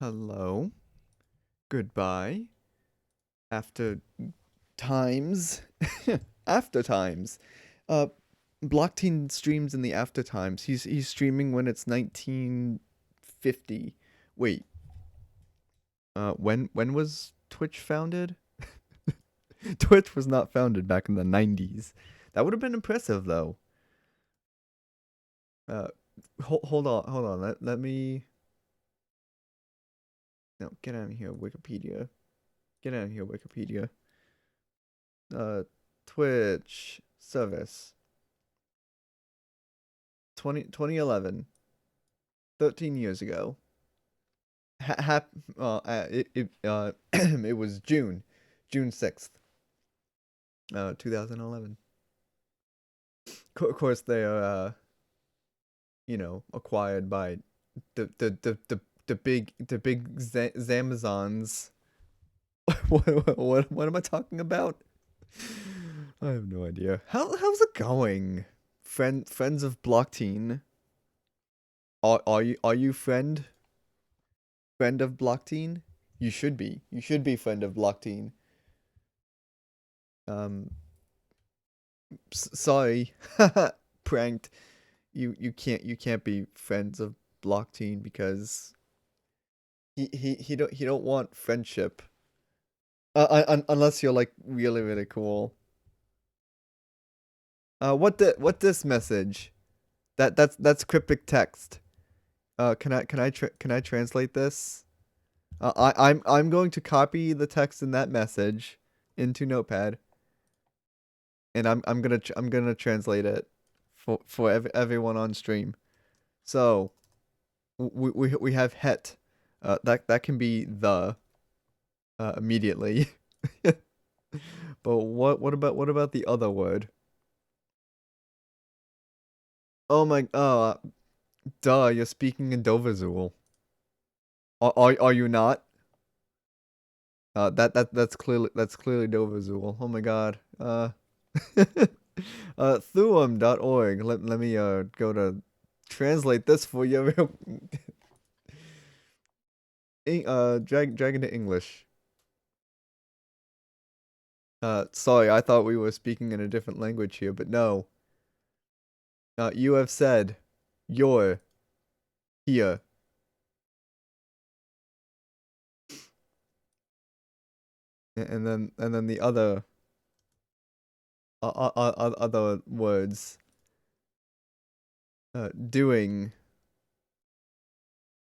Hello. Goodbye. After times. After times. Uh Blockteen streams in the after times. He's streaming when it's 1950. Wait. When was Twitch founded? Twitch was not founded back in the 90s. That would have been impressive though. Uh hold on. Let me No, get out of here, Wikipedia. Get out of here, Wikipedia. Uh Twitch service. 2011, 13 years ago. It was June 6th, 2011. Of course, they are, acquired by the big Zamazons. What am I talking about? I have no idea. How's it going? Friends of Blockteen. Are you friend of Blockteen? You should be. You should be friend of Blockteen. Um, sorry, pranked. You can't be friends of Blockteen because he don't want friendship. Unless you're like really cool. What this message? That's cryptic text. Can I translate this? I'm going to copy the text in that message into Notepad, and I'm gonna translate it for everyone on stream. So we have het. That can be the immediately. But what about the other word? Duh, you're speaking in Dovazul. Are you not? That's clearly Dovazul. Oh my god. Thuum.org. Let me go to translate this for you. Drag into English. Sorry, I thought we were speaking in a different language here, but no. You have said you're here. And then the other words. Doing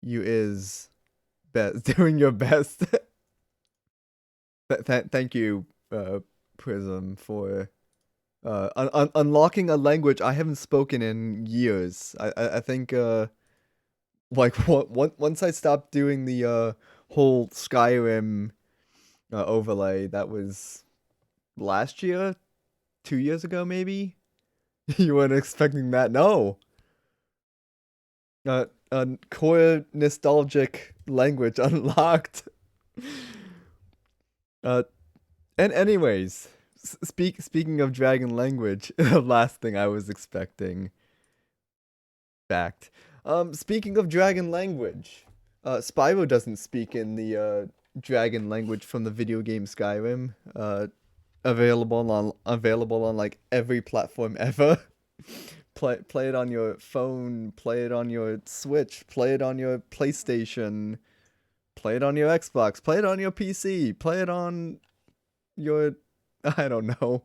you is best. Doing your best. Thank you, Prism, for unlocking a language I haven't spoken in years. I think like once I stopped doing the whole Skyrim overlay, that was last year, 2 years ago maybe. You weren't expecting that, no. A core nostalgic language unlocked. Uh, and anyways, speaking of dragon language, the last thing I was expecting. Fact. Speaking of dragon language, Spyro doesn't speak in the dragon language from the video game Skyrim. Available on like every platform ever. Play it on your phone, play it on your Switch, play it on your PlayStation, play it on your Xbox, play it on your PC, play it on your I don't know.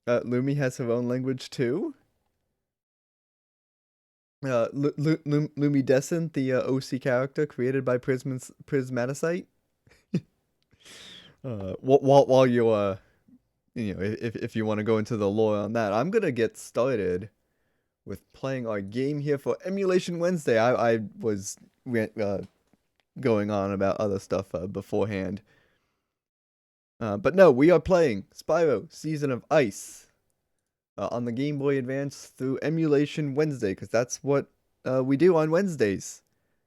Lumi has her own language too. Lumidescent, the OC character created by Prismaticite. While you if you want to go into the lore on that, I'm gonna get started with playing our game here for Emulation Wednesday. I was going on about other stuff beforehand. But no, we are playing Spyro Season of Ice on the Game Boy Advance through Emulation Wednesday, because that's what we do on Wednesdays.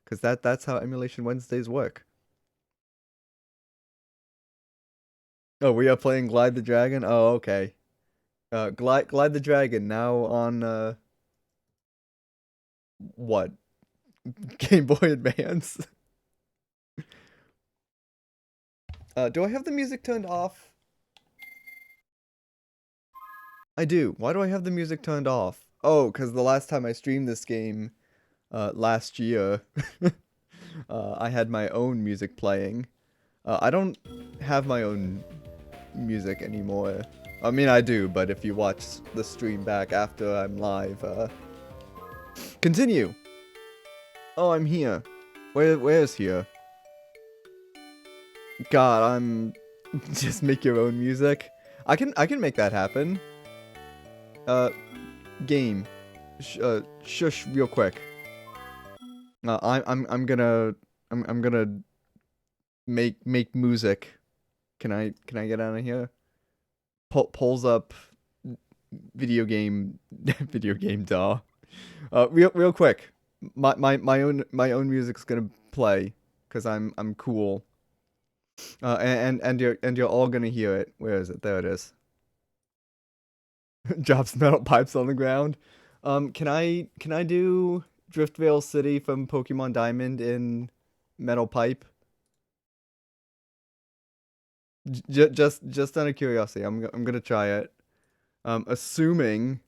Because that's how Emulation Wednesdays work. Oh, we are playing Glide the Dragon? Oh, okay. Glide the Dragon now on what? Game Boy Advance? Do I have the music turned off? I do. Why do I have the music turned off? Oh, because the last time I streamed this game, last year, I had my own music playing. I don't have my own music anymore. I mean, I do, but if you watch the stream back after I'm live, continue! Oh, I'm here. Where's here? God, I'm... Just make your own music? I can make that happen. Game. Shush real quick. I'm gonna make music. Can I get out of here? Pulls up video game video game DAW. Real quick. My own music's gonna play because I'm cool. And you're all gonna hear it. Where is it? There it is. Drops metal pipes on the ground. Can I do Driftvale City from Pokemon Diamond in metal pipe? Just out of curiosity, I'm gonna try it. Assuming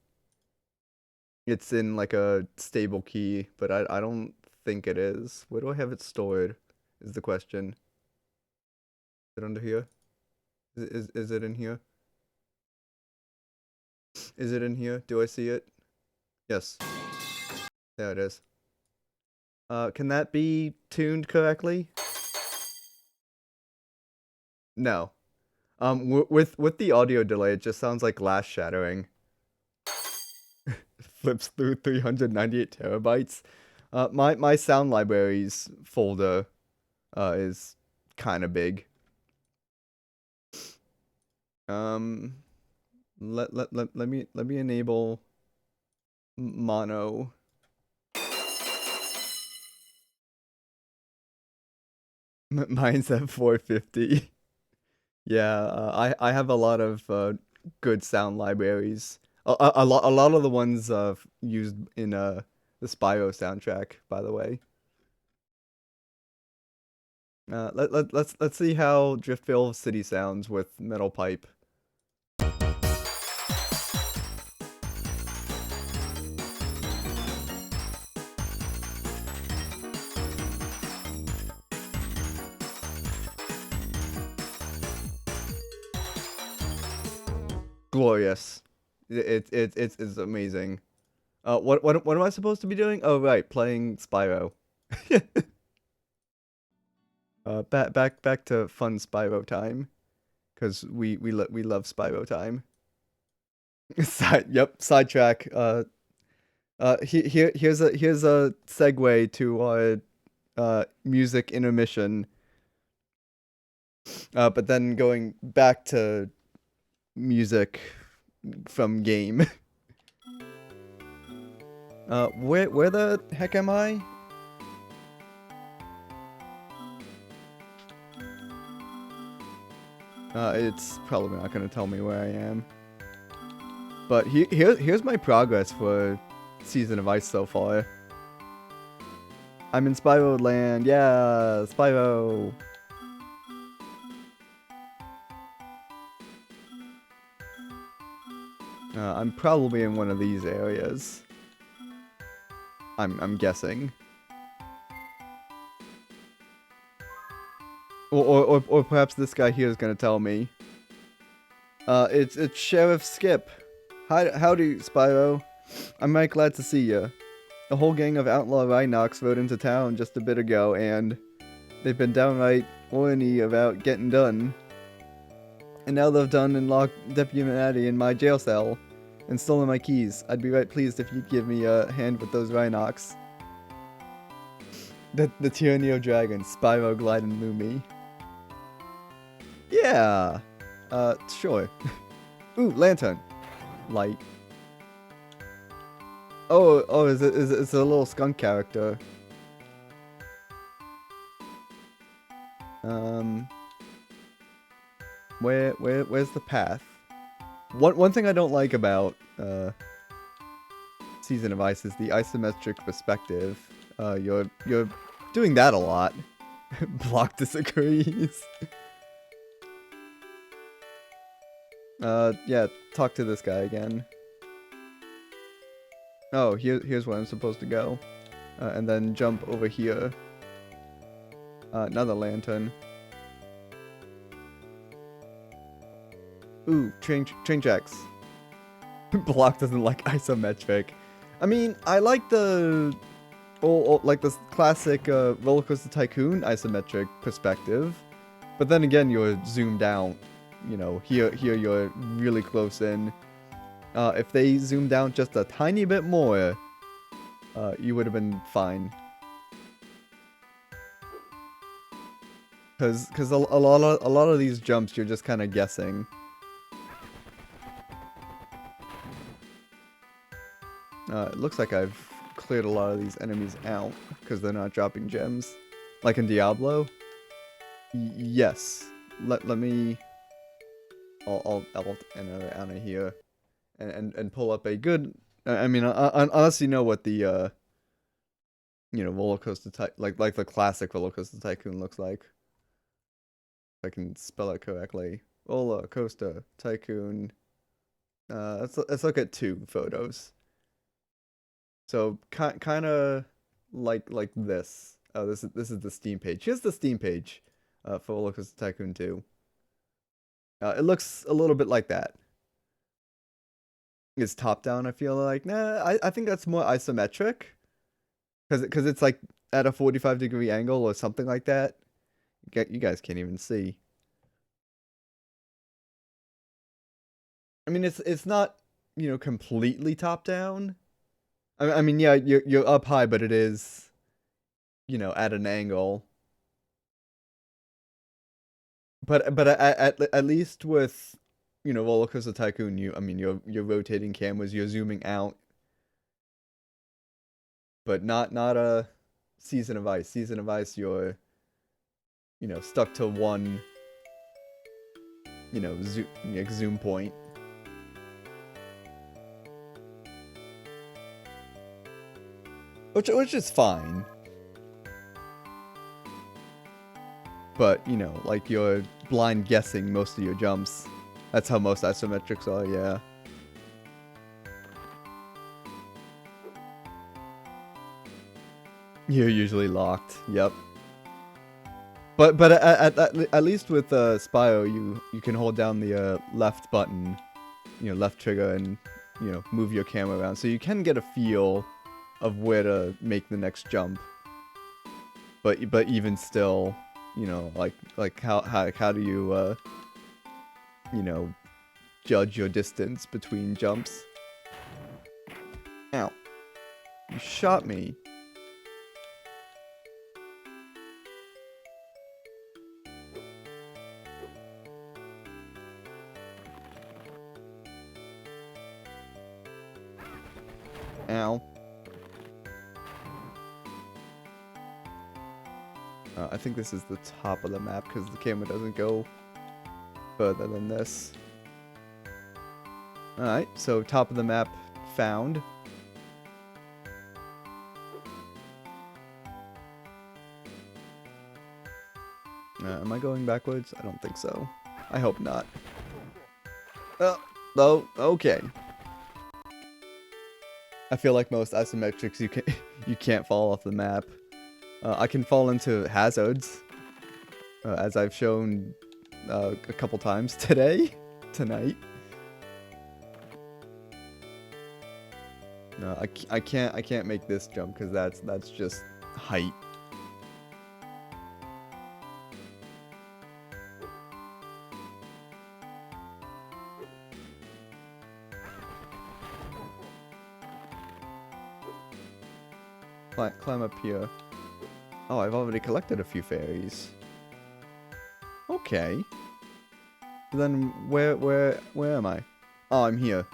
it's in like a stable key, but I don't think it is. Where do I have it stored? Is the question. Is it under here? Is it in here? Is it in here? Do I see it? Yes. There it is. Can that be tuned correctly? No. With the audio delay, it just sounds like glass shattering. Flips through 398 terabytes. My sound libraries folder is kind of big. Let me enable mono. Mine's at 450. Yeah, I have a lot of good sound libraries. A lot of the ones used in the Spyro soundtrack, by the way. Let's see how Driftvale City sounds with metal pipe. Glorious. It's amazing. What am I supposed to be doing? Oh right, playing Spyro. Back to fun Spyro time, cause we love Spyro time. Sidetrack. Here's a segue to our music intermission. But then going back to music from game. Where the heck am I? It's probably not gonna tell me where I am. But here's my progress for Season of Ice so far. I'm in Spyro Land, yeah, Spyro. I'm probably in one of these areas. I'm guessing. Or perhaps this guy here is gonna tell me. It's Sheriff Skip. Howdy, Spyro. I'm mighty glad to see ya. A whole gang of outlaw Rhinox rode into town just a bit ago, and they've been downright orny about getting done. And now they've done and locked Deputy Manatee in my jail cell, and stolen my keys. I'd be right pleased if you'd give me a hand with those Rhinox. The Tyranny of Dragons, Spyro, Glide, and Lumi. Yeah. Sure. Ooh, lantern. Light. Oh, is it a little skunk character? Where's the path? One thing I don't like about Season of Ice is the isometric perspective. You're doing that a lot. Block disagrees. Yeah, talk to this guy again. Oh, here's where I'm supposed to go. And then jump over here. Another lantern. Ooh, train tracks. Block doesn't like isometric. I mean, I like the... like this classic Roller Coaster Tycoon isometric perspective. But then again, you're zoomed out. You know, here you're really close in. If they zoomed out just a tiny bit more, you would have been fine. Cause a lot of these jumps you're just kind of guessing. It looks like I've cleared a lot of these enemies out because they're not dropping gems, like in Diablo. Yes. Let me. I'll enter out of here, and pull up a good. I mean, I honestly know what the you know, roller coaster like the classic roller coaster tycoon looks like. If I can spell it correctly. Roller coaster tycoon. Let's look at 2 photos. So kind of like this. Oh, this is the Steam page. Here's the Steam page for Roller Coaster Tycoon 2. It looks a little bit like that. It's top down. I feel like I think that's more isometric, because it's like at a 45-degree angle or something like that. You guys can't even see. I mean, it's not, you know, completely top down. I mean, yeah, you're up high, but it is, you know, at an angle. But at least with, you know, Roller Coaster Tycoon, you're rotating cameras, you're zooming out. But not a Season of Ice. Season of Ice, you're, you know, stuck to one, you know, zoom point. Which is fine. But, you know, like you're blind guessing most of your jumps. That's how most isometrics are, yeah. You're usually locked, yep. But at least with Spyro, you can hold down the left button, you know, left trigger, and, you know, move your camera around. So you can get a feel of where to make the next jump. But even still, you know, like how do you you know, judge your distance between jumps? Ow. You shot me. Ow. I think this is the top of the map because the camera doesn't go further than this. Alright, so top of the map found. Am I going backwards? I don't think so. I hope not. Oh, okay. I feel like most isometrics you can't fall off the map. I can fall into hazards, as I've shown a couple times tonight. No, I can't make this jump because that's just height. Climb up here. Oh, I've already collected a few fairies. Okay. Then where am I? Oh, I'm here.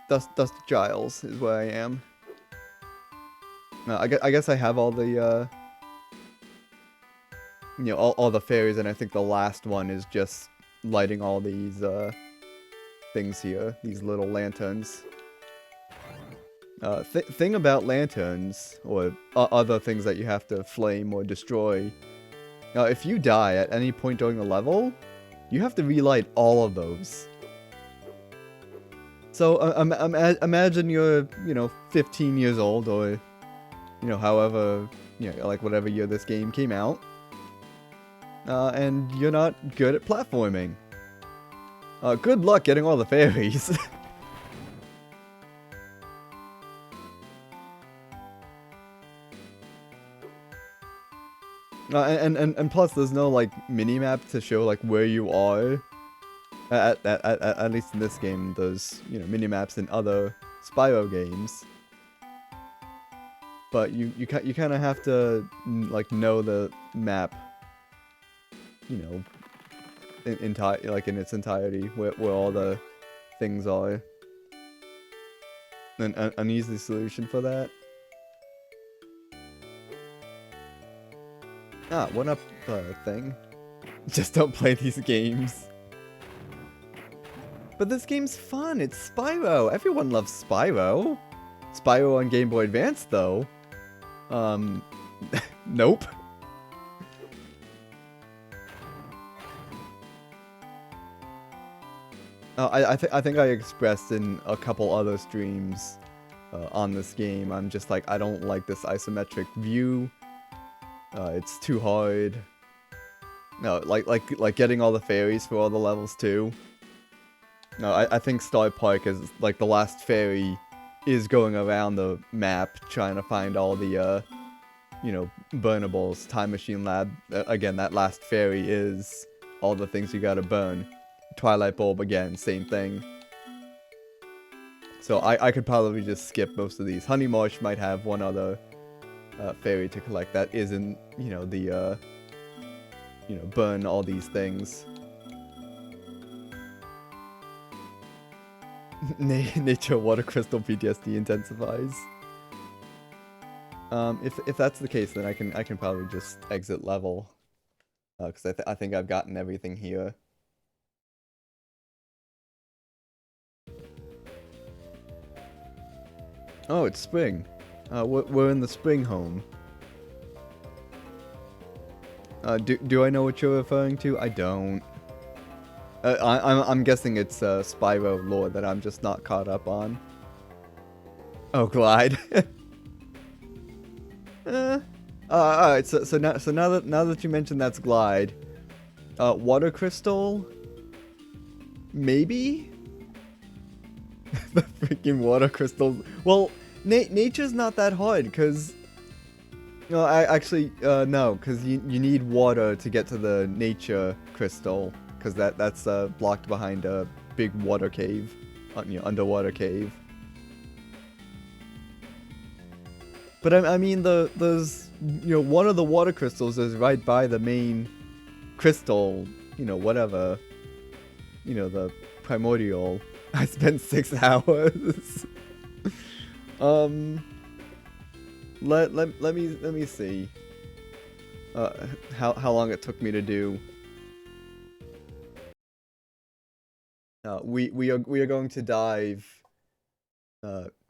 Dust Giles is where I am. I guess I have all the you know, all the fairies, and I think the last one is just lighting all these things here, these little lanterns. Thing about lanterns, or other things that you have to flame or destroy, if you die at any point during the level, You have to relight all of those. So imagine you're, 15 years old, or, however, like whatever year this game came out, and you're not good at platforming. Good luck getting all the fairies. And plus, there's no like mini map to show like where you are. At least in this game, there's mini maps in other Spyro games. But you kind of have to like know the map. In its entirety, where all the things are. An easy solution for that. Ah, one up thing. Just don't play these games. But this game's fun. It's Spyro. Everyone loves Spyro. Spyro on Game Boy Advance, though. Nope. I think I expressed in a couple other streams on this game. I'm just like, I don't like this isometric view. It's too hard. No, like getting all the fairies for all the levels too. No, I think Star Park is like the last fairy is going around the map trying to find all the burnables. Time Machine Lab, again, that last fairy is all the things you gotta burn. Twilight Bulb, again, same thing. So I could probably just skip most of these. Honey Marsh might have one other fairy to collect that isn't, burn all these things. Nature Water Crystal PTSD intensifies. If that's the case, then I can probably just exit level, because I think I've gotten everything here. Oh, it's spring. We're in the spring home. Do I know what you're referring to? I don't. I'm guessing it's Spyro lore that I'm just not caught up on. Oh, Glide. Alright, so now that you mentioned that's Glide, Water Crystal, maybe. The freaking Water Crystals. Well, nature's not that hard, because no, no, because you need water to get to the nature crystal, because that's blocked behind a big water cave, underwater cave. But I mean, there's one of the water crystals is right by the main crystal, whatever, the primordial. I spent 6 hours. Let me see. How long it took me to do. We are going to dive,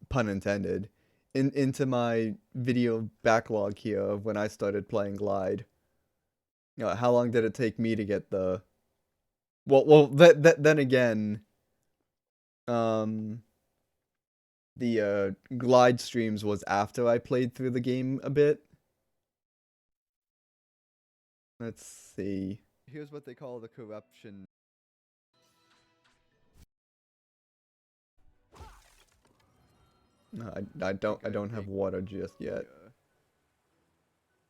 pun intended, into my video backlog here of when I started playing Glide. How long did it take me to get the? Well, then again, the Glide streams was after I played through the game a bit. Let's see. Here's what they call the corruption. No, I don't have water just yet.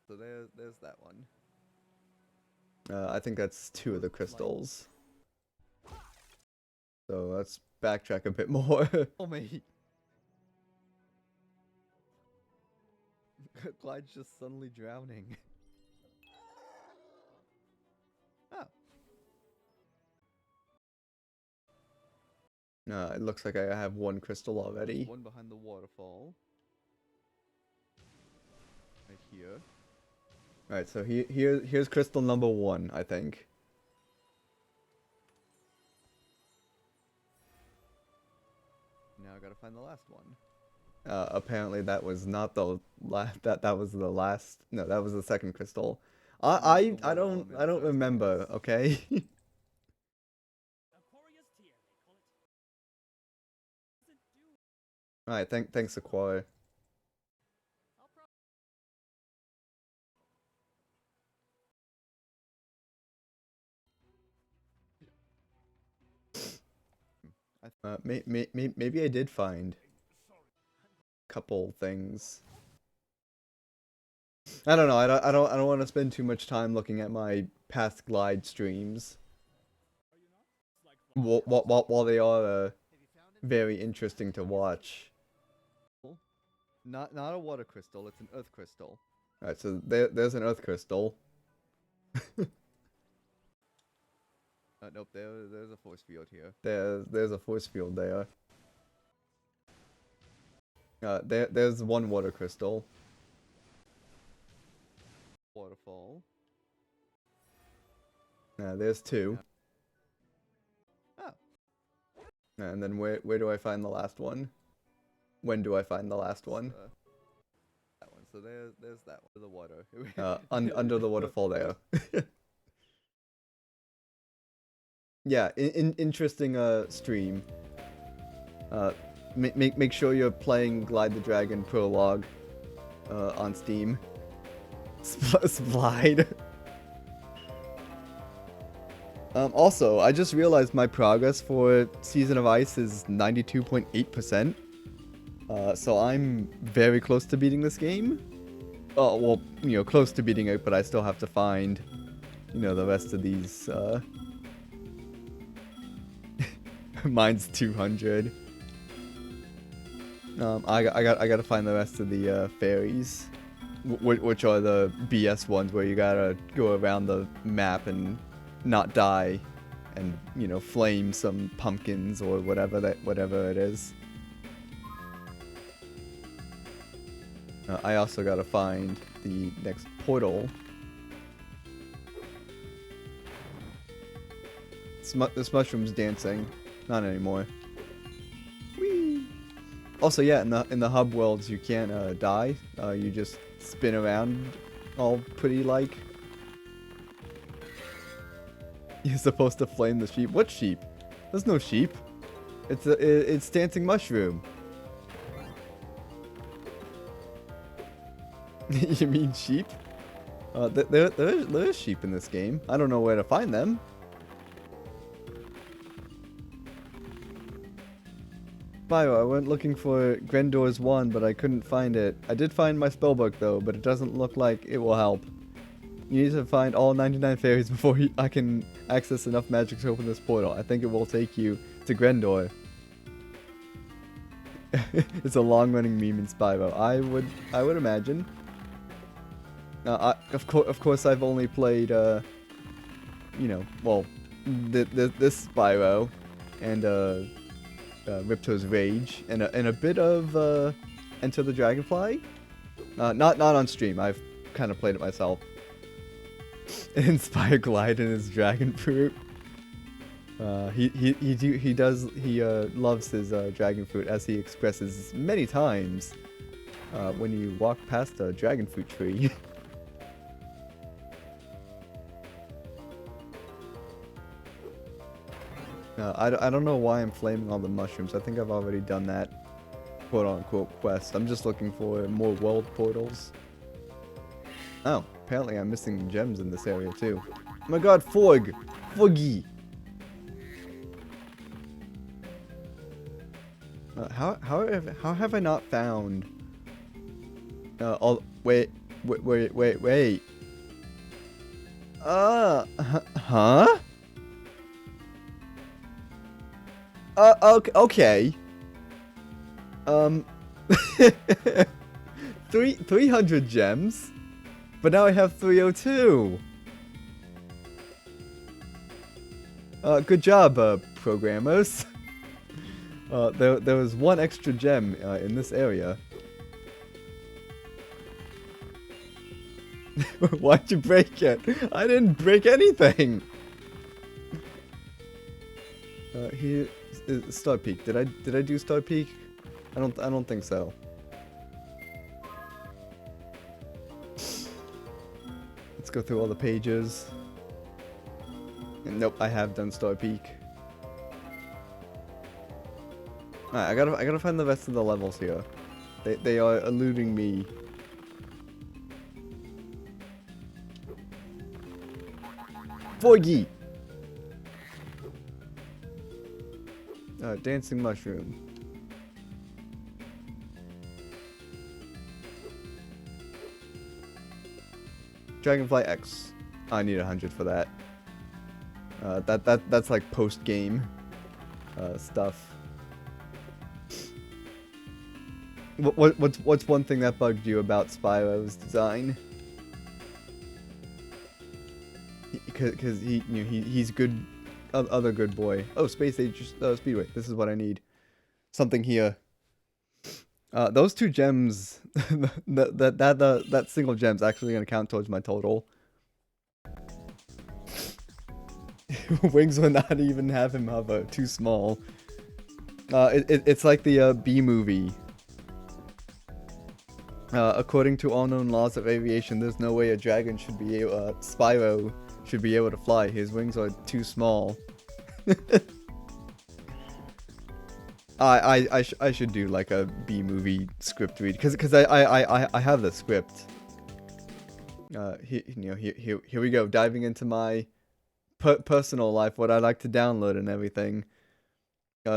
So there's that one. I think that's 2 of the crystals. So let's backtrack a bit more. Oh mate. Glide's just suddenly drowning. Oh. It looks like I have 1 crystal already. One behind the waterfall. Right here. Alright, so here's crystal number 1, I think. Now I gotta find the last one. Apparently that was not the that was the last. No, that was the second crystal. I don't remember. Okay. Alright, thanks, Aquara. Maybe I did find a couple things. I don't know. I don't want to spend too much time looking at my past glide streams. While they are very interesting to watch. Not a water crystal. It's an earth crystal. All right, so there's an earth crystal. Nope. There's a force field here. There's a force field there. There's one water crystal. Waterfall. There's two. Oh. And then where do I find the last one? When do I find the last one? That one. So there's that one. The water. Under the waterfall there. Yeah, interesting stream. Make sure you're playing Glide the Dragon Prologue on Steam. Slide. Also, I just realized my progress for Season of Ice is 92.8%. So I'm very close to beating this game. Oh, well, you know, close to beating it, but I still have to find, you know, the rest of these, mine's 200. I gotta find the rest of the fairies, which are the BS ones where you gotta go around the map and not die, and you know, flame some pumpkins or whatever it is. I also gotta find the next portal. This mushroom's dancing. Not anymore. Whee! Also, yeah, in the hub worlds, you can't die. You just spin around, all pretty like. You're supposed to flame the sheep. What sheep? There's no sheep. It's dancing mushroom. You mean sheep? There is sheep in this game. I don't know where to find them. Spyro, I went looking for Grendor's wand, but I couldn't find it. I did find my spellbook though, but it doesn't look like it will help. You need to find all 99 fairies before I can access enough magic to open this portal. I think it will take you to Grendor. It's a long-running meme in Spyro. I would imagine. Of course, I've only played, you know, well, this Spyro, and Ripto's Rage, and a bit of Enter the Dragonfly. Not on stream. I've kind of played it myself. Inspire Glide in his dragon fruit. He loves his dragon fruit, as he expresses many times when you walk past a dragon fruit tree. I don't know why I'm flaming all the mushrooms. I think I've already done that quote-unquote quest. I'm just looking for more world portals. Oh, apparently I'm missing gems in this area too. Oh my god, Fog! Foggy! How have I not found... wait. Huh? Okay. 300 gems? But now I have 302. Good job, programmers. There was one extra gem in this area. Why'd you break it? I didn't break anything. Here is Star Peak. Did I do Star Peak? I don't think so. Let's go through all the pages. And nope, I have done Star Peak. Alright, I gotta find the rest of the levels here. They are eluding me. Forgy! Dancing mushroom. Dragonfly X. I need 100 for that. That's like post-game stuff. What's one thing that bugged you about Spyro's design? Because he's good, other good boy. Oh, Space Age Speedway. This is what I need. Something here. Those 2 gems, that single gem's actually gonna count towards my total. Wings will not even have him hover. Too small. It's like the B movie. According to all known laws of aviation, there's no way a dragon should be able, Spyro should be able to fly. His wings are too small. I should do like a B movie script read because I have the script. Here we go, diving into my personal life, what I like to download and everything.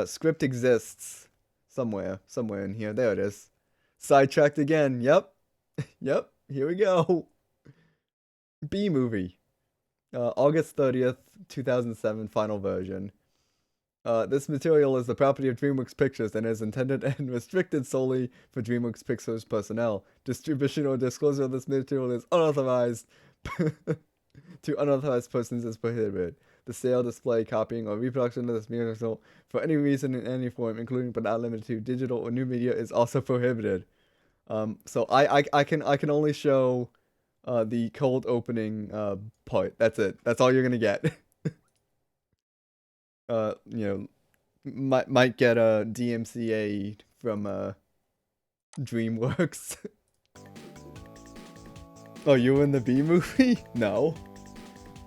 Script exists somewhere in here. There it is. Sidetracked again. Yep. Yep. Here we go. B movie. August 30th, 2007, final version. This material is the property of DreamWorks Pictures and is intended and restricted solely for DreamWorks Pictures personnel. Distribution or disclosure of this material is unauthorized to unauthorized persons is prohibited. The sale, display, copying, or reproduction of this material for any reason in any form, including but not limited to digital or new media, is also prohibited. So I can only show the cold opening part. That's it. That's all you're gonna get. Might get a DMCA from DreamWorks. Oh, you in the B movie? No.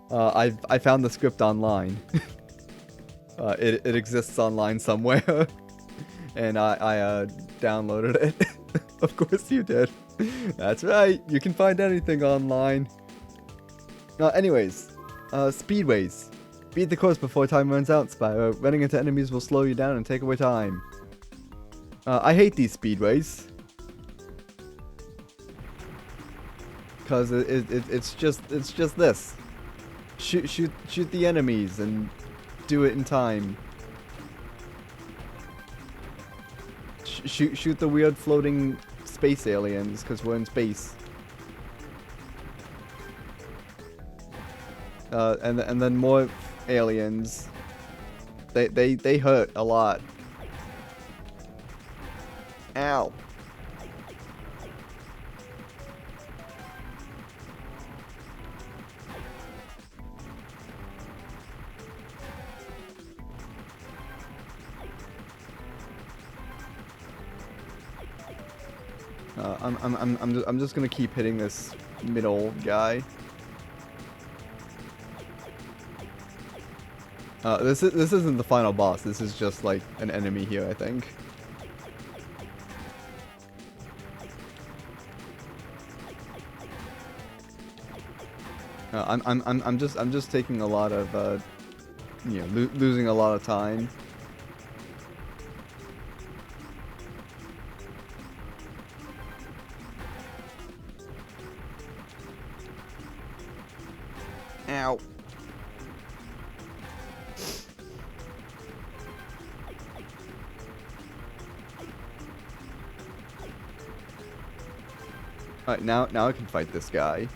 I found the script online. It exists online somewhere, and I downloaded it. Of course you did. That's right. You can find anything online. Anyways, speedways. Beat the course before time runs out, Spyro. Running into enemies will slow you down and take away time. I hate these speedways. Cause it's just this. Shoot the enemies and do it in time. Shoot the weird floating space aliens, cause we're in space. And then more aliens. They hurt a lot. Ow. I'm just gonna keep hitting this middle guy. This isn't the final boss. This is just like an enemy here, I think. I'm just taking a lot of losing a lot of time. Ow. Alright, now I can fight this guy.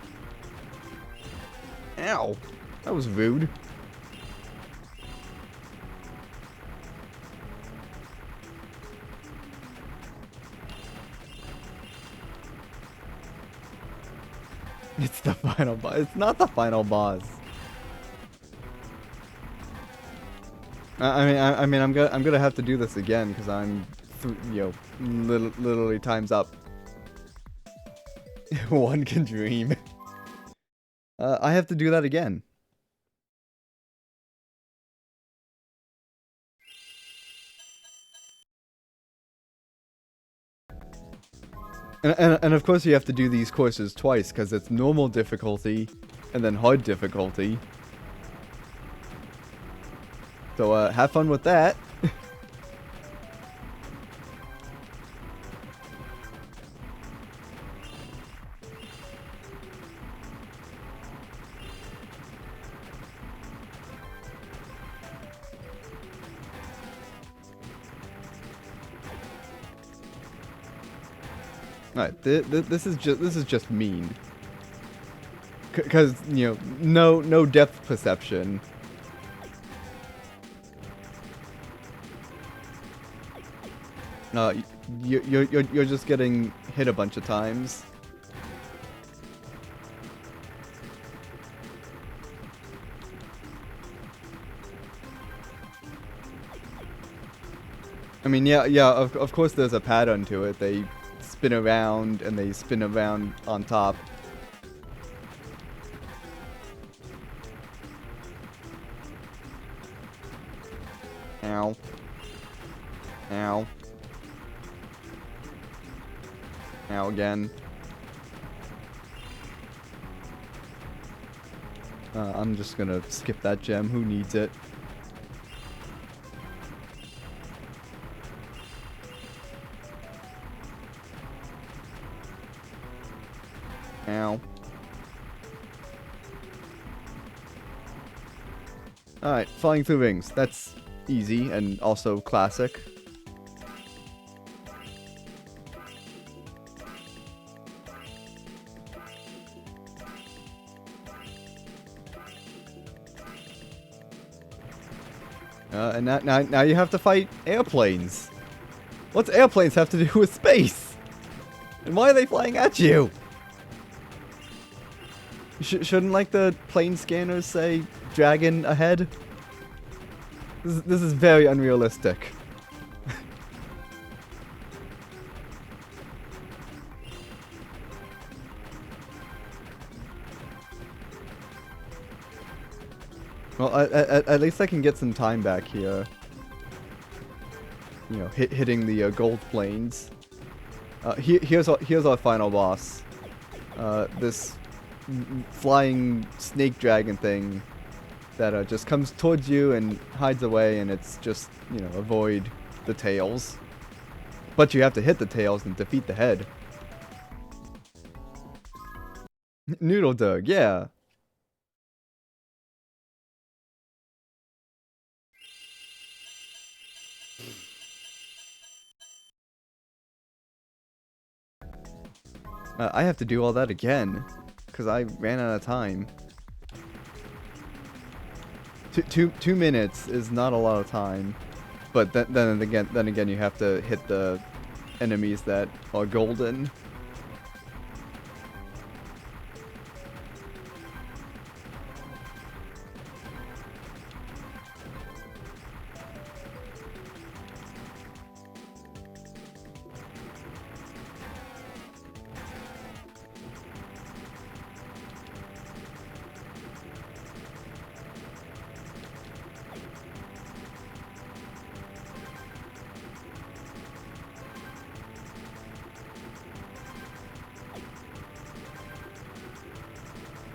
Ow. That was rude. It's the final boss. It's not the final boss. I mean, I'm gonna have to do this again because I'm, literally time's up. One can dream. I have to do that again. And of course you have to do these courses twice, because it's normal difficulty, and then hard difficulty. So, have fun with that. Alright, this is just mean. Cause, you know, no depth perception. You're just getting hit a bunch of times. I mean, yeah, of course there's a pattern to it. They spin around and they spin around on top. Ow. Ow. Ow again. I'm just gonna skip that gem. Who needs it? Ow. Alright, flying through rings. That's easy and also classic. And now you have to fight airplanes. What's airplanes have to do with space? And why are they flying at you? Shouldn't, like, the plane scanners say dragon ahead? This is very unrealistic. Well, at least I can get some time back here. You know, hitting the gold planes. Here's our final boss. This flying snake dragon thing that just comes towards you and hides away, and it's just, you know, avoid the tails. But you have to hit the tails and defeat the head. Noodle Dog, yeah. I have to do all that again, because I ran out of time. 2 minutes is not a lot of time, but then again you have to hit the enemies that are golden.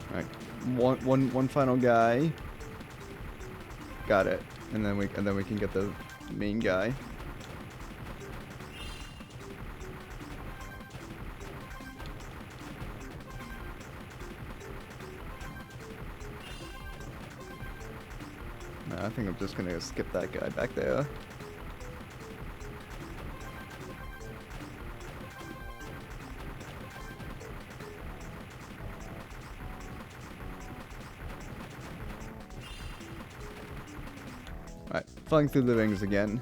Alright, one final guy. Got it, and then we can get the main guy. I think I'm just gonna skip that guy back there. Alright, flying through the rings again.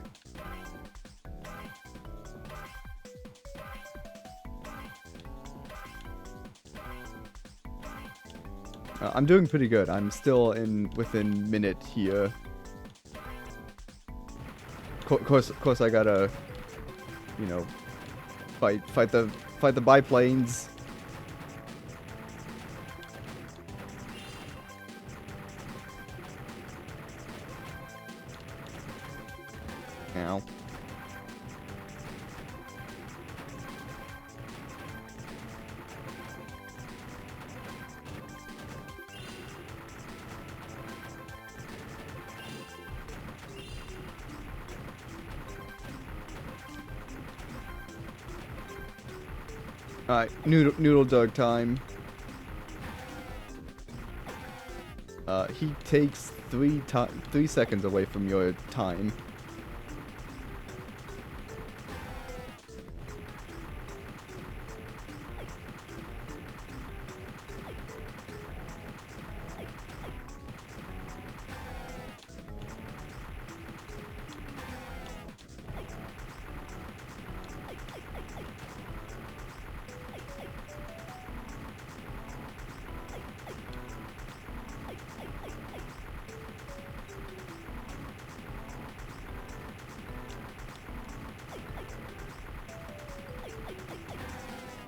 I'm doing pretty good. I'm still within minute here. Of course, I gotta, you know, fight the biplanes. Ow. Alright, noodle dog time. He takes 3 seconds away from your time.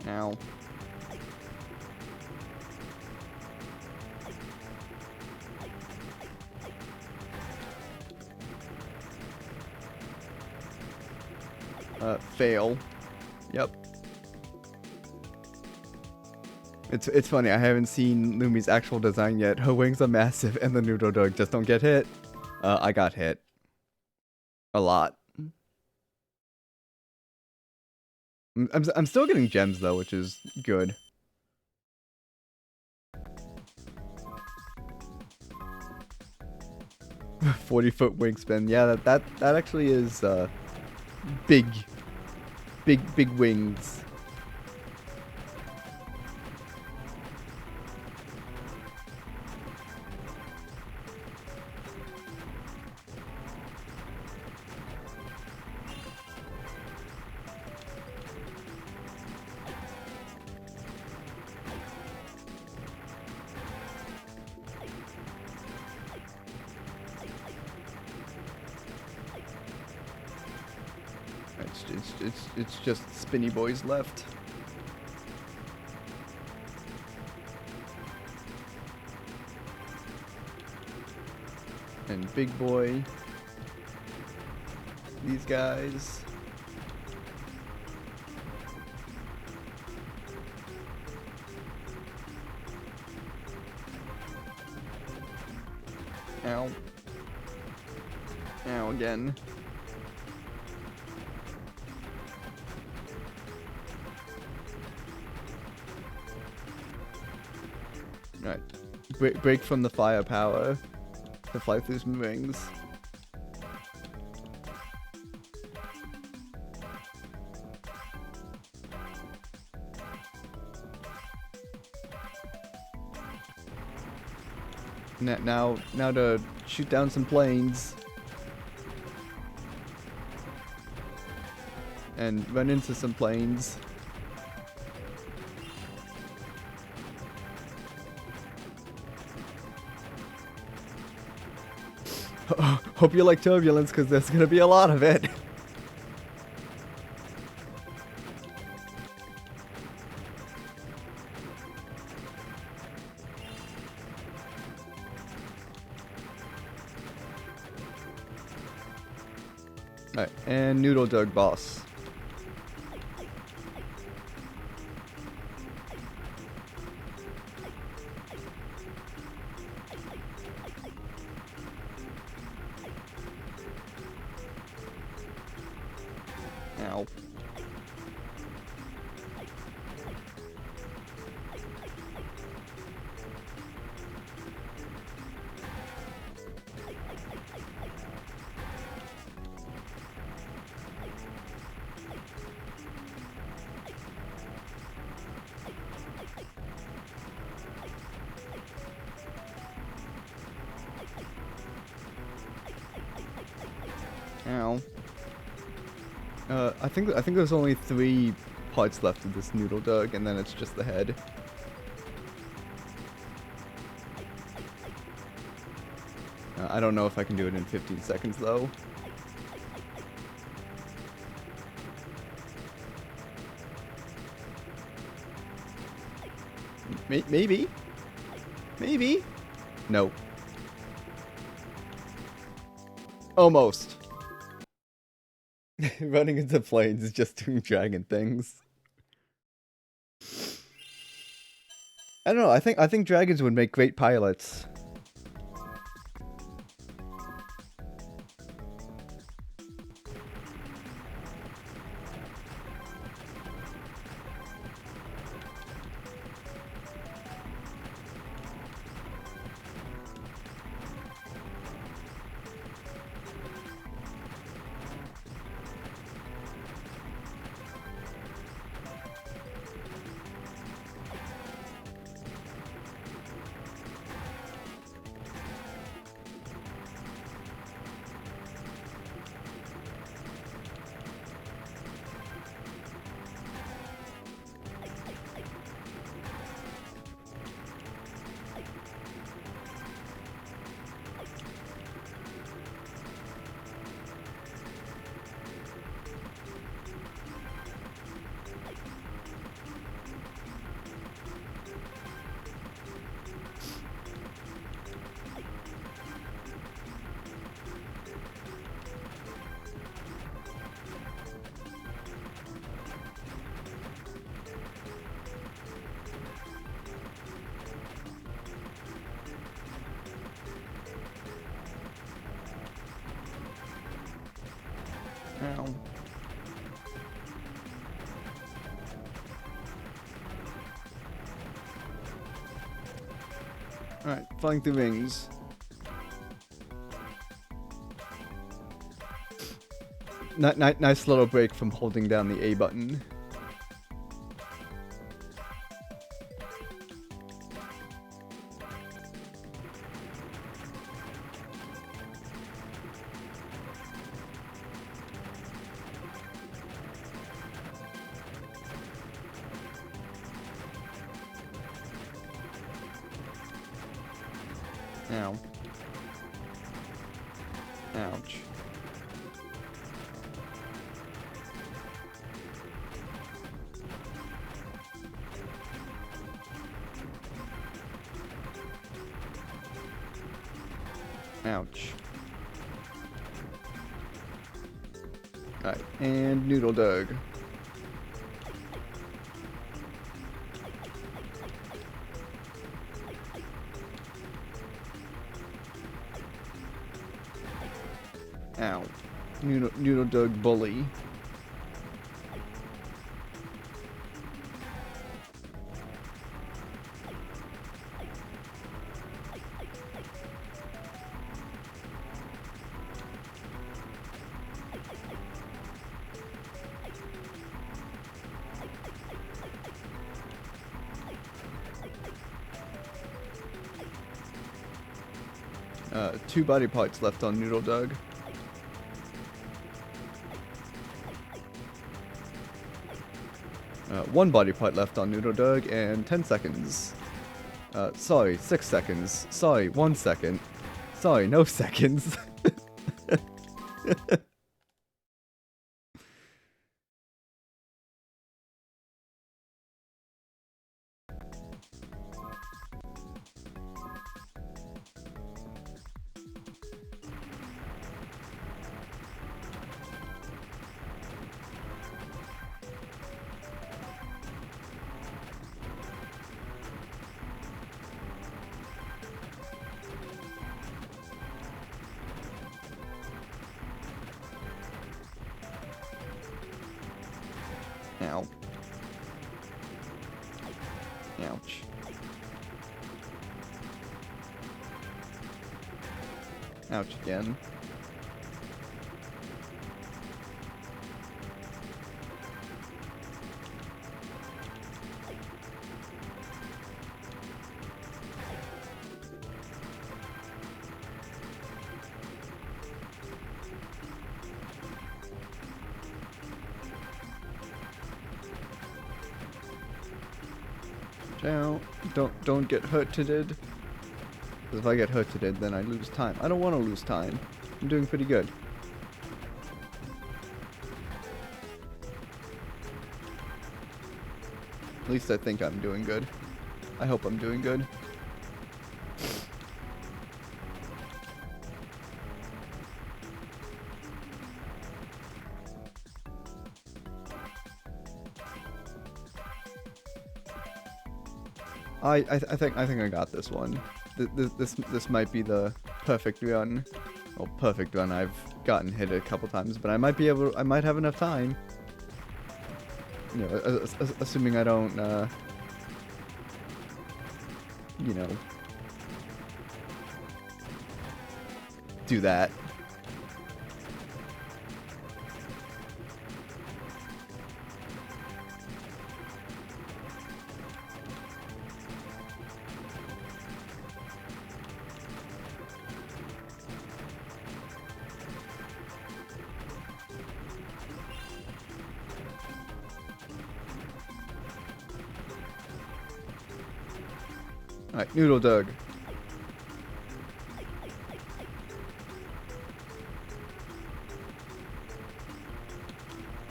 Now. Fail. Yep. It's funny, I haven't seen Lumi's actual design yet. Her wings are massive and the noodle dog just don't get hit. I got hit. A lot. I'm still getting gems though, which is good. "40-foot wingspan." Yeah, that actually is big wings. It's just spinny boys left. And big boy. These guys. Ow. Ow again. Alright. Break from the firepower to fly through some rings. Now to shoot down some planes. And run into some planes. Hope you like turbulence, because there's gonna be a lot of it. Alright, and Noodle Dog boss. Ow. Ow. I think there's only 3 parts left of this Noodle Dog, and then it's just the head. I don't know if I can do it in 15 seconds though. Maybe. Maybe. No. Almost. Running into planes is just doing dragon things. I don't know. I think dragons would make great pilots. Ow. Alright, flying through rings. Nice little break from holding down the A button. Ow. Ouch. Ouch. Alright, and Noodle Doug. Ow. Noodle Doug bully. Two body parts left on Noodle Doug. One body part left on Noodle Doug, and 10 seconds. Sorry, 6 seconds. Sorry, 1 second. Sorry, no seconds. Ow. Ouch. Ouch again. Don't get hurted. Because if I get hurted, then I lose time. I don't want to lose time. I'm doing pretty good. At least I think I'm doing good. I hope I'm doing good. I think I got this one. This might be the perfect run. Well, perfect run. I've gotten hit a couple times, but I might be able. I might have enough time. You know, assuming I don't, you know, do that. Alright, Noodle Doug.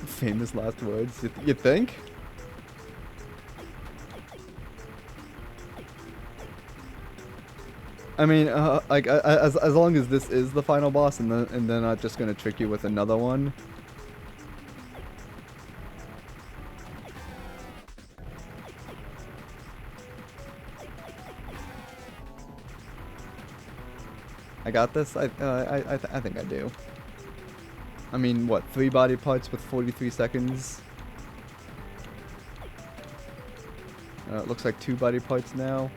Famous last words, you think? I mean, like, as long as this is the final boss and they're not just gonna trick you with another one. I got this. I think I do. I mean, what, 3 body parts with 43 seconds? It looks like 2 body parts now.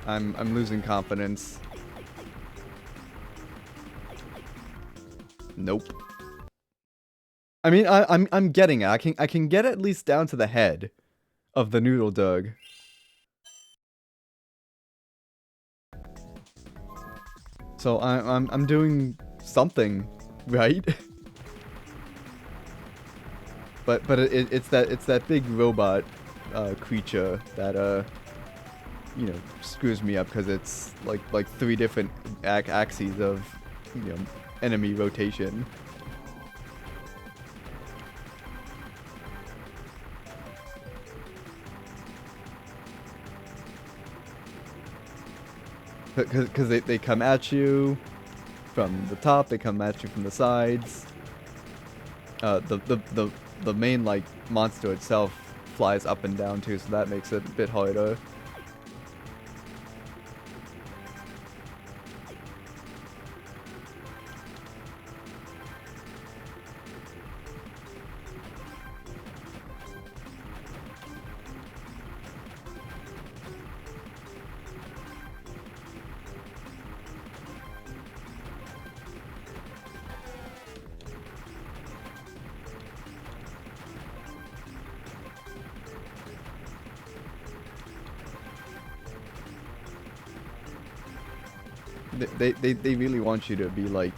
I'm losing confidence. Nope. I mean, I'm getting it. I can get at least down to the head of the noodle dog. So I'm doing something right. but it's that big robot creature that you know, screws me up because it's like 3 different axes of, you know, enemy rotation. Because they come at you from the top, they come at you from the sides. The main like monster itself flies up and down too, so that makes it a bit harder. They really want you to be like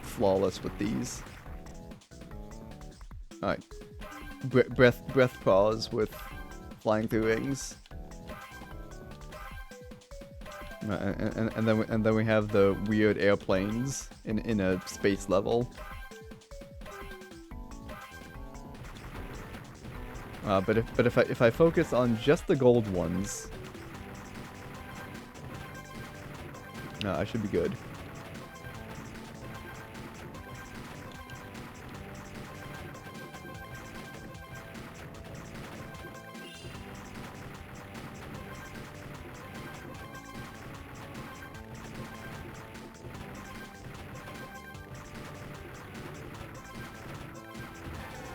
flawless with these. Alright. Breath pause with flying through rings. And then we have the weird airplanes in a space level. But if I focus on just the gold ones, I should be good.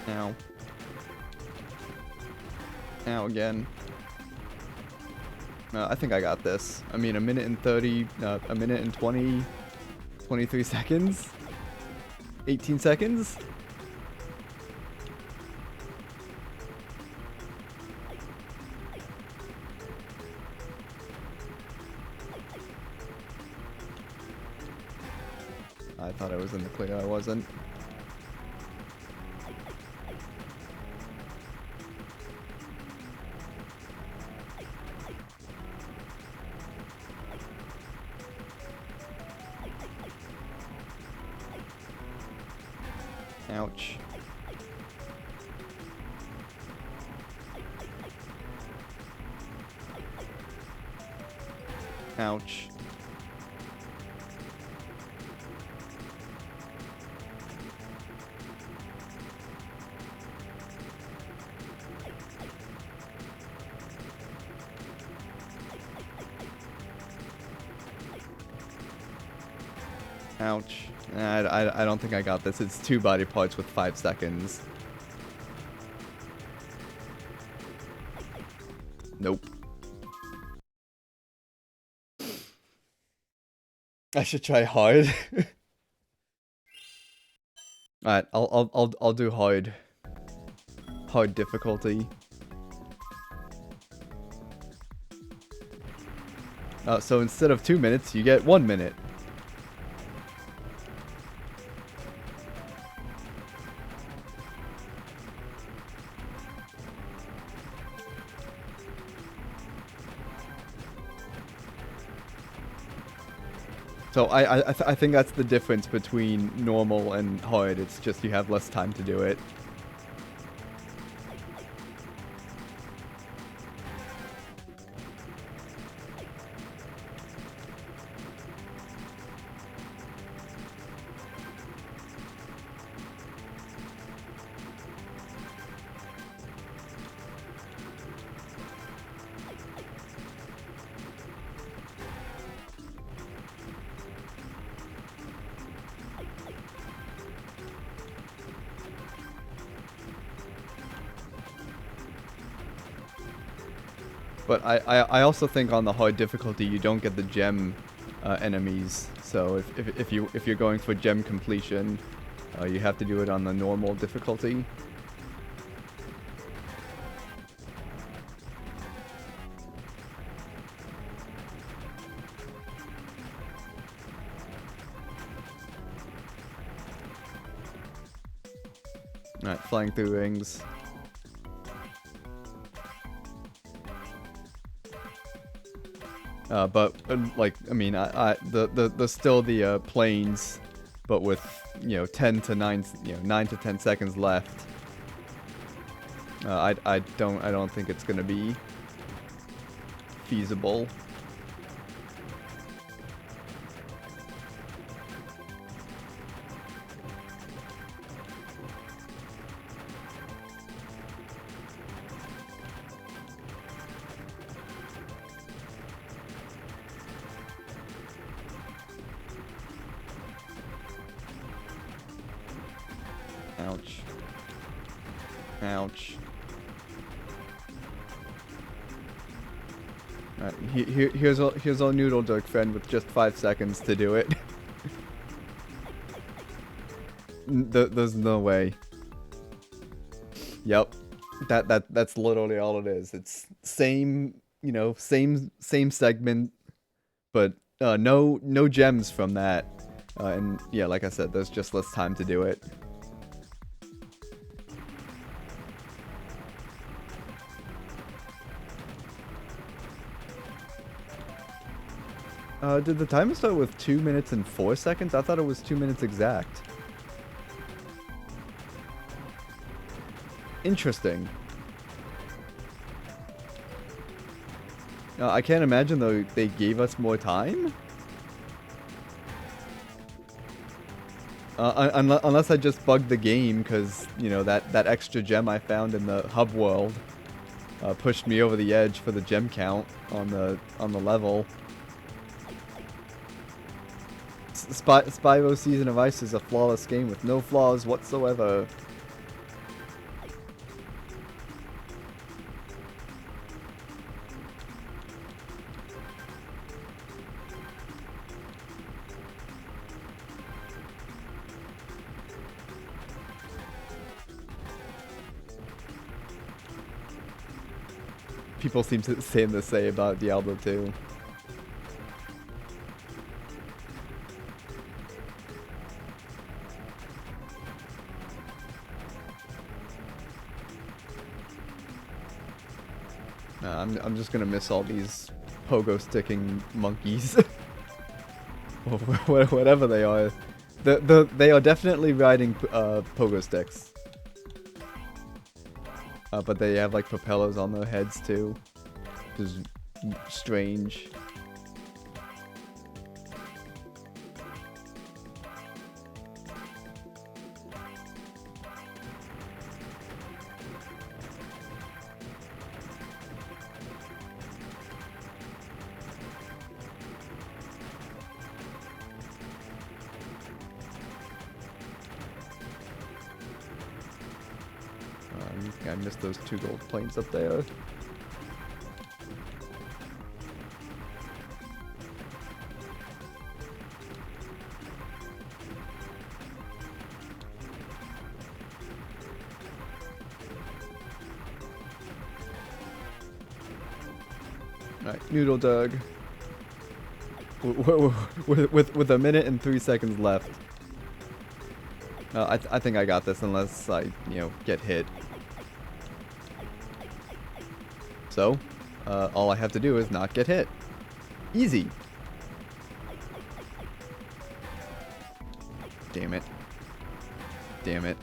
Ow. Ow again. I think I got this. I mean, a minute and 20, 23 seconds? 18 seconds? I thought I was in the clear, I wasn't. Ouch. Ouch. Ouch. I don't think I got this. It's 2 body parts with 5 seconds. Nope. I should try hard. Alright, I'll do hard. Hard difficulty. So instead of 2 minutes, you get 1 minute. So I think that's the difference between normal and hard. It's just you have less time to do it. But I also think on the hard difficulty you don't get the gem enemies. So if you're going for gem completion, you have to do it on the normal difficulty. Alright, flying through rings. But like, I mean, there's still the planes, but with 10 to 9, 9 to 10 seconds left. I don't think it's gonna be feasible. Ouch. Ouch. Alright, here's our Noodle Dirk friend with just 5 seconds to do it. There's no way. Yep. That's literally all it is. It's same segment, but no gems from that. And yeah, like I said, there's just less time to do it. Did the timer start with 2 minutes and 4 seconds? I thought it was 2 minutes exact. Interesting. I can't imagine though they gave us more time. Unless I just bugged the game, because that extra gem I found in the hub world pushed me over the edge for the gem count on the level. Spyro Season of Ice is a flawless game with no flaws whatsoever. People seem to same to say about Diablo 2. I'm just gonna miss all these pogo sticking monkeys. Or whatever they are. They are definitely riding pogo sticks. But they have like propellers on their heads too. Which is strange. I missed those 2 gold planes up there. Alright, Noodle Dog. With a minute and 3 seconds left. I think I got this unless I, get hit. So, all I have to do is not get hit. Easy. Damn it. Damn it.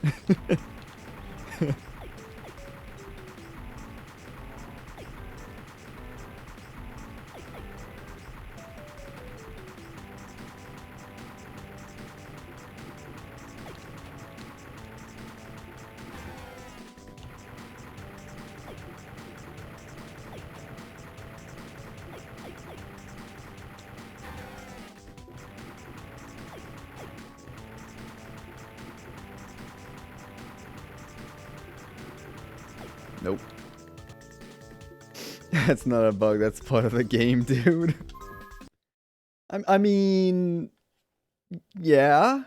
Nope. That's not a bug, that's part of the game, dude. I mean, yeah.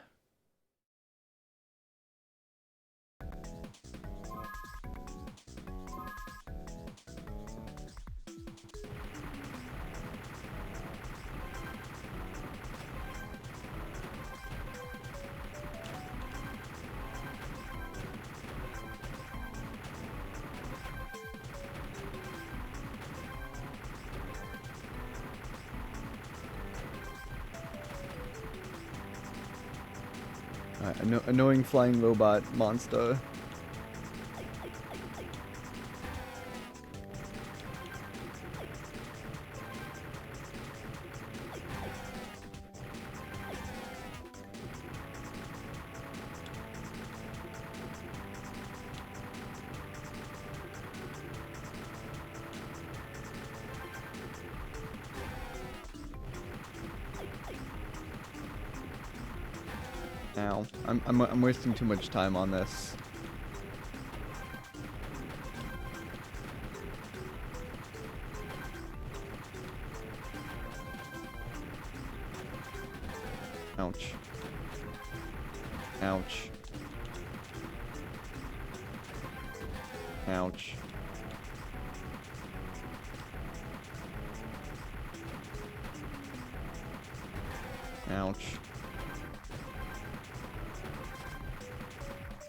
Annoying flying robot monster. Now, I'm wasting too much time on this. Ouch. Ouch. Ouch. Ouch.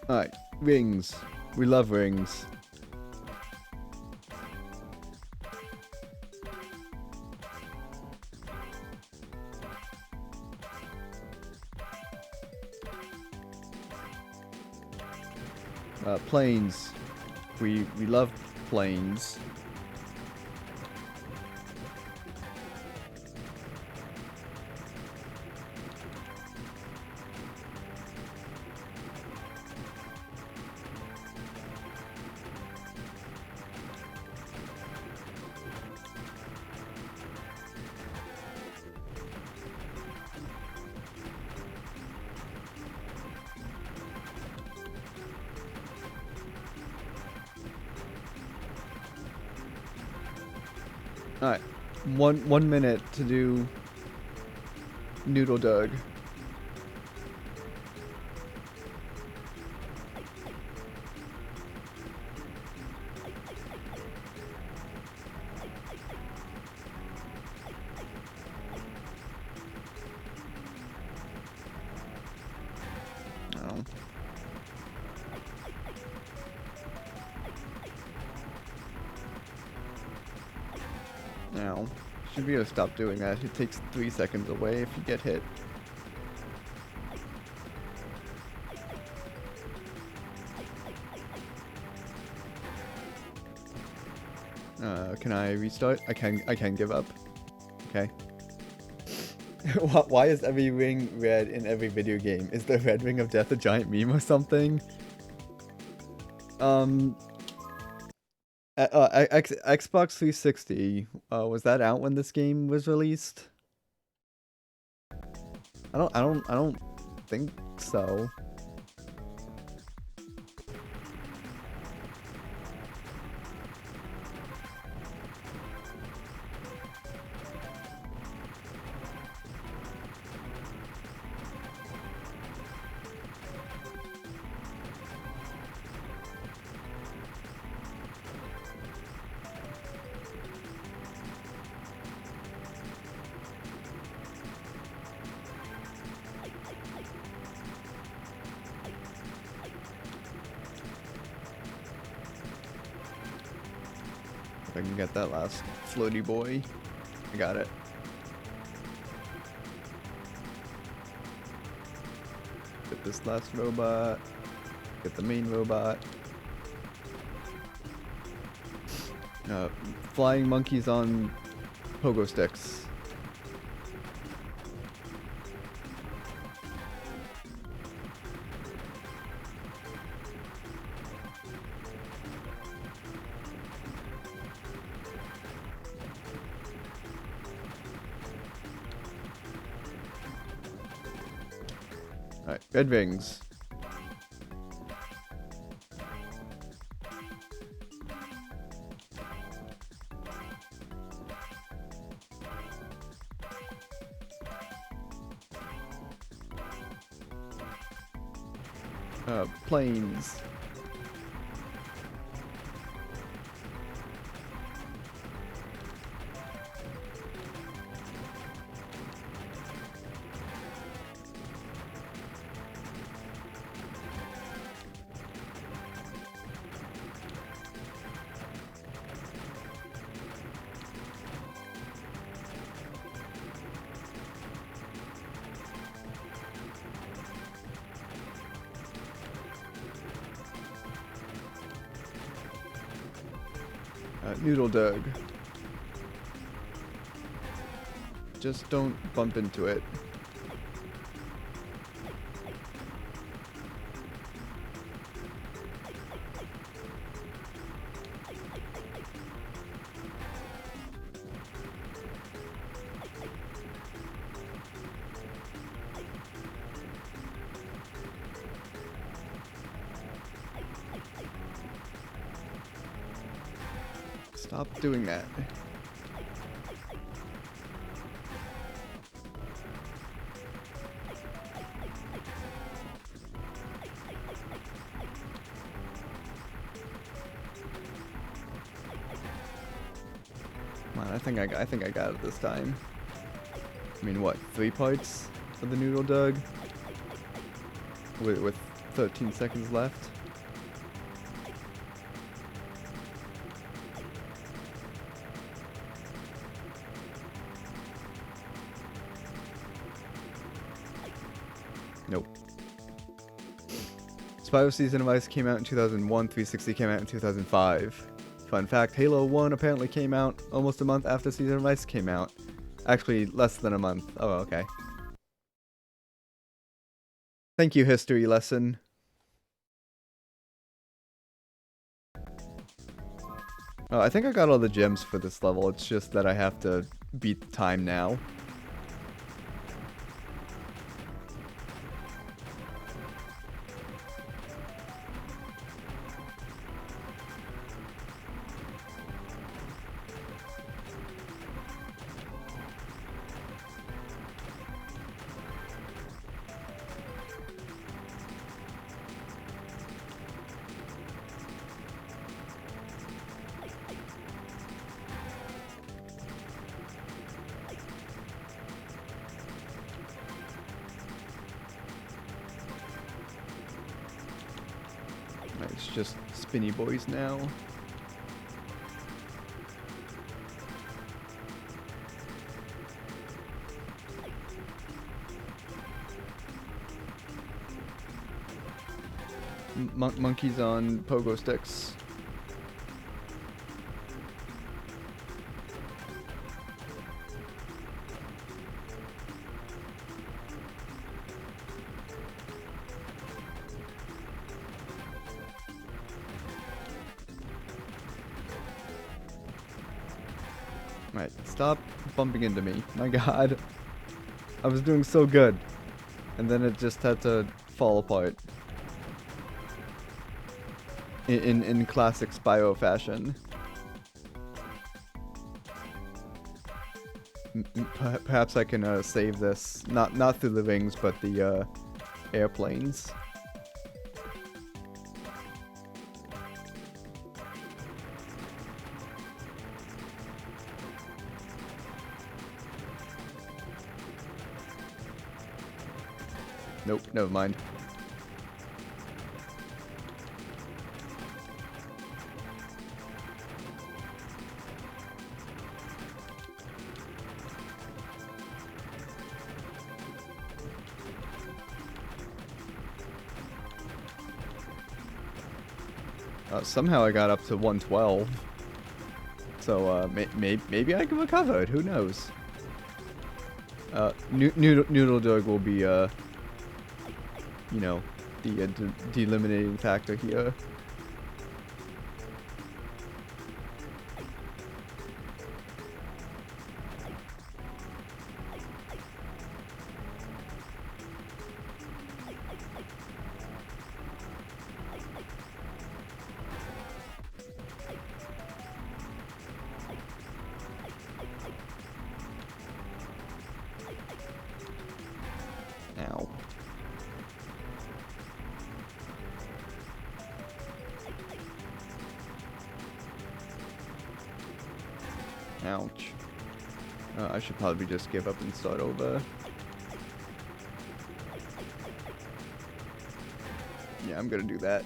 Alright, rings. We love rings. Planes. We love planes. Alright, 1 minute to do Noodle Doug. Oh. Now, should be able to stop doing that. It takes 3 seconds away if you get hit. Can I restart? I can give up. Okay. Why is every ring red in every video game? Is the red ring of death a giant meme or something? Xbox 360, was that out when this game was released? I don't think so. If I can get that last floaty boy. I got it. Get this last robot. Get the main robot. Flying monkeys on pogo sticks. Alright, red rings. Planes. Noodle Doug. Just don't bump into it. Stop doing that. Come on, I think I got it this time. I mean, what? 3 parts for the Noodle Doug? With 13 seconds left. Nope. Spyro Season of Ice came out in 2001, 360 came out in 2005. Fun fact, Halo 1 apparently came out almost a month after Season of Ice came out. Actually, less than a month. Oh, okay. Thank you, history lesson. I think I got all the gems for this level, it's just that I have to beat the time now. It's just spinny boys now. Monkeys on pogo sticks. Right, stop bumping into me. My god. I was doing so good. And then it just had to fall apart. In classic Spyro fashion. Perhaps I can save this. Not through the wings, but the airplanes. Nope, never mind. Somehow I got up to 112. So, maybe I can recover it, who knows? Noodle Doug will be, you know, the delimiting factor here. Ouch. I should probably just give up and start over. Yeah, I'm gonna do that.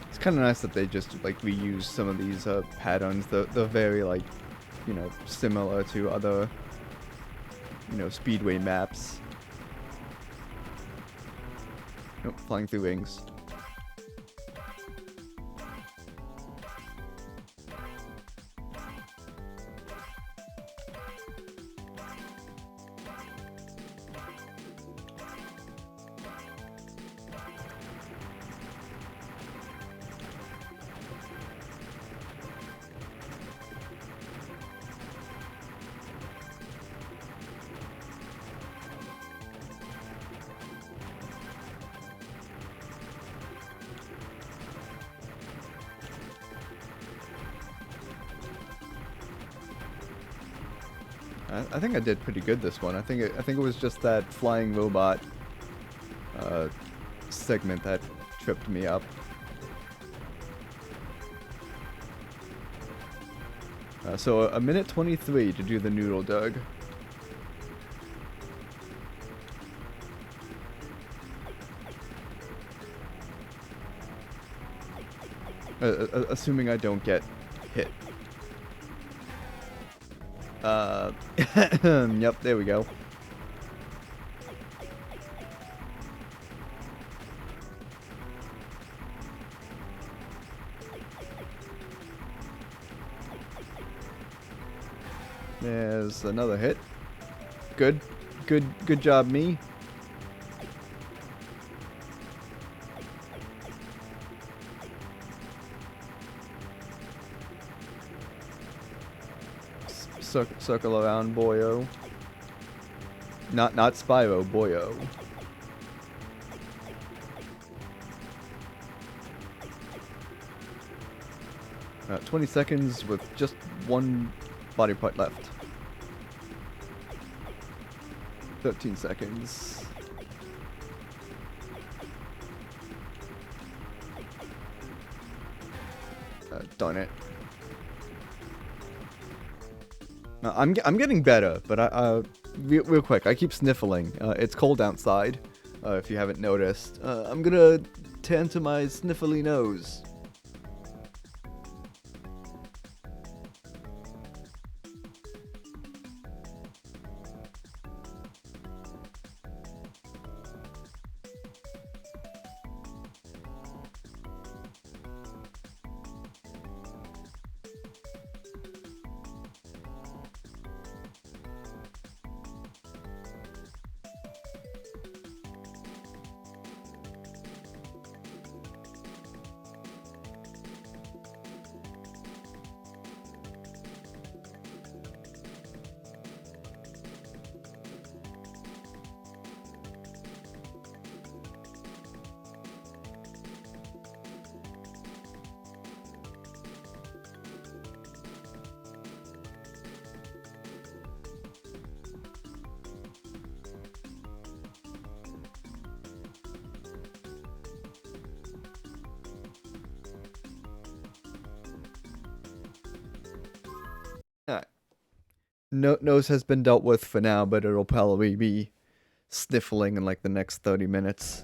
It's kind of nice that they just like reuse some of these patterns. They're very like, you know, similar to other, you know, speedway maps. Nope, flying through wings. I think I did pretty good this one. I think it was just that flying robot segment that tripped me up. So a minute 23 to do the noodle dug. Assuming I don't get hit. Yep, there we go. There's another hit. Good job, me. Circle around, boyo. Not Spyro, boyo. 20 seconds with just one body part left. 13 seconds. Darn it. I'm getting better, but real quick, I keep sniffling. It's cold outside, if you haven't noticed. I'm gonna turn to my sniffly nose. No nose has been dealt with for now, but it'll probably be sniffling in like the next 30 minutes.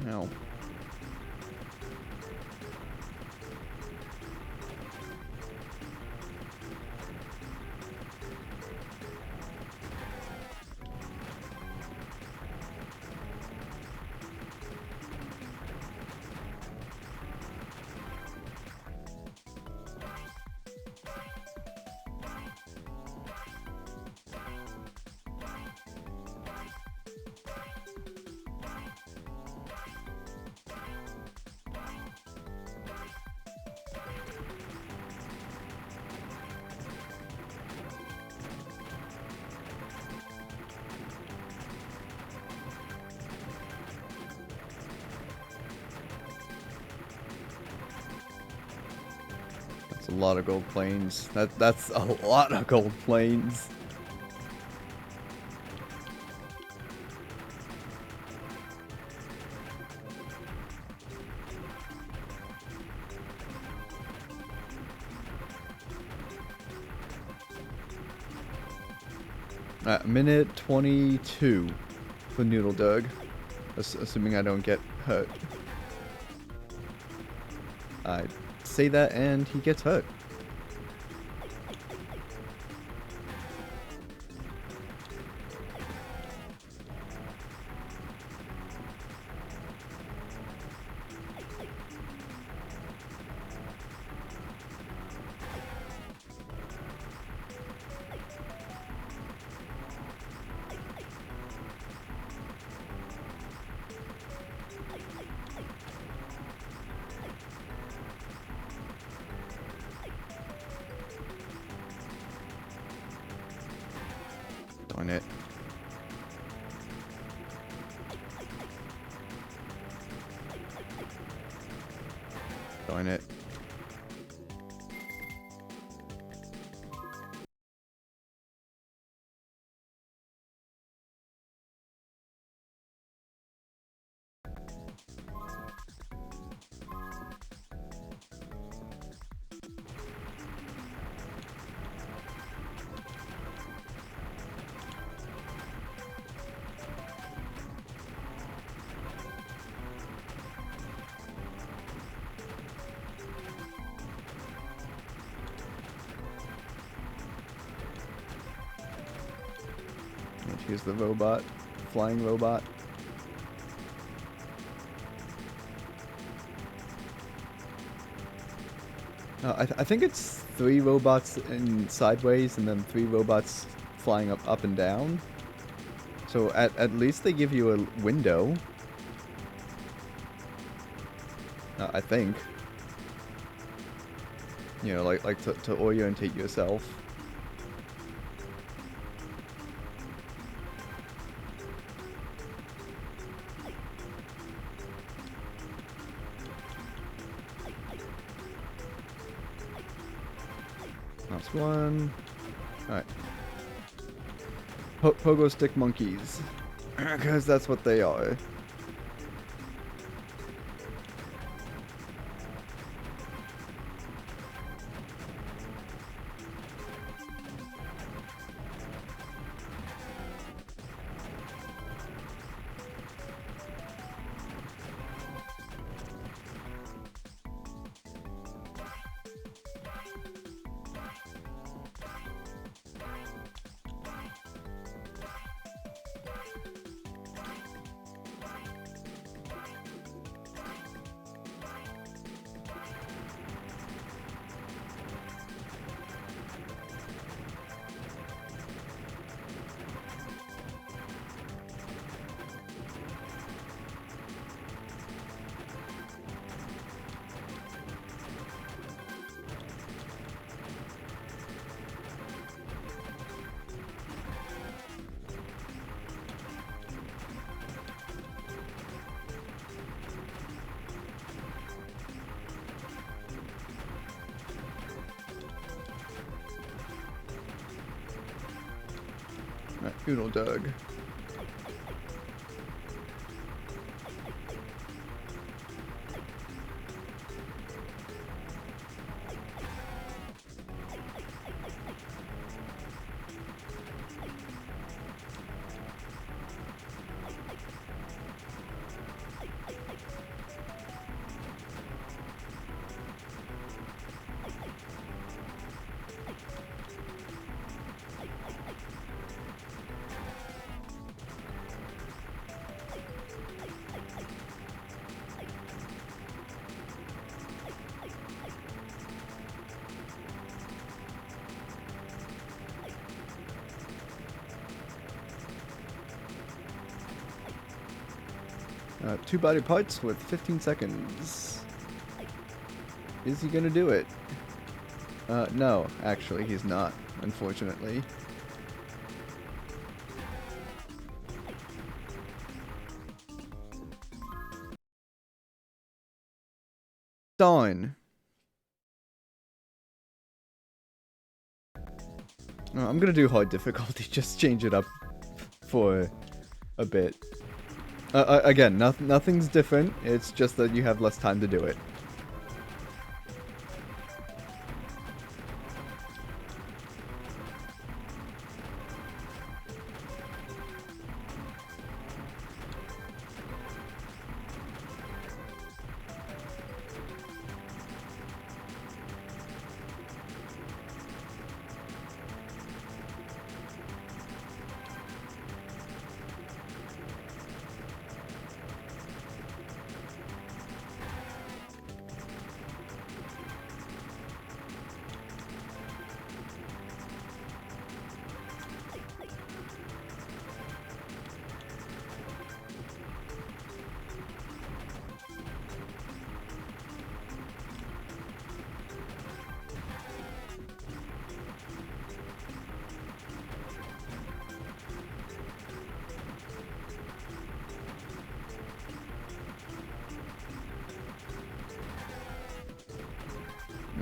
No. That's a lot of gold planes. That's a lot of gold planes. Minute 22 for Noodle Doug, assuming I don't get hurt. I say that and he gets hurt. Darn it. Darn it. Here's the robot, flying robot. I think it's 3 robots in sideways and then 3 robots flying up and down. So at least they give you a window. I think. You know, like to orientate yourself. That's one. Alright. Pogo stick monkeys. Because that's what they are. Alright, Uno Doug. Two body parts with 15 seconds. Is he gonna do it? No, actually, he's not, unfortunately. Darn. I'm gonna do hard difficulty, just change it up for a bit. Again, nothing's different, it's just that you have less time to do it.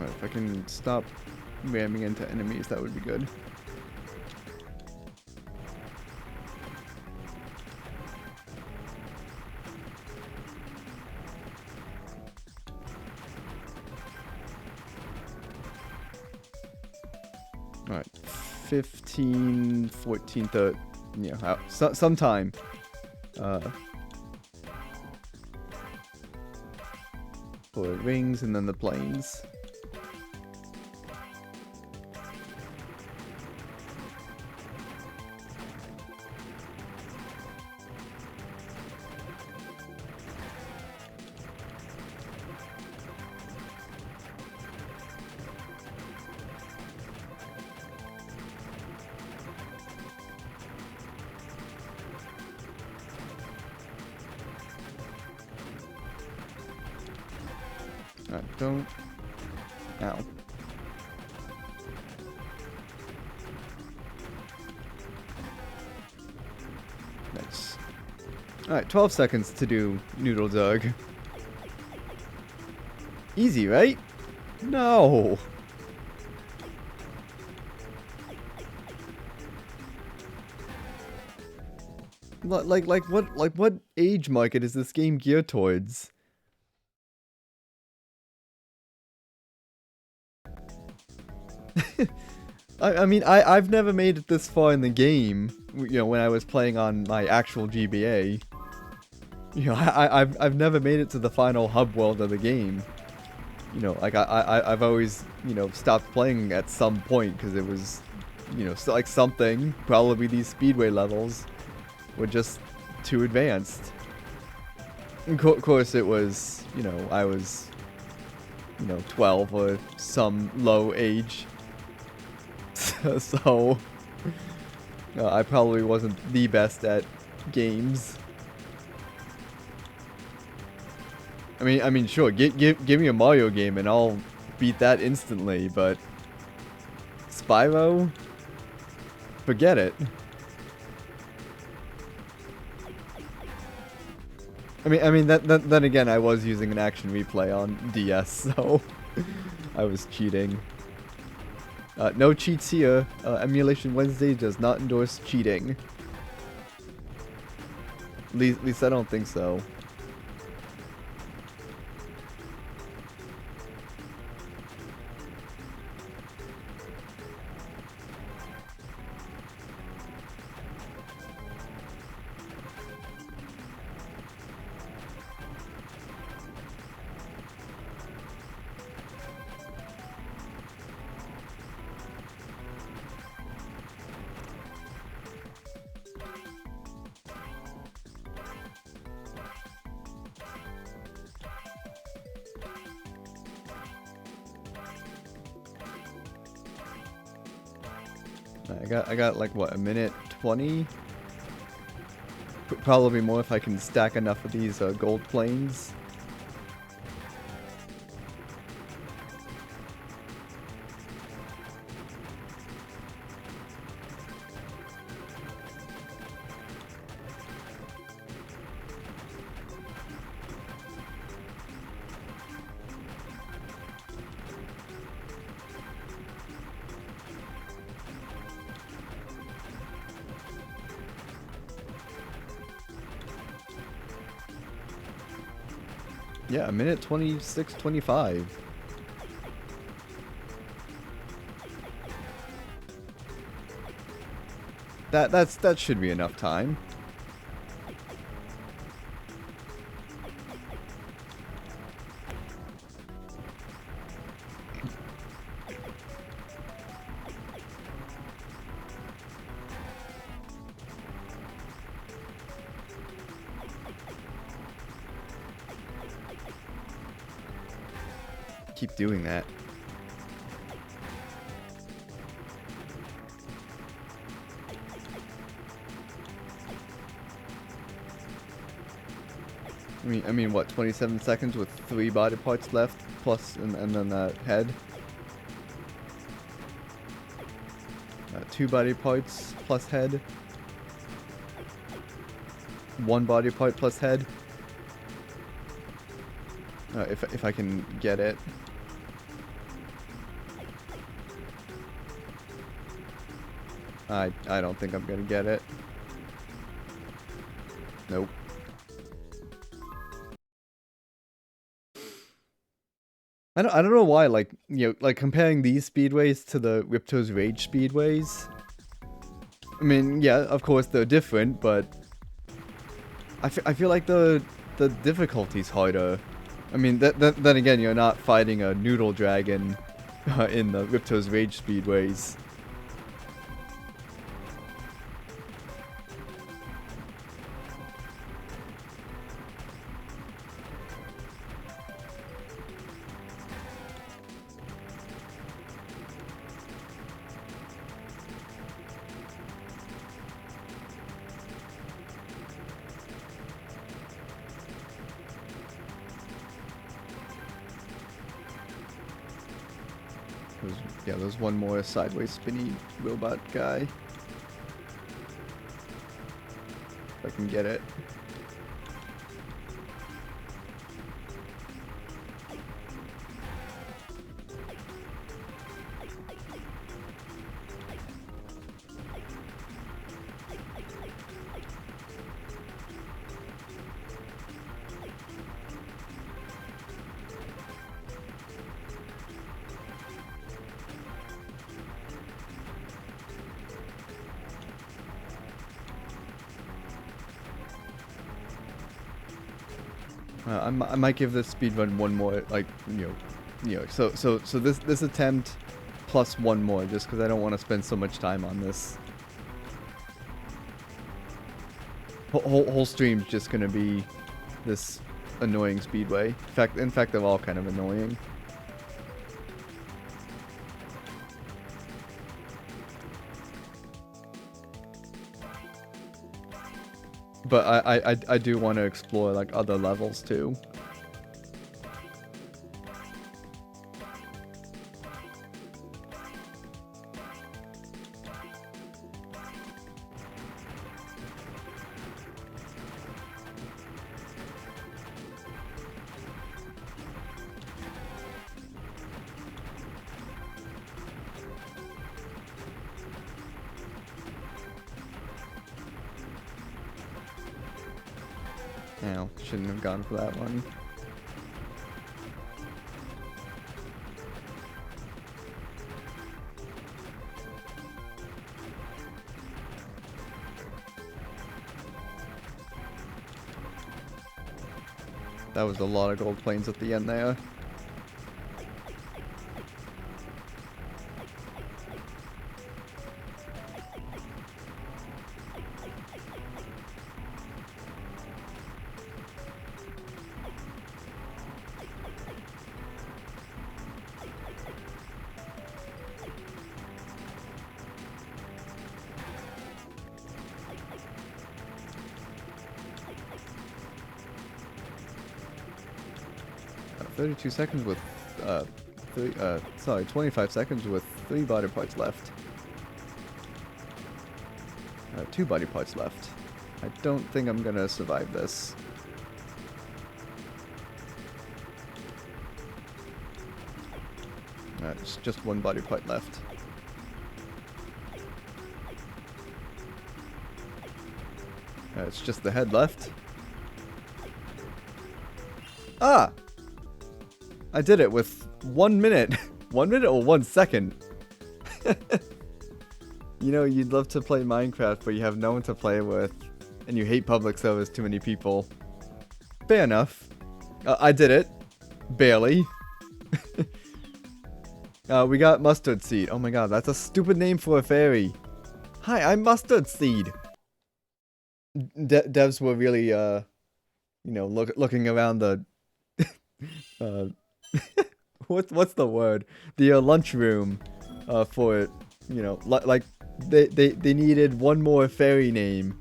If I can stop ramming into enemies, that would be good. Alright, 15, 14, yeah, sometime. For rings and then the planes. Don't. Ow. Nice. Alright, 12 seconds to do Noodle Doug. Easy, right? No! Like what age market is this game geared towards? I mean, I've never made it this far in the game, you know, when I was playing on my actual GBA. You know, I've never made it to the final hub world of the game. You know, like, I've always, you know, stopped playing at some point, because it was, you know, like something, probably these speedway levels, were just too advanced. Of course, it was, you know, I was, you know, 12 or some low age. So, I probably wasn't the best at games. I mean, sure, give me a Mario game and I'll beat that instantly, but Spyro? Forget it. I mean, then again, I was using an action replay on DS, so I was cheating. No cheats here. Emulation Wednesday does not endorse cheating. At least I don't think so. I got like what, a minute 20? Probably more if I can stack enough of these gold planes. Yeah, a minute 26:25. That should be enough time. Keep doing that. I mean, what? 27 seconds with 3 body parts left, plus, and then that head. 2 body parts plus head. 1 body part plus head. If I can get it. I don't think I'm gonna get it. Nope. I don't know why, like, you know, like comparing these speedways to the Ripto's Rage speedways. I mean, yeah, of course they're different, but I feel like the difficulty's harder. I mean, then again, you're not fighting a noodle dragon in the Ripto's Rage speedways. Yeah, there's one more sideways spinny robot guy. If I can get it. I might give this speedrun one more, like, so this attempt plus one more, just because I don't want to spend so much time on this. Whole stream's just gonna be this annoying speedway. In fact, they're all kind of annoying. But I do want to explore like other levels too. Ow, shouldn't have gone for that one. That was a lot of gold planes at the end there. Uh, 32 seconds with, 25 seconds with 3 body parts left. 2 body parts left. I don't think I'm gonna survive this. It's just 1 body part left. It's just the head left. Ah! I did it with 1 minute. 1 minute or 1 second? You know, you'd love to play Minecraft, but you have no one to play with, and you hate public service too many people. Fair enough. I did it. Barely. We got Mustard Seed. Oh my god, that's a stupid name for a fairy. Hi, I'm Mustard Seed. Devs were really, you know, looking around the... what's the word? The lunchroom, for, you know, like they needed one more fairy name,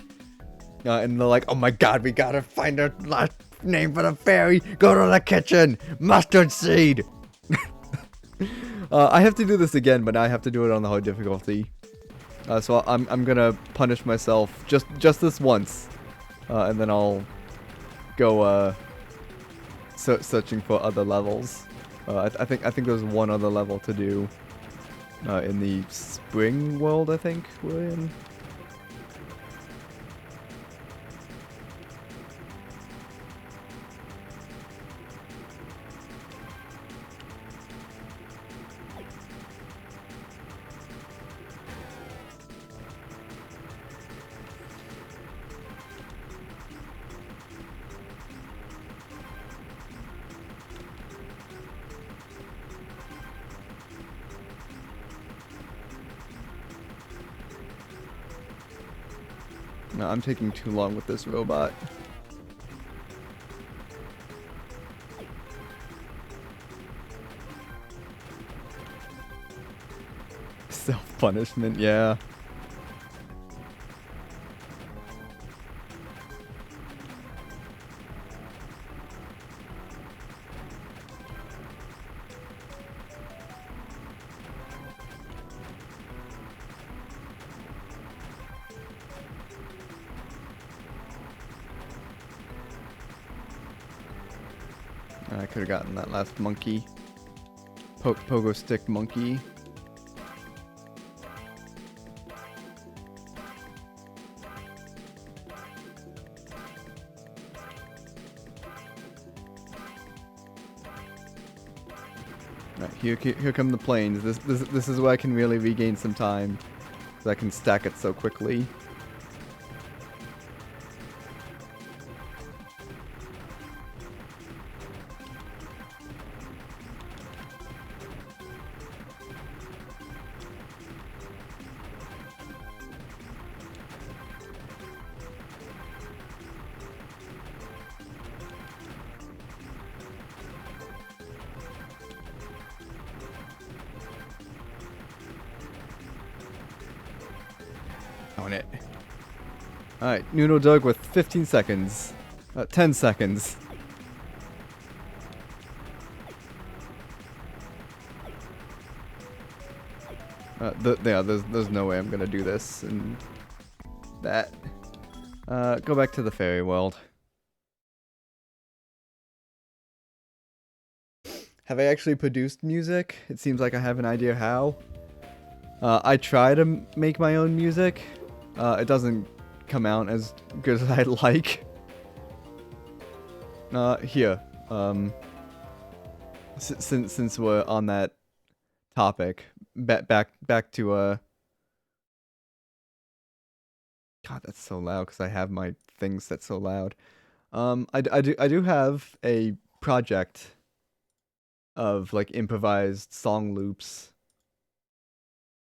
and they're like, oh my god, we gotta find a last name for the fairy. Go to the kitchen, Mustard Seed. I have to do this again, but now I have to do it on the hard difficulty. So I'm gonna punish myself just this once, and then I'll go searching for other levels. I think there's one other level to do in the spring world. I think we're in. No, I'm taking too long with this robot. Self-punishment, yeah. I could have gotten that last monkey. Pogo stick monkey. Alright, here come the planes. This is where I can really regain some time, so I can stack it so quickly. On it. Alright, Nuno Doug with 15 seconds. 10 seconds. Yeah, there's no way I'm gonna do this and that. Go back to the fairy world. Have I actually produced music? It seems like I have an idea how. I try to make my own music. It doesn't come out as good as I'd like. Here. Um, since we're on that topic, back to God, that's so loud because I have my things set so loud. I do have a project of like improvised song loops,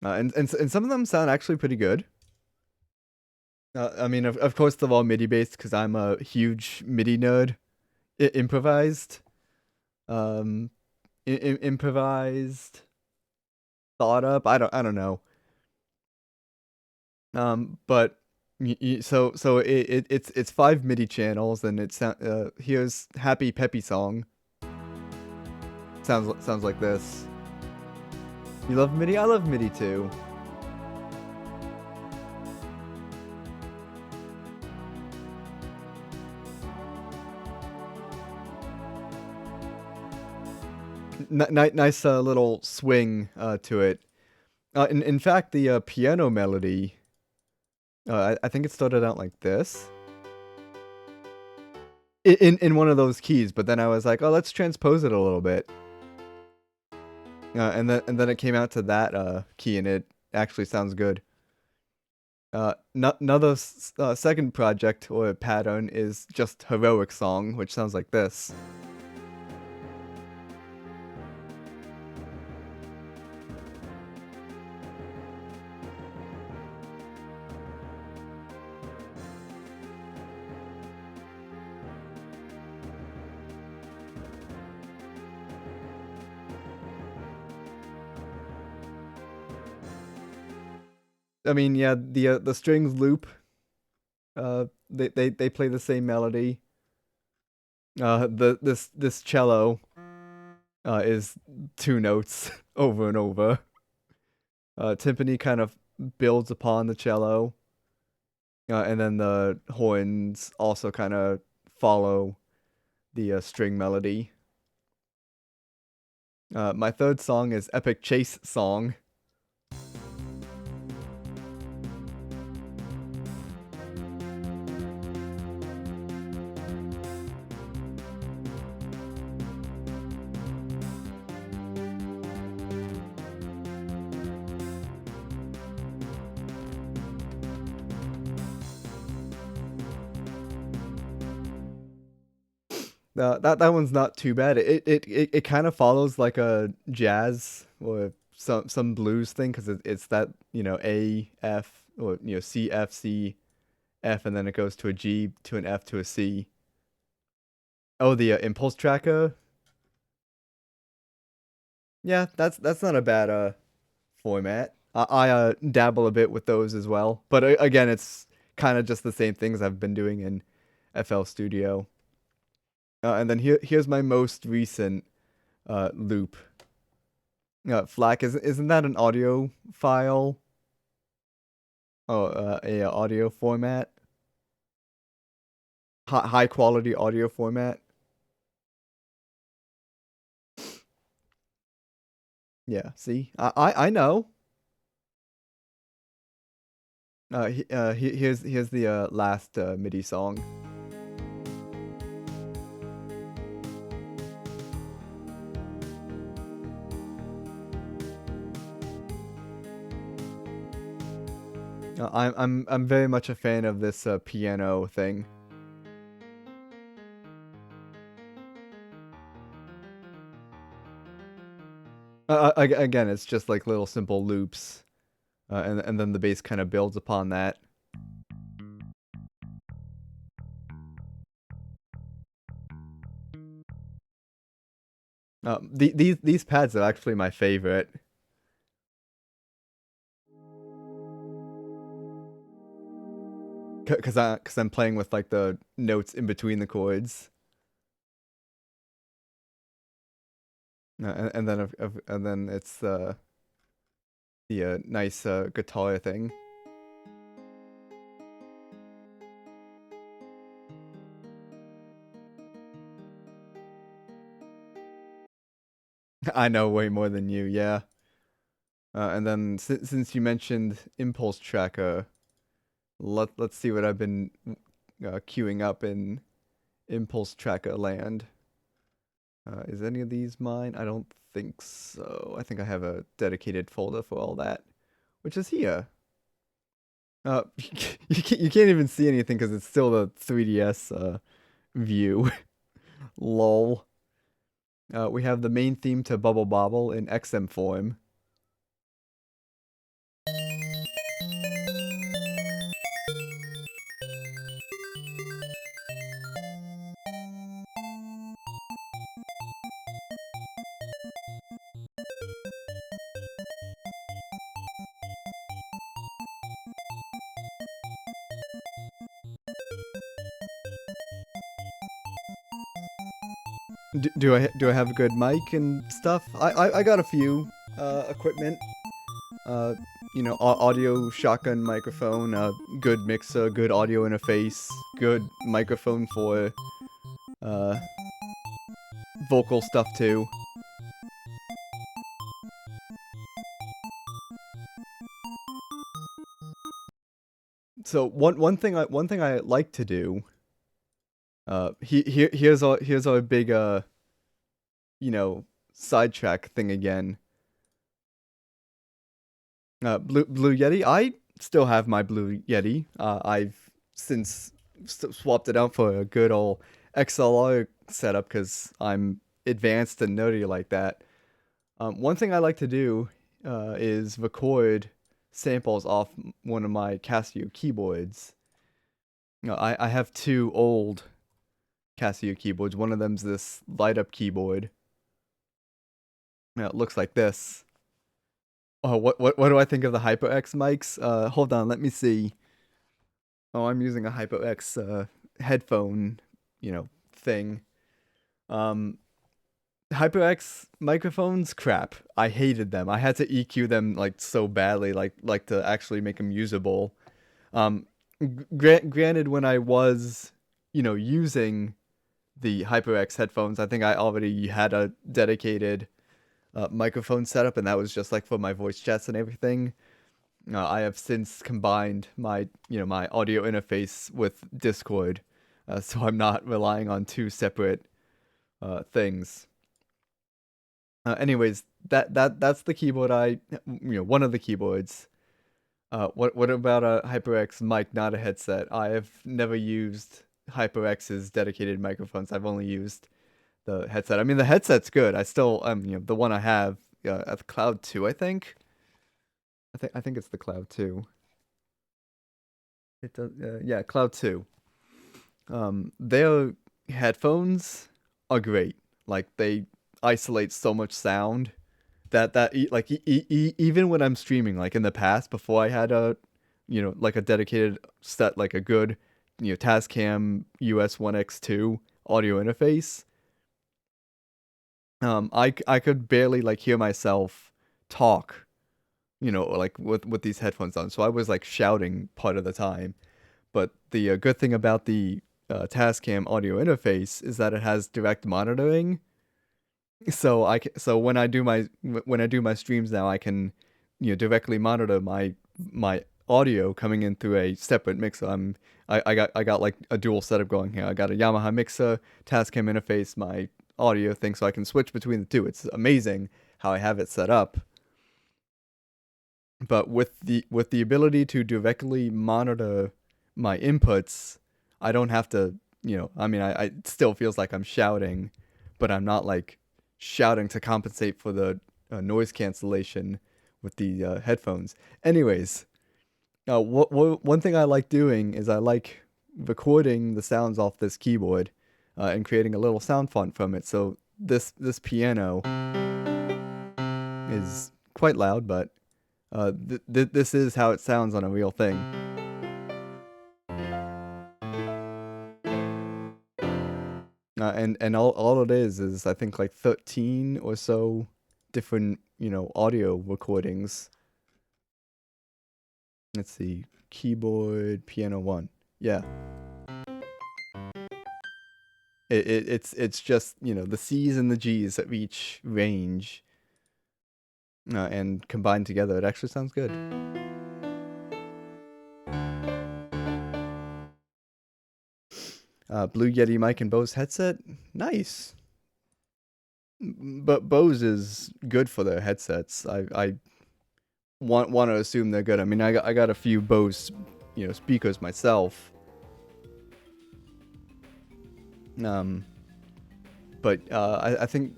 and some of them sound actually pretty good. I mean, of course, they're all MIDI based because I'm a huge MIDI nerd. Improvised, um, improvised, thought up. I don't know. But so it's five MIDI channels, and here's Happy Peppy Song. Sounds like this. You love MIDI? I love MIDI too. Nice little swing to it. In fact, the piano melody, I think it started out like this. In one of those keys, but then I was like, oh, let's transpose it a little bit. And then it came out to that key, and it actually sounds good. Another second project or pattern is just Heroic Song, which sounds like this. I mean, yeah, the strings loop. They play the same melody. This cello is two notes over and over. Timpani kind of builds upon the cello, and then the horns also kind of follow the string melody. My third song is Epic Chase Song. That one's not too bad. It kind of follows like a jazz or some blues thing because it's that A F or C F C F, and then it goes to a G to an F to a C. Oh, the impulse tracker. Yeah, that's not a bad format. I dabble a bit with those as well, but again, it's kind of just the same things I've been doing in FL Studio. And then here's my most recent loop. FLAC isn't that an audio file? Oh, a audio format, high quality audio format. Yeah, see, I know. Here's the last MIDI song. I'm very much a fan of this piano thing. Again, it's just like little simple loops, and then the bass kind of builds upon that. These pads are actually my favorite. Cause I'm playing with like the notes in between the chords, and then it's the nice guitar thing. I know way more than you, yeah. And then since you mentioned Impulse Tracker, let's see what I've been queuing up in Impulse Tracker Land. Is any of these mine? I don't think so. I think I have a dedicated folder for all that, which is here. You can't even see anything because it's still the 3DS view. Lol. We have the main theme to Bubble Bobble in XM form. Do I have a good mic and stuff? I got a few equipment. Uh, audio shotgun microphone, good mixer, good audio interface, good microphone for uh vocal stuff too. So one thing I like to do. Here's our big you know sidetrack thing again. Blue Yeti. I still have my Blue Yeti. I've since swapped it out for a good old XLR setup because I'm advanced and nerdy like that. One thing I like to do is record samples off one of my Casio keyboards. I have two old Casio keyboards. One of them's this light up keyboard. It looks like this. Oh, what do I think of the HyperX mics? Hold on, let me see. Oh, I'm using a HyperX headphone, thing. Um, HyperX microphones, crap. I hated them. I had to EQ them like so badly, like to actually make them usable. Um, granted, when I was, using the HyperX headphones, I think I already had a dedicated microphone setup, and that was just like for my voice chats and everything. I have since combined my audio interface with Discord, so I'm not relying on two separate things. Anyways, that's the keyboard one of the keyboards. What about a HyperX mic, not a headset? I have never used HyperX's dedicated microphones. I've only used the headset. I mean, the headset's good. I still, the one I have at the Cloud 2, I think. I think it's the Cloud 2. It does, yeah, Cloud 2. Their headphones are great. Like they isolate so much sound even when I'm streaming, like in the past before I had like a dedicated set, like a good Tascam US1X2 audio interface. I could barely like hear myself talk, like with these headphones on. So I was like shouting part of the time. But the good thing about the Tascam audio interface is that it has direct monitoring. So when I do my streams now, I can directly monitor my audio coming in through a separate mixer. I got like a dual setup going here. I got a Yamaha mixer, Tascam interface, my audio thing, so I can switch between the two. It's amazing how I have it set up. But with the ability to directly monitor my inputs, I don't have to, I mean, it still feels like I'm shouting, but I'm not like shouting to compensate for the noise cancellation with the headphones. Anyways, one thing I like doing is I like recording the sounds off this keyboard and creating a little sound font from it. So this piano is quite loud, but this is how it sounds on a real thing. And all it is I think like 13 or so different audio recordings. Let's see, keyboard piano 1. Yeah. It's just the C's and the G's of each range, and combined together, it actually sounds good. Blue Yeti mic and Bose headset. Nice. But Bose is good for their headsets. I want to assume they're good. I mean, I got a few Bose, speakers myself. But I think,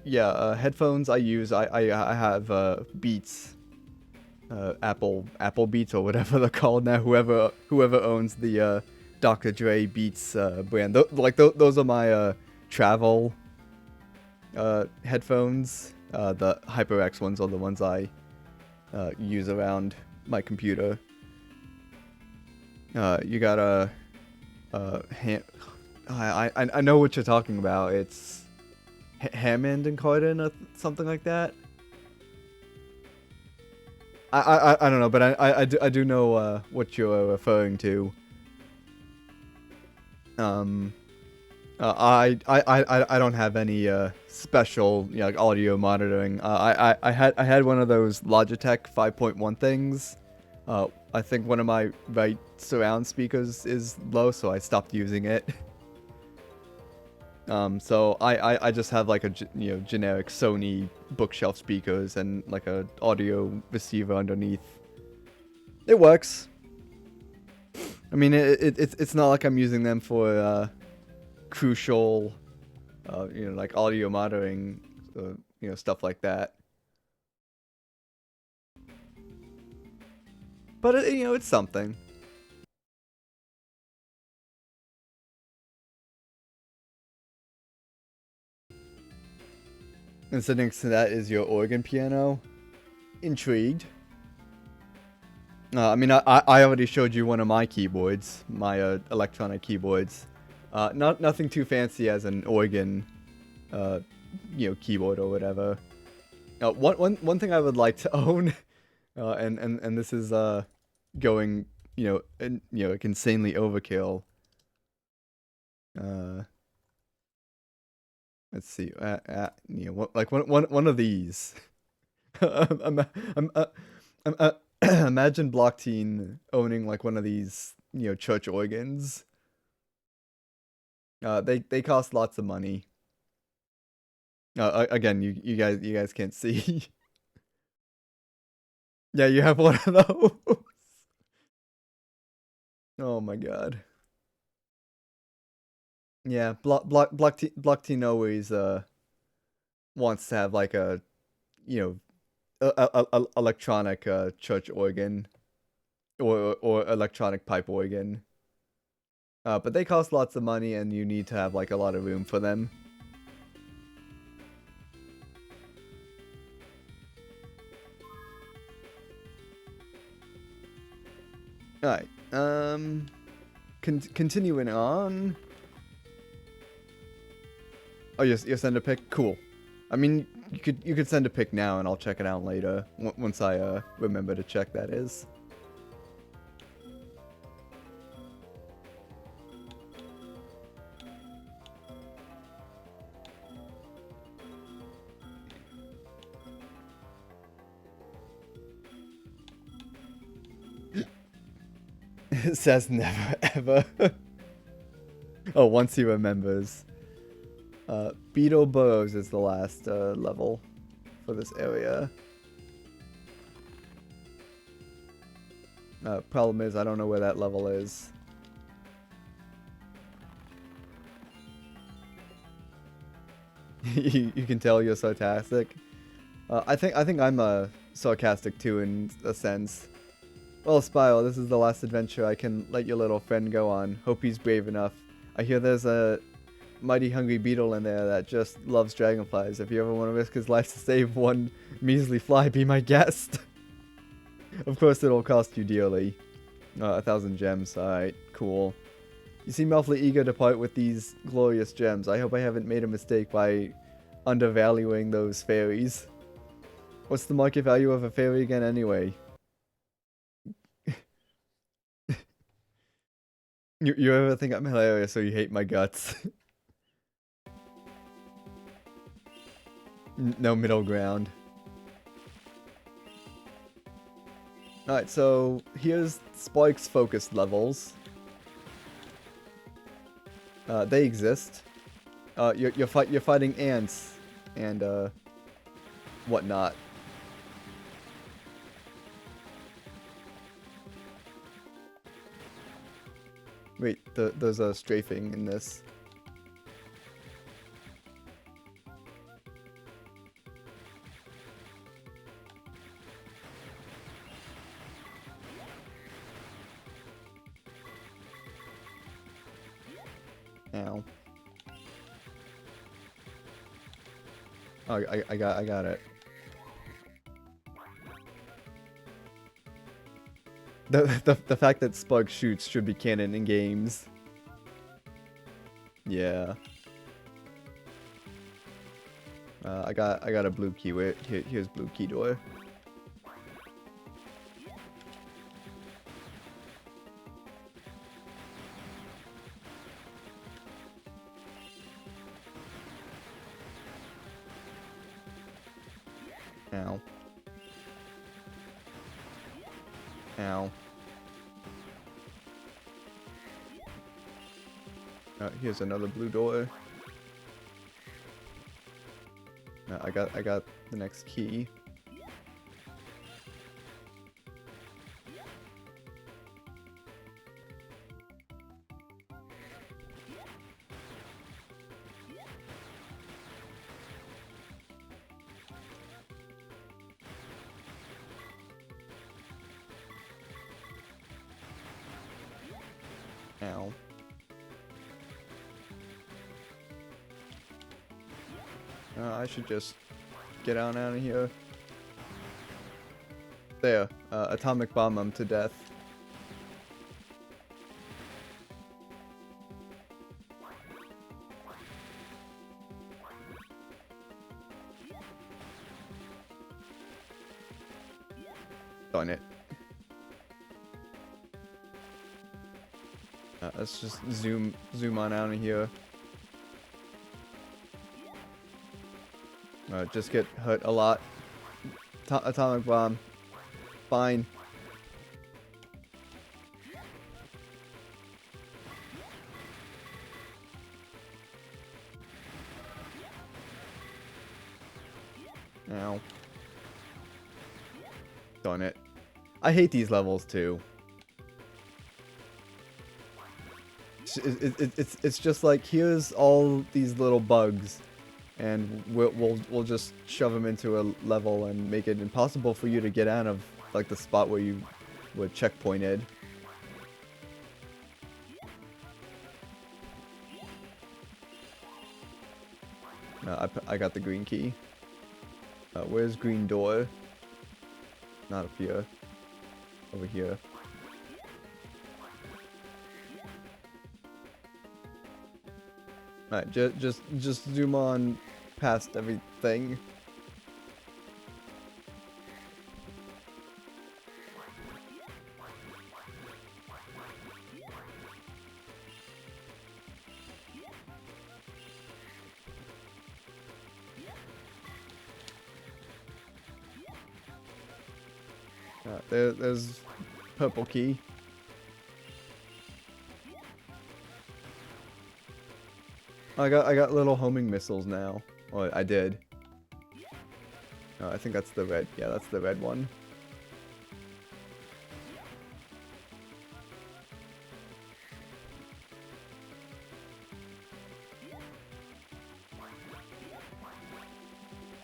yeah, headphones I use. I have Beats, Apple Beats or whatever they're called now. Whoever owns the Dr. Dre Beats brand. Those are my travel headphones. The HyperX ones are the ones I use around my computer. You got a I know what you're talking about. It's Hammond and Corden or something like that. I don't know, but I do know what you're referring to. I don't have any special like audio monitoring. I had one of those Logitech 5.1 things. I think one of my right surround speakers is low, so I stopped using it. So I just have like a generic Sony bookshelf speakers and like a audio receiver underneath. It works. I mean, it's not like I'm using them for crucial, like audio monitoring, stuff like that. But it's something. And so next to that is your organ piano. Intrigued. I mean, I already showed you one of my keyboards, my electronic keyboards. Nothing too fancy as an organ, keyboard or whatever. One thing I would like to own, and this is going, insanely overkill. Let's see, like one of these. Imagine Block Teen owning like one of these, church organs. They cost lots of money. Again, you guys can't see. Yeah, you have one of those. Oh my god. Yeah, Block Teen always wants to have like a electronic church organ or electronic pipe organ. But they cost lots of money and you need to have like a lot of room for them. Alright, continuing on. Oh, you send a pic? Cool. I mean, you could send a pic now and I'll check it out later, once I remember to check, that is. It says never ever. Oh, once he remembers. Beetle Burrows is the last level for this area. Problem is, I don't know where that level is. You can tell you're sarcastic. I think I'm sarcastic too, in a sense. Well, Spyro, this is the last adventure I can let your little friend go on. Hope he's brave enough. I hear there's a mighty hungry beetle in there that just loves dragonflies. If you ever want to risk his life to save one measly fly, be my guest. Of course, it'll cost you dearly. 1,000 gems. Alright, cool. You seem awfully eager to part with these glorious gems. I hope I haven't made a mistake by undervaluing those fairies. What's the market value of a fairy again anyway? You ever think I'm hilarious or you hate my guts? No middle ground. Alright, so here's Spike's focus levels. They exist. You're fighting ants and whatnot. Wait, there's a strafing in this. Ow. Oh, I got it. The fact that Spug shoots should be canon in games. Yeah. I got a blue key. Wait, here's blue key door. Ow. Ow. Here's another blue door. I got the next key. Ow. I should just get out of here. There. Atomic bomb him to death. Darn it. Let's just zoom on out of here. Just get hurt a lot. Atomic bomb. Fine. Ow. Darn it. I hate these levels too. It's just like, here's all these little bugs, and we'll just shove them into a level and make it impossible for you to get out of like the spot where you were checkpointed. I got the green key. Where's green door? Not up here. Over here. Alright, just zoom on past everything. There's purple key. I got little homing missiles now. Or I did. I think that's the red. Yeah, that's the red one.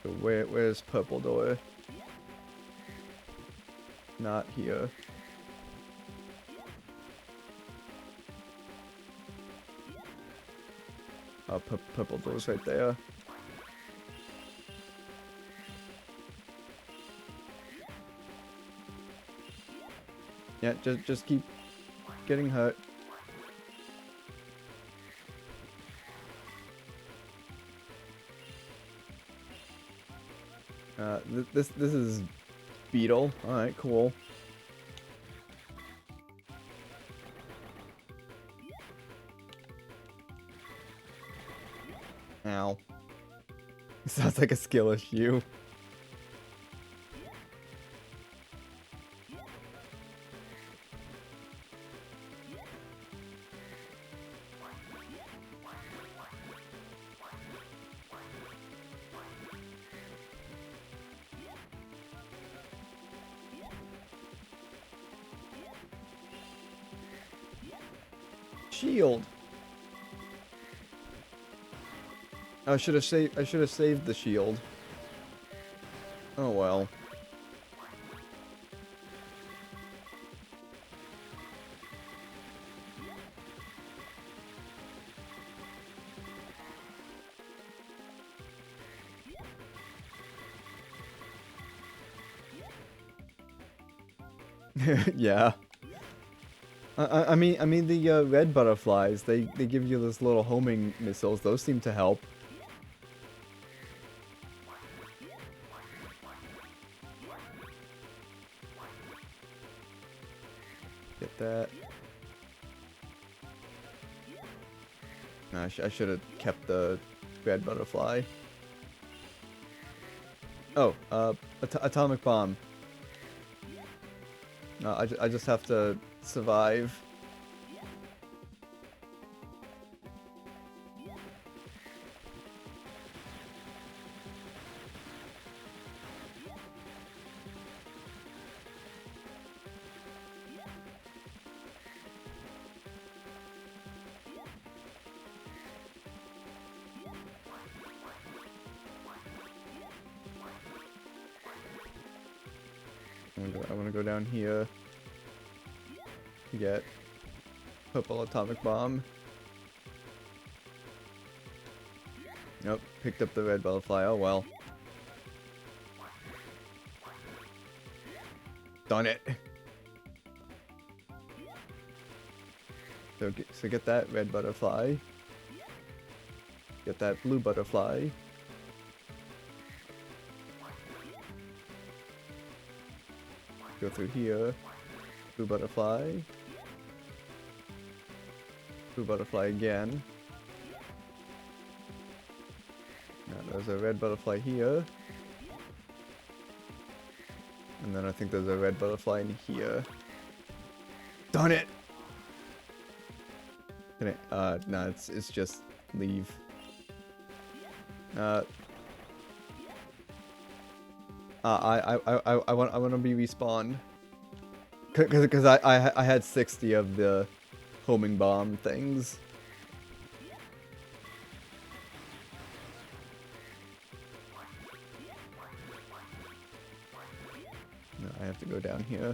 So where's purple door? Not here. Oh, purple door's right there. Yeah, just keep getting hurt. This is beetle. All right, cool. Ow. Sounds like a skill issue. shield. I should have saved. I should have saved the shield. Oh well. Yeah. I mean the red butterflies. They give you those little homing missiles. Those seem to help. Get that. No, I should have kept the red butterfly. Oh, atomic bomb. I just have to survive. I want to go down here to get purple atomic bomb. Nope, picked up the red butterfly. Oh well. Darn it. So get that red butterfly. Get that blue butterfly. Go through here. Blue butterfly. Blue butterfly again. Now there's a red butterfly here. And then I think there's a red butterfly in here. Darn it! Can I, no, it's just leave. I want to be respawned. Cause I had 60 of the homing bomb things. No, I have to go down here.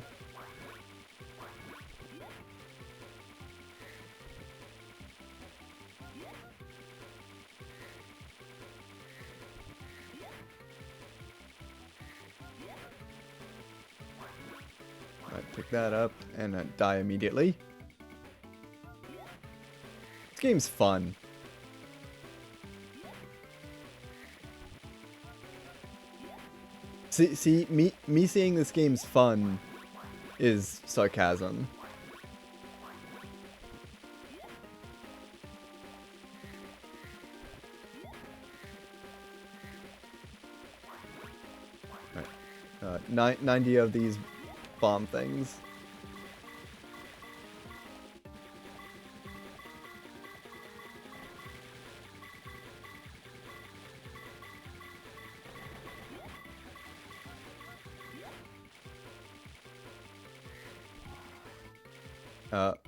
Pick that up and die immediately. This game's fun. See, me saying this game's fun is sarcasm. Alright, 90 of these bomb things.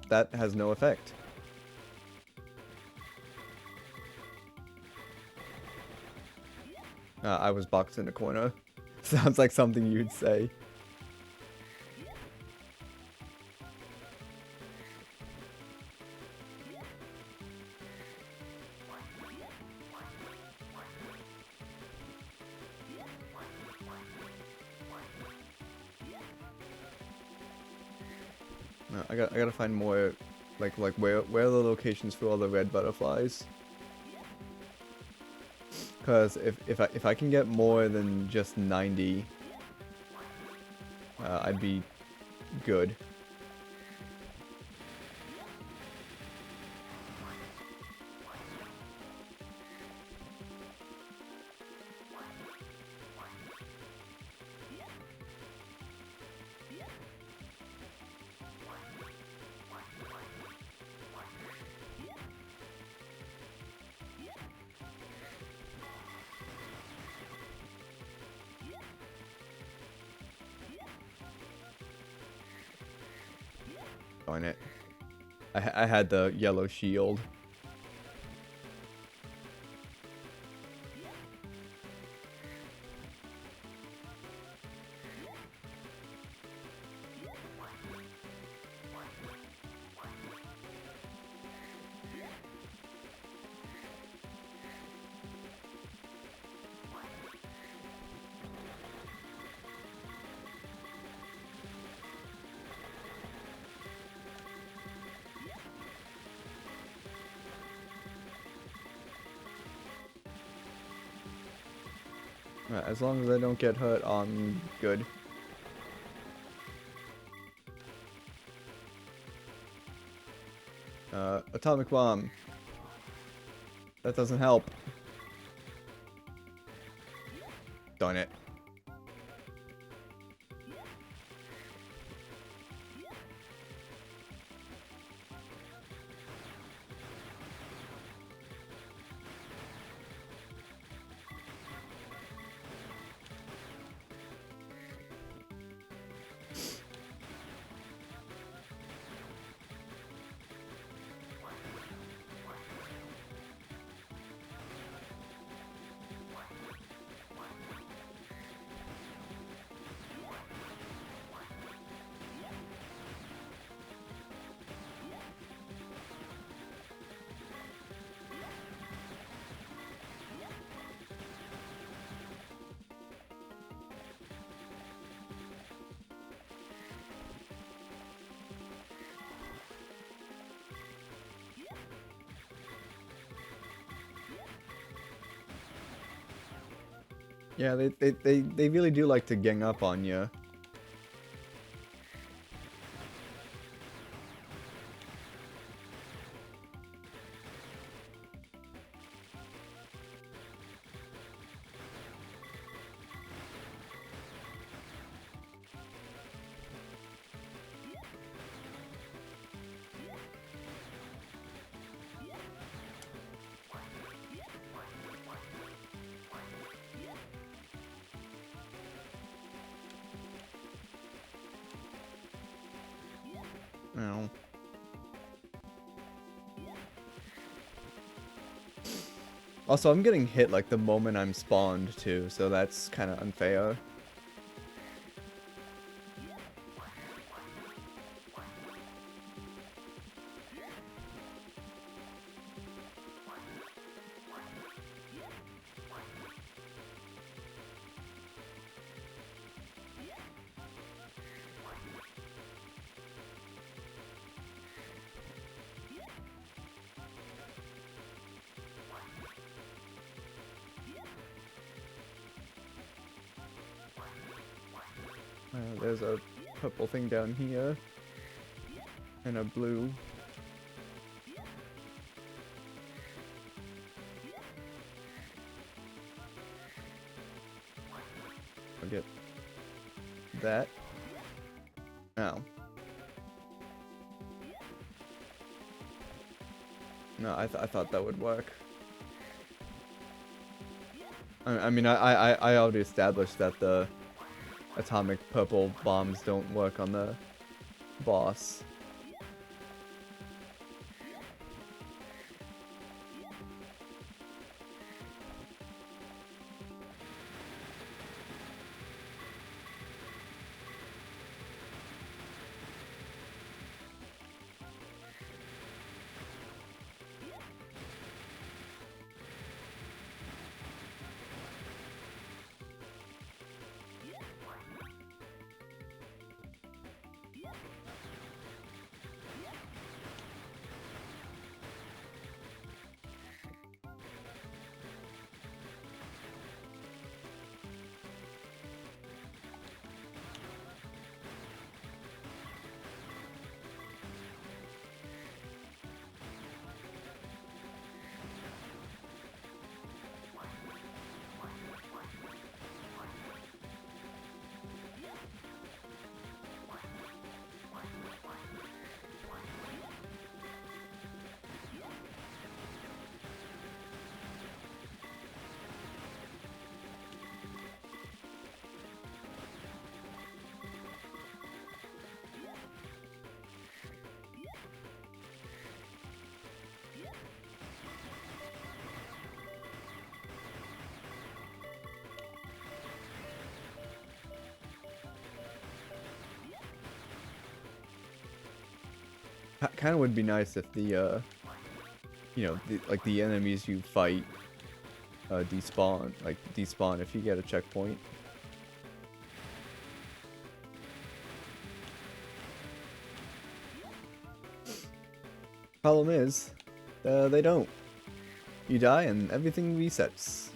That has no effect. I was boxed in a corner. Sounds like something you'd say. No, I gotta find more, like where are the locations for all the red butterflies? Because if I can get more than just 90, I'd be good. Darn it. I had the yellow shield. As long as I don't get hurt, I'm good. Atomic bomb. That doesn't help. Darn it. Yeah, they really do like to gang up on you. Ow. Also, I'm getting hit like the moment I'm spawned too, so that's kind of unfair. There's a purple thing down here. And a blue. I'll get that. Oh. No, I thought that would work. I mean, I already established that the atomic purple bombs don't work on the boss. Kind of would be nice if the you know, like the enemies you fight despawn, if you get a checkpoint. Problem is, they don't. You die and everything resets.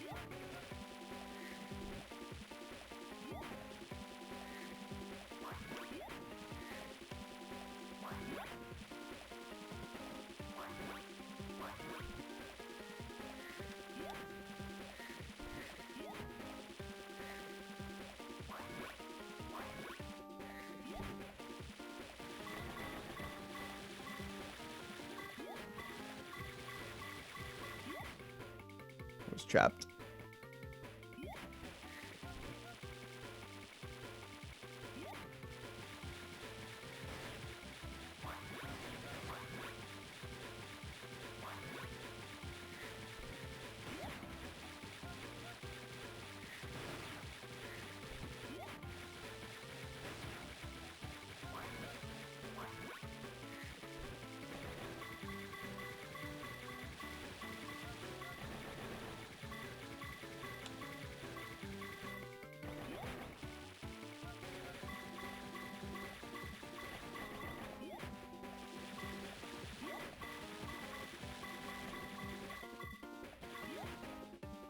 I was trapped.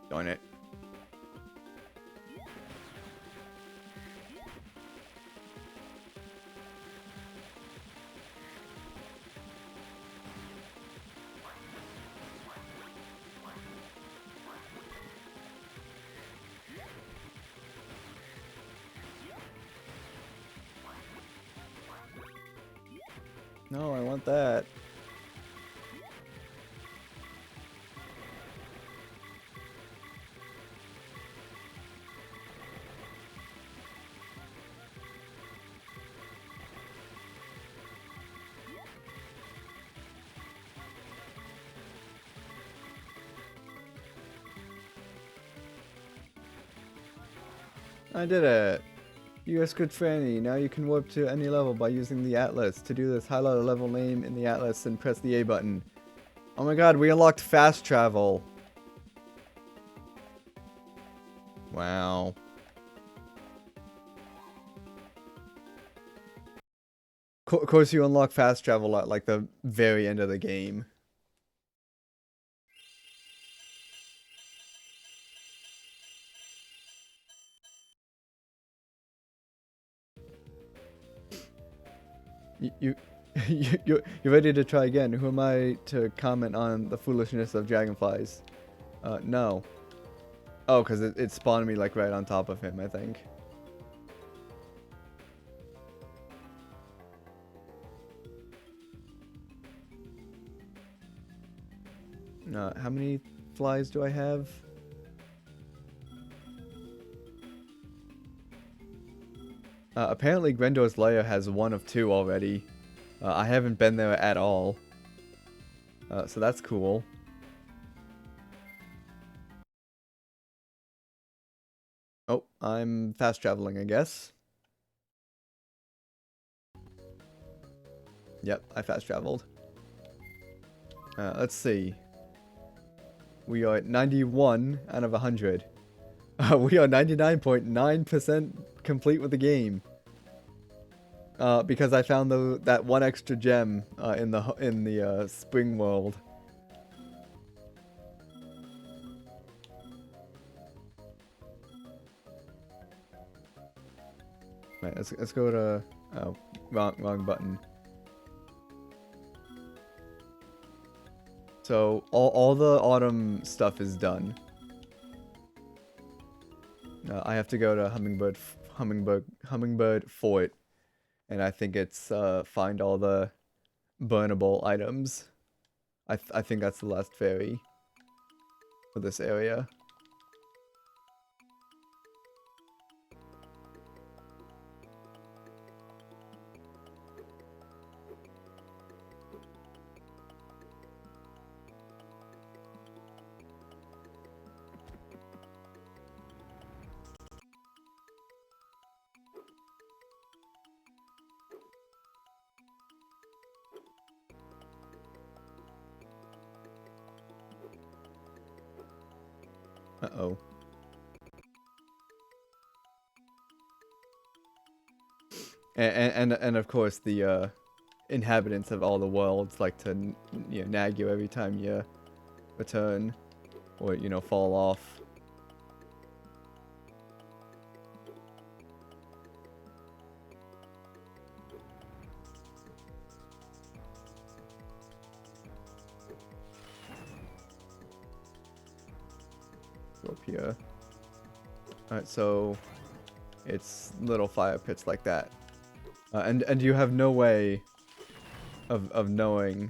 Darn it. No, I want that. I did it! US good Franny, now you can warp to any level by using the Atlas. To do this, highlight a level name in the Atlas and press the A button. Oh my god, we unlocked fast travel! Wow. Of course you unlock fast travel at like the very end of the game. You you're ready to try again. Who am I to comment on the foolishness of dragonflies? No. Oh, because it spawned me like right on top of him, I think. How many flies do I have? Apparently Grendor's lair has 1 of 2 already. I haven't been there at all. So that's cool. Oh, I'm fast traveling, I guess. Yep, I fast traveled. Let's see. We are at 91 out of 100. We are 99.9% complete with the game. Because I found that 1 extra gem in the spring world. Right, let's go to wrong button. So all the autumn stuff is done. I have to go to Hummingbird Fort, and I think it's find all the burnable items. I think that's the last fairy for this area. Uh-oh. And of course the inhabitants of all the worlds like to nag you every time you return or fall off. Go up here. Alright, so it's little fire pits like that. And you have no way of knowing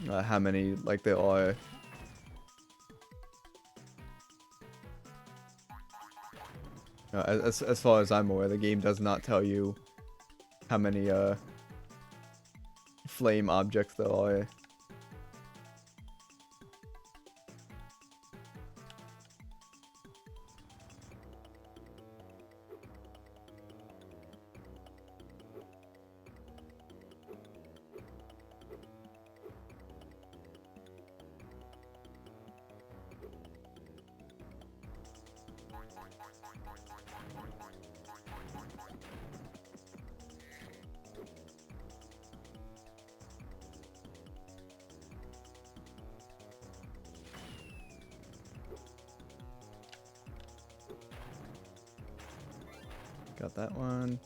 how many like there are. As far as I'm aware, the game does not tell you how many flame objects there are. Got that one.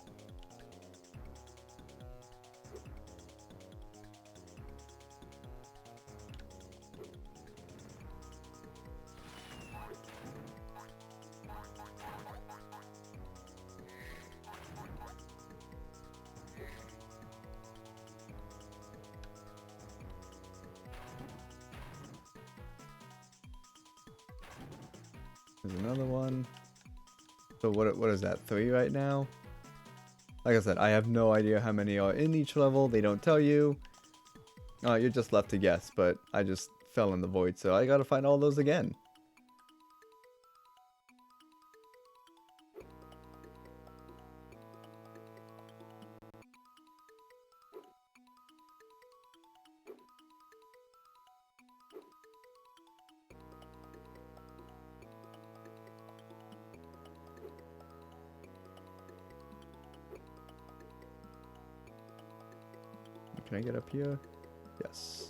There's another one. So what is that? 3 right now? Like I said, I have no idea how many are in each level. They don't tell you. You're just left to guess, but I just fell in the void, so I gotta find all those again. Can I get up here? Yes.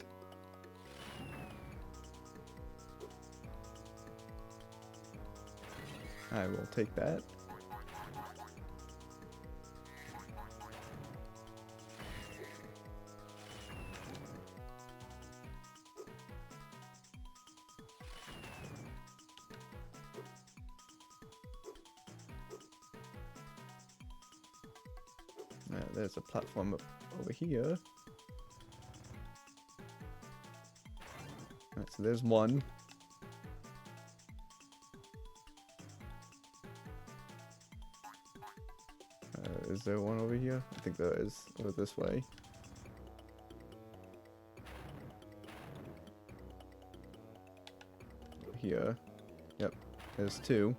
I will take that. There's a platform up over here. Alright, so there's one. Is there one over here? I think there is. Over this way. Over here. Yep. There's 2.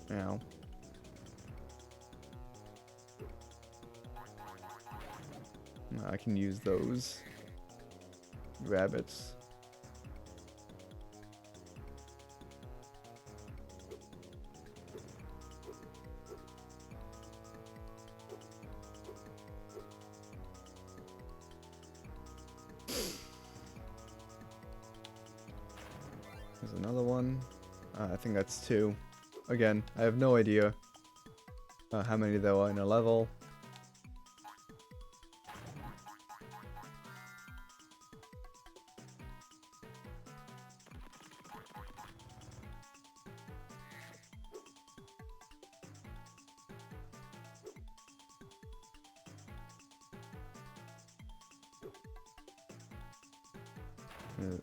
Now. I can use those rabbits. There's another one. I think that's 2. Again, I have no idea how many there are in a level.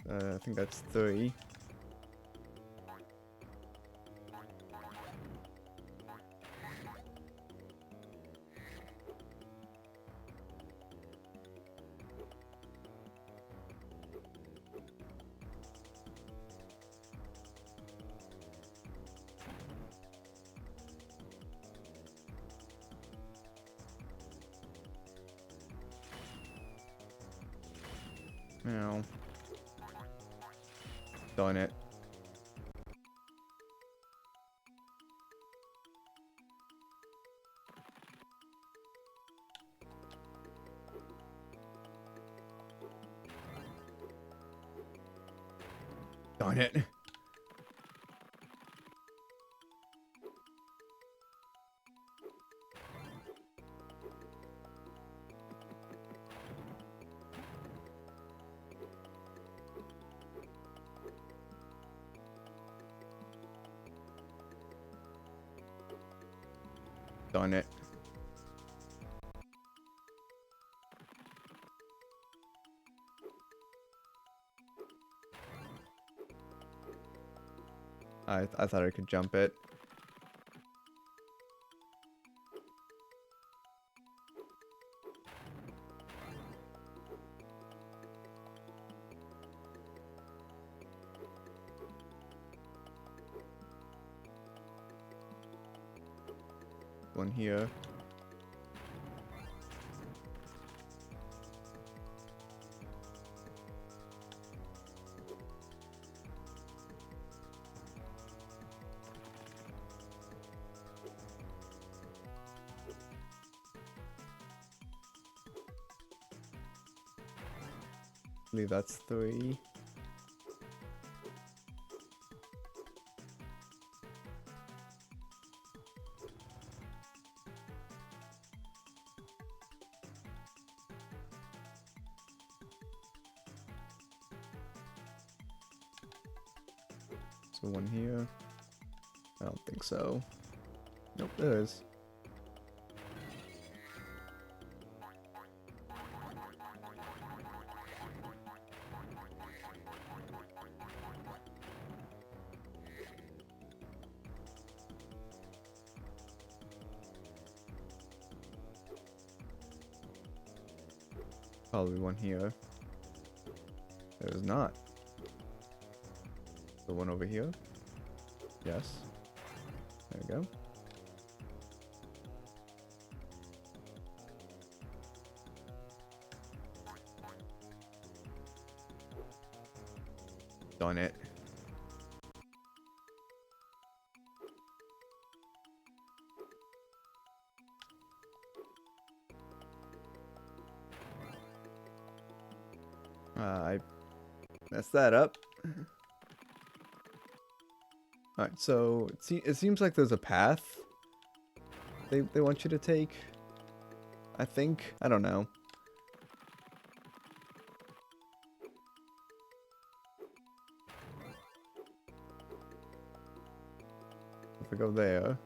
I think that's 3. Now. Darn it. Darn it. Darn it. I thought I could jump it. One here. I believe that's 3. So one here. I don't think so. Nope, there is. Probably one here. There's not. The one over here? Yes. There we go. Darn it. I messed that up. Alright, so it seems like there's a path they want you to take. I think. I don't know. If I go there.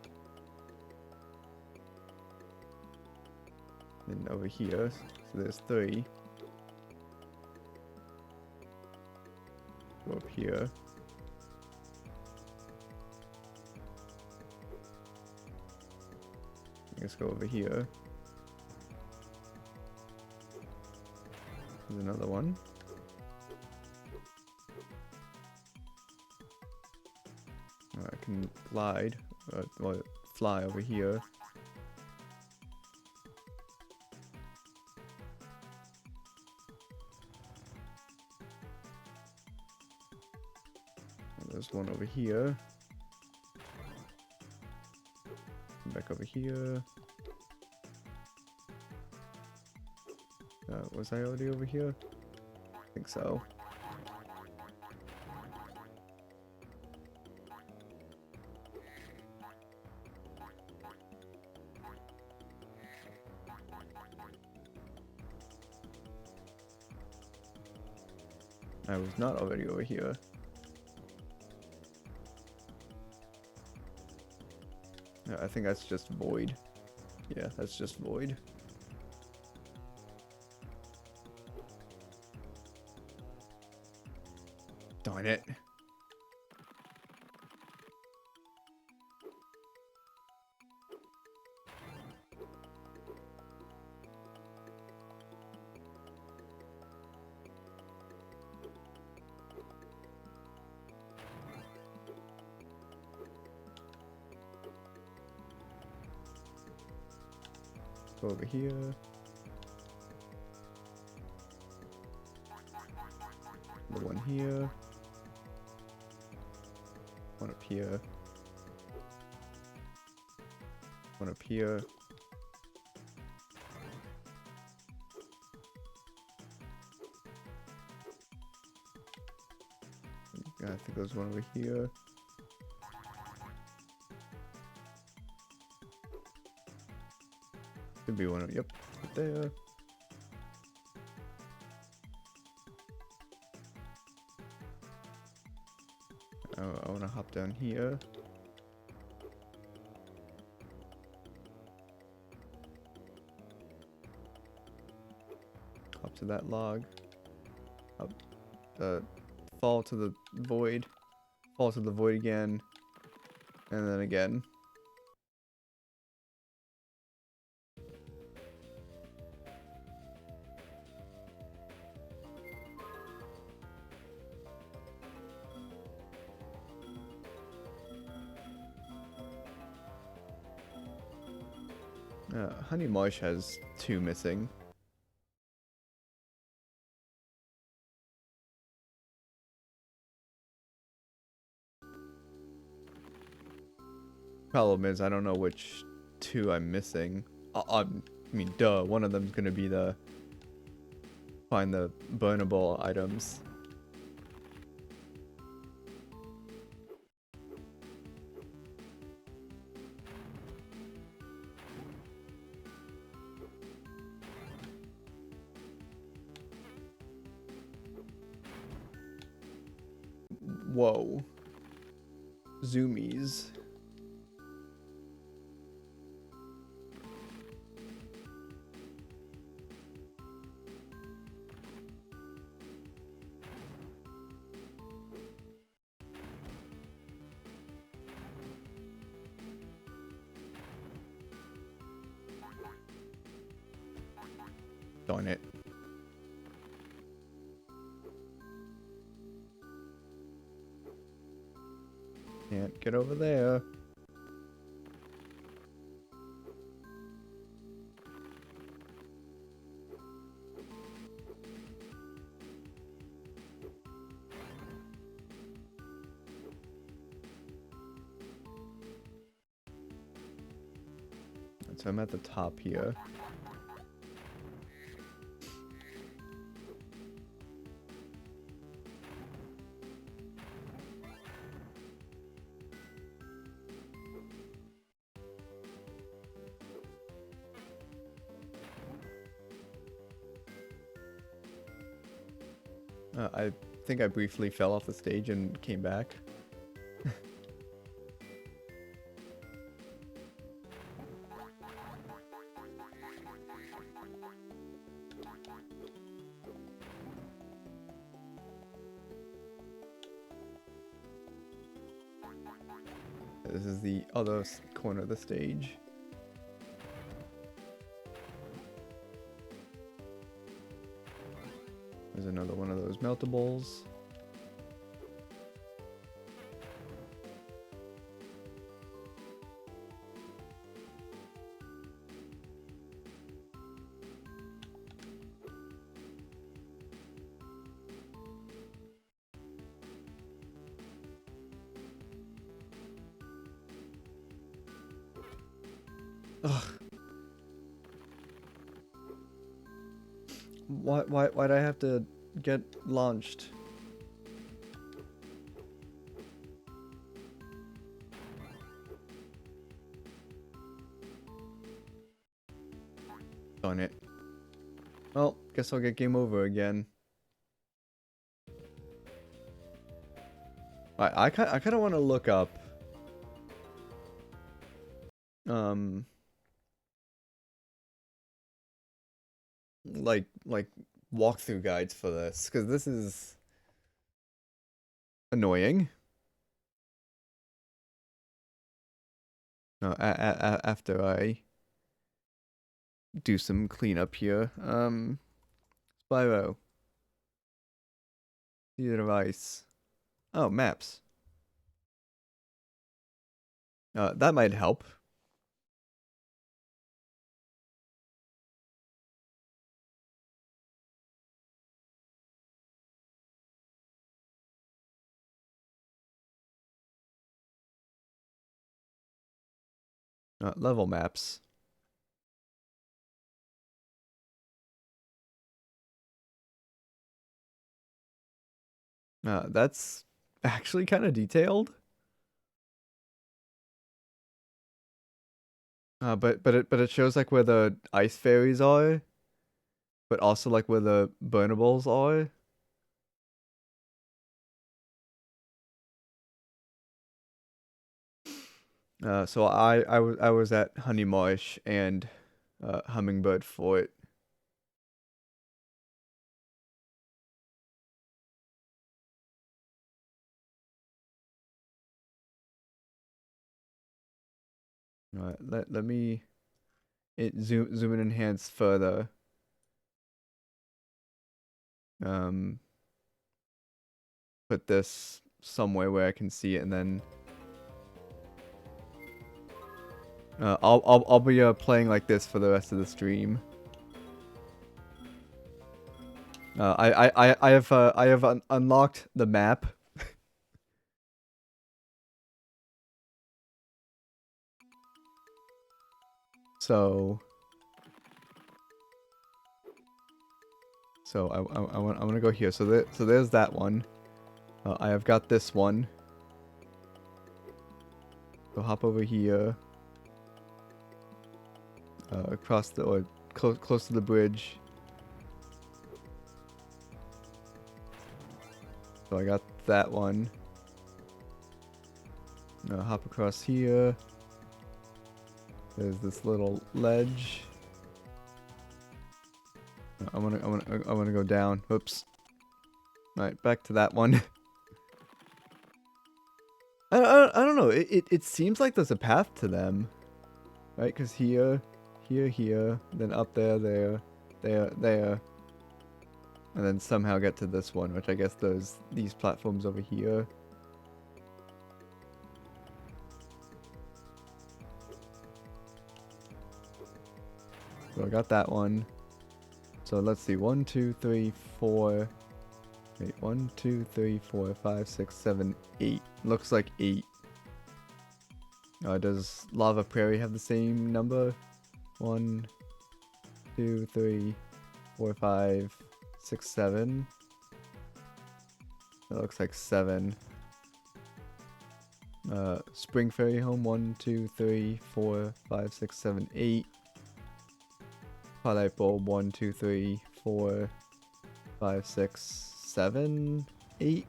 Then over here. So there's 3. Go up here. Let's go over here. There's another one. I can glide, or fly over here. There's one over here. Back over here. Was I already over here? I think so. I was not already over here. No, I think that's just void. Yeah, that's just void. Darn it. Go over here. One here. One up here. One up here. I think there's one over here. Could be one. Yep, right there. Oh, I want to hop down here. Hop to that log. Up. Fall to the void. Fall to the void again. And then again. Honey Marsh has 2 missing. Problem is, I don't know which 2 I'm missing. I mean, duh, one of them's gonna be the find the burnable items. Whoa. Zoomies. Darn it. Can't get over there. So I'm at the top here. I think I briefly fell off the stage and came back. This is the other corner of the stage. There's another one of those meltables. Ugh. Why'd I have to get launched? Darn it. Well, guess I'll get game over again. I kind of want to look up like walkthrough guides for this, because this is annoying. No, after I do some cleanup here. Spyro. See the device. Oh, maps. That might help. Level maps. That's actually kind of detailed. But it shows like where the ice fairies are, but also like where the burnables are. So I was at Honey Marsh and Hummingbird Fort. Let me zoom and enhance further. Um, put this somewhere where I can see it, and then I'll be playing like this for the rest of the stream. I have unlocked the map. So I want to go here. So there's that one. I have got this one. So hop over here. Across the or close to the bridge. So I got that one. Hop across here. There's this little ledge. I wanna go down. Oops. All right, back to that one. I don't know. It seems like there's a path to them, right? Because here, then up there, there, and then somehow get to this one, which I guess these platforms over here. So I got that one. So let's see. 1, 2, 3, 4. Wait, 1, 2, 3, 4, 5, 6, 7, 8. Looks like 8. Does Lava Prairie have the same number? 1, 2, 3, 4, 5, 6, 7. That looks like 7. Spring Fairy Home. 1, 2, 3, 4, 5, 6, 7, 8. Twilight Bulb. 1, 2, 3, 4, 5, 6, 7, 8.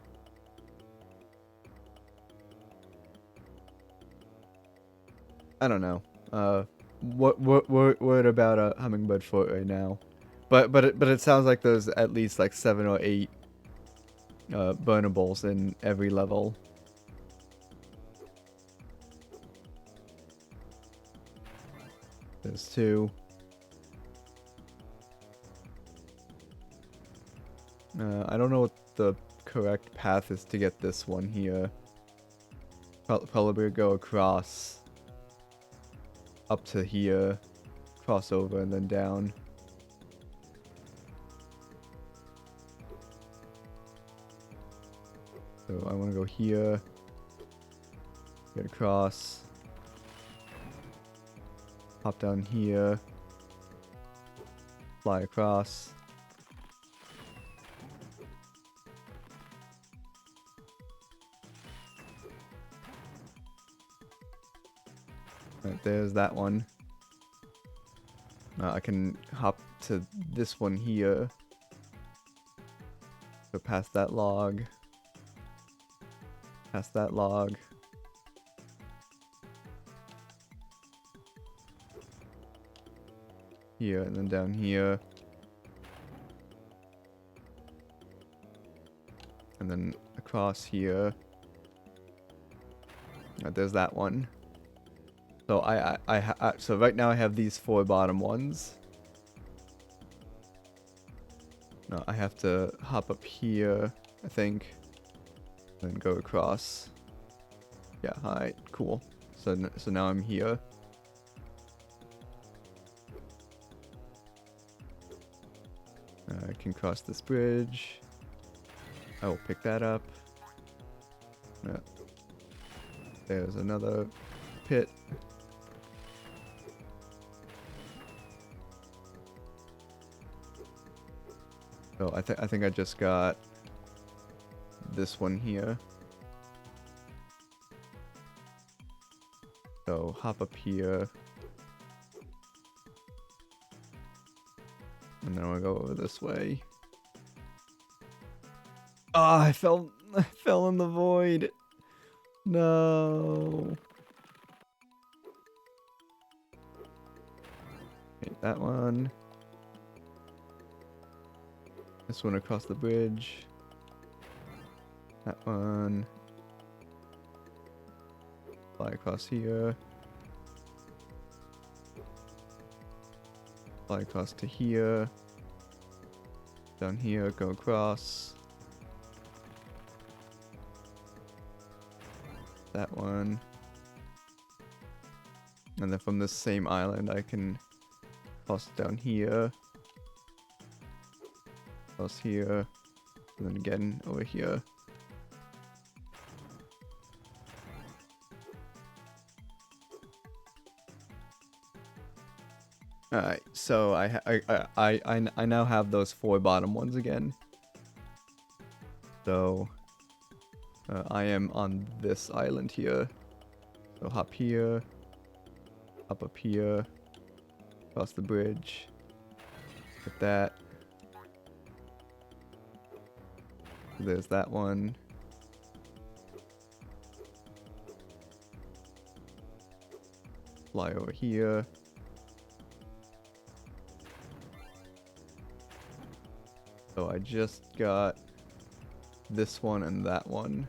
I don't know. What word about a Hummingbird Fort right now? But it sounds like there's at least like 7 or 8 burnables in every level. There's 2. I don't know what the correct path is to get this one here. Probably go across up to here, cross over, and then down. So I want to go here, get across, hop down here, fly across. Right, there's that one. I can hop to this one here. Go past that log. Past that log. Here, and then down here. And then across here. There's that one. So so right now I have these 4 bottom ones. No, I have to hop up here, I think, then go across. Yeah, alright, cool. So now I'm here. I can cross this bridge. I will pick that up. There's another pit. So I think I just got this one here. So hop up here. And then I'll go over this way. Oh, I fell in the void. No. Okay, that one. This one across the bridge. That one. Fly across here. Fly across to here. Down here, go across. That one. And then from this same island, I can toss down here. Toss here. And then again over here. Alright, so I now have those 4 bottom ones again. So I am on this island here. So hop here, hop up here, cross the bridge, get that. There's that one. Fly over here. So I just got this one and that one.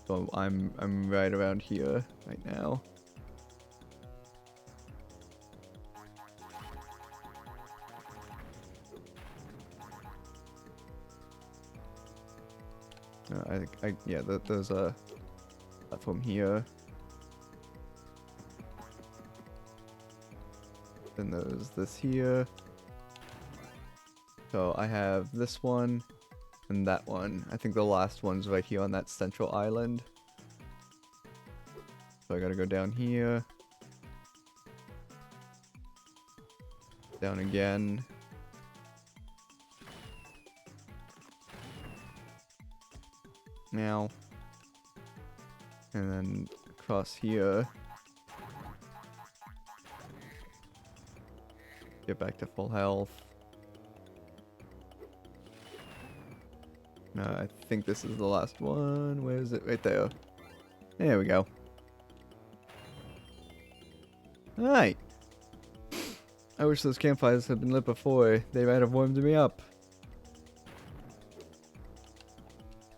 So I'm right around here right now. Yeah, there's a platform here. Then there's this here. So I have this one and that one. I think the last one's right here on that central island. So I gotta go down here. Down again. Now. And then across here. Get back to full health. I think this is the last one. Where is it? Right there. There we go. Alright. I wish those campfires had been lit before. They might have warmed me up.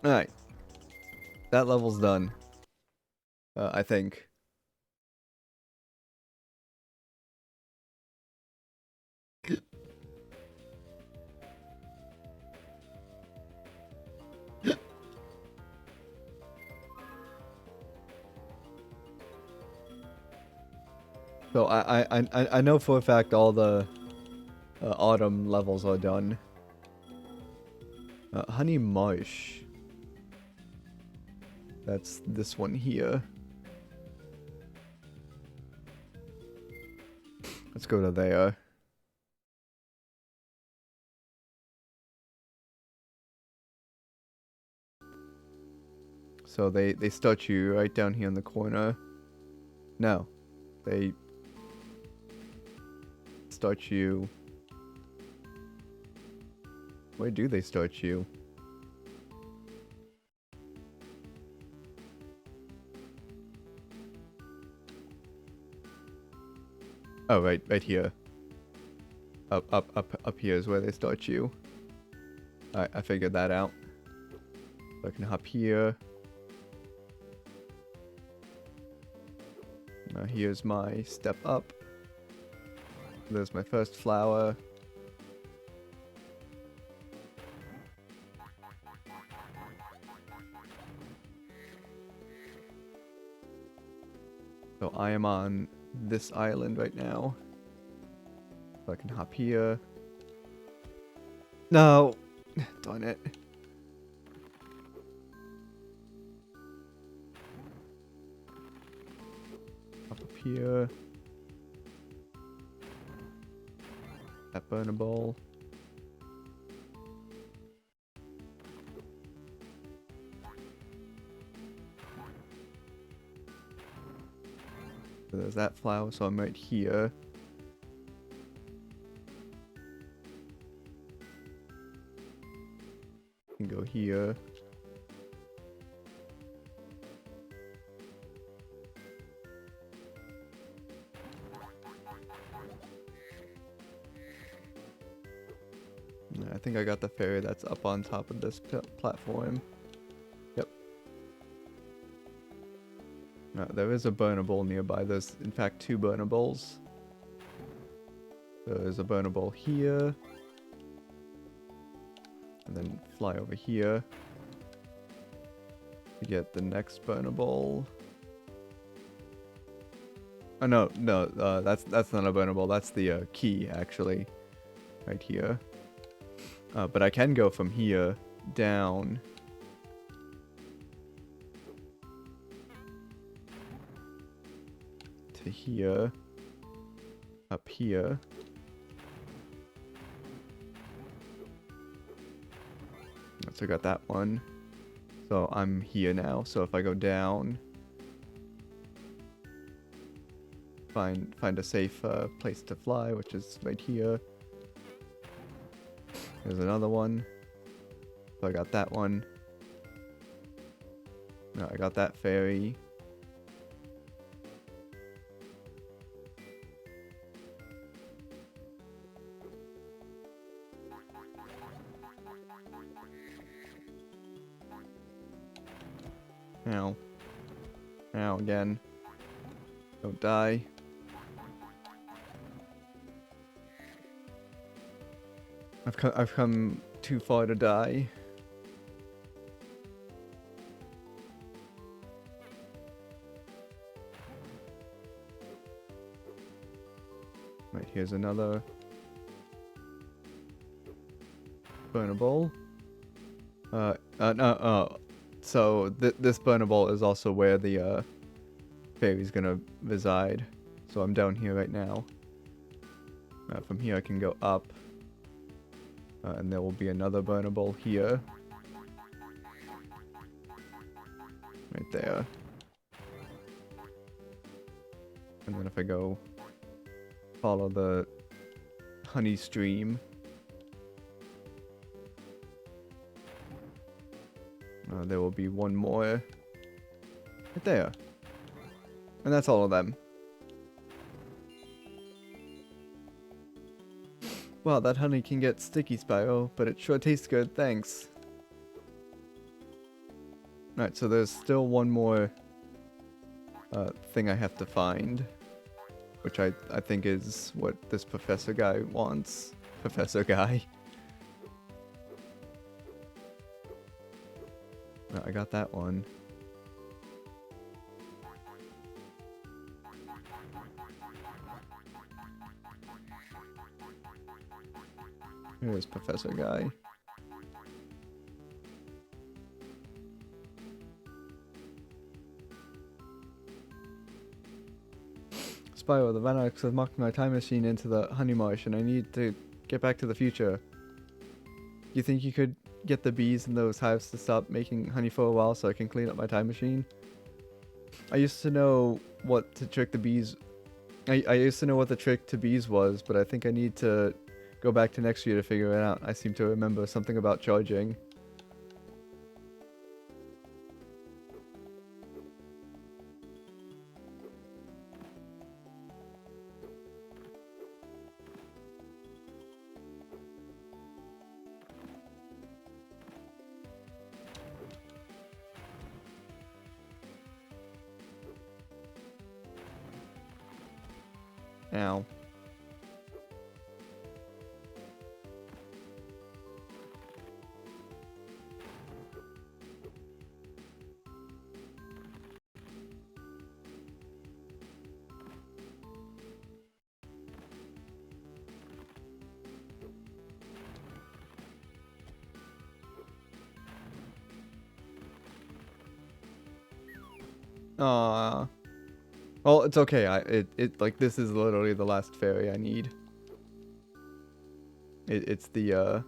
Alright. That level's done. I think. So I know for a fact all the autumn levels are done. Honey Marsh. That's this one here. Let's go to there. So they start you right down here in the corner. No. They start you. Where do they start you? Oh, right here. Up here is where they start you. Alright, I figured that out. So I can hop here. Now here's my step up. There's my first flower. So I am on this island right now. So I can hop here. No! Darn it. Hop up here. That burner bowl. So there's that flower, so I'm right here. Can go here. I think I got the fairy that's up on top of this platform. Yep. There is a burner bowl nearby. There's, in fact, 2 burner bowls. There's a burner bowl here. And then fly over here to get the next burner bowl. Oh, no, that's not a burner bowl. That's the key, actually. Right here. But I can go from here down. To here. Up here. So I got that one. So I'm here now. So if I go down, find a safe place to fly, which is right here. There's another one. So I got that one. No, I got that fairy. Ow. Ow, again. Don't die. I've come too far to die. Right, here's another burner bowl. So this burner bowl is also where the fairy's gonna reside. So I'm down here right now. From here I can go up. And there will be another burner bowl here. Right there. And then if I go follow the honey stream, there will be one more right there. And that's all of them. Wow, that honey can get sticky, Spyro, but it sure tastes good, thanks. Alright, so there's still one more thing I have to find. Which I think is what this professor guy wants. Professor guy. No, I got that one. Here's Professor Guy. Spyro, the Vanox have mocked my time machine into the honey marsh and I need to get back to the future. You think you could get the bees in those hives to stop making honey for a while so I can clean up my time machine? I used to know what to trick the bees. I used to know what the trick to bees was, but I think I need to go back to next year to figure it out. I seem to remember something about charging. Ow. Aww. Well, it's okay. Like, this is literally the last fairy I need. It's the,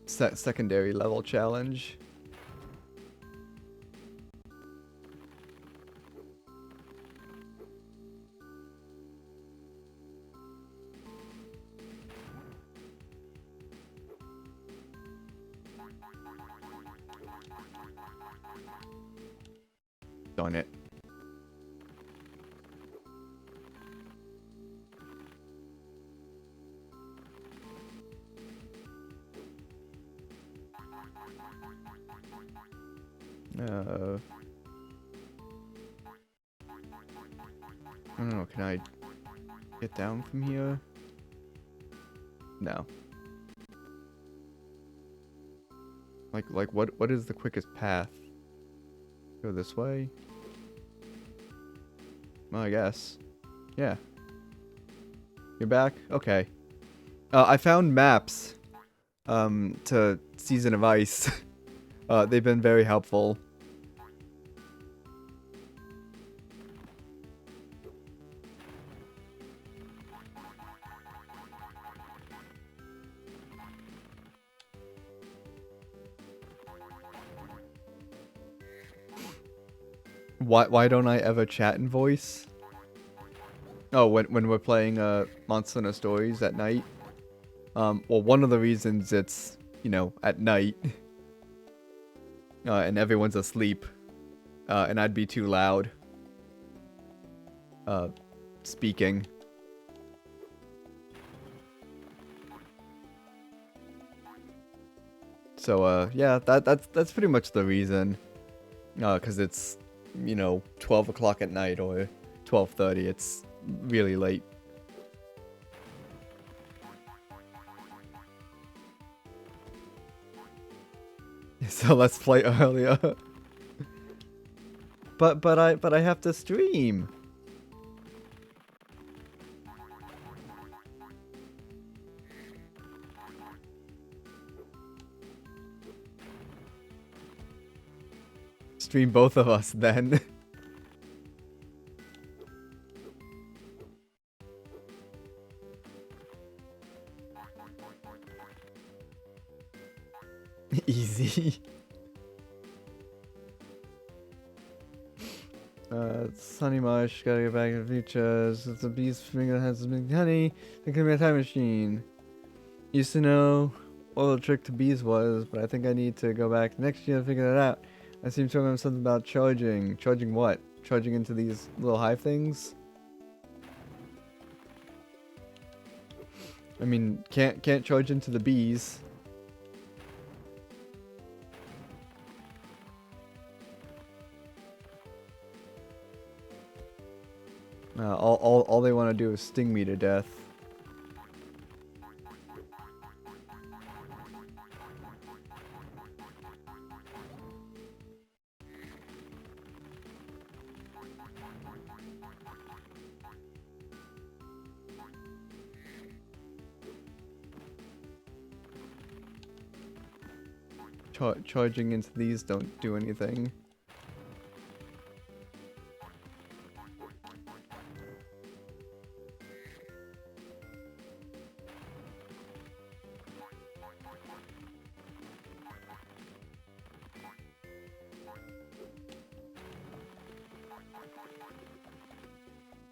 secondary level challenge. Darn it. I don't know, can I get down from here? No. Like what is the quickest path? Go this way? Well, I guess. Yeah. You're back? Okay. I found maps to Season of Ice. They've been very helpful. Why don't I ever chat in voice? Oh, when we're playing Monster Hunter Stories at night. Well, one of the reasons it's, you know, at night. And everyone's asleep. And I'd be too loud. Speaking. So, yeah, that's pretty much the reason. 'Cause it's, you know, 12 o'clock at night or 12:30. It's really late. So let's play earlier. but I have to stream. Stream both of us then. Easy. Sunny Marsh, gotta get back in the future. It's a beast finger that has some honey. It could be a time machine. Used to know what the trick to bees was, but I think I need to go back next year to figure it out. I seem to remember something about charging. Charging what? Charging into these little hive things? I mean, can't charge into the bees. All they want to do is sting me to death. Charging into these don't do anything.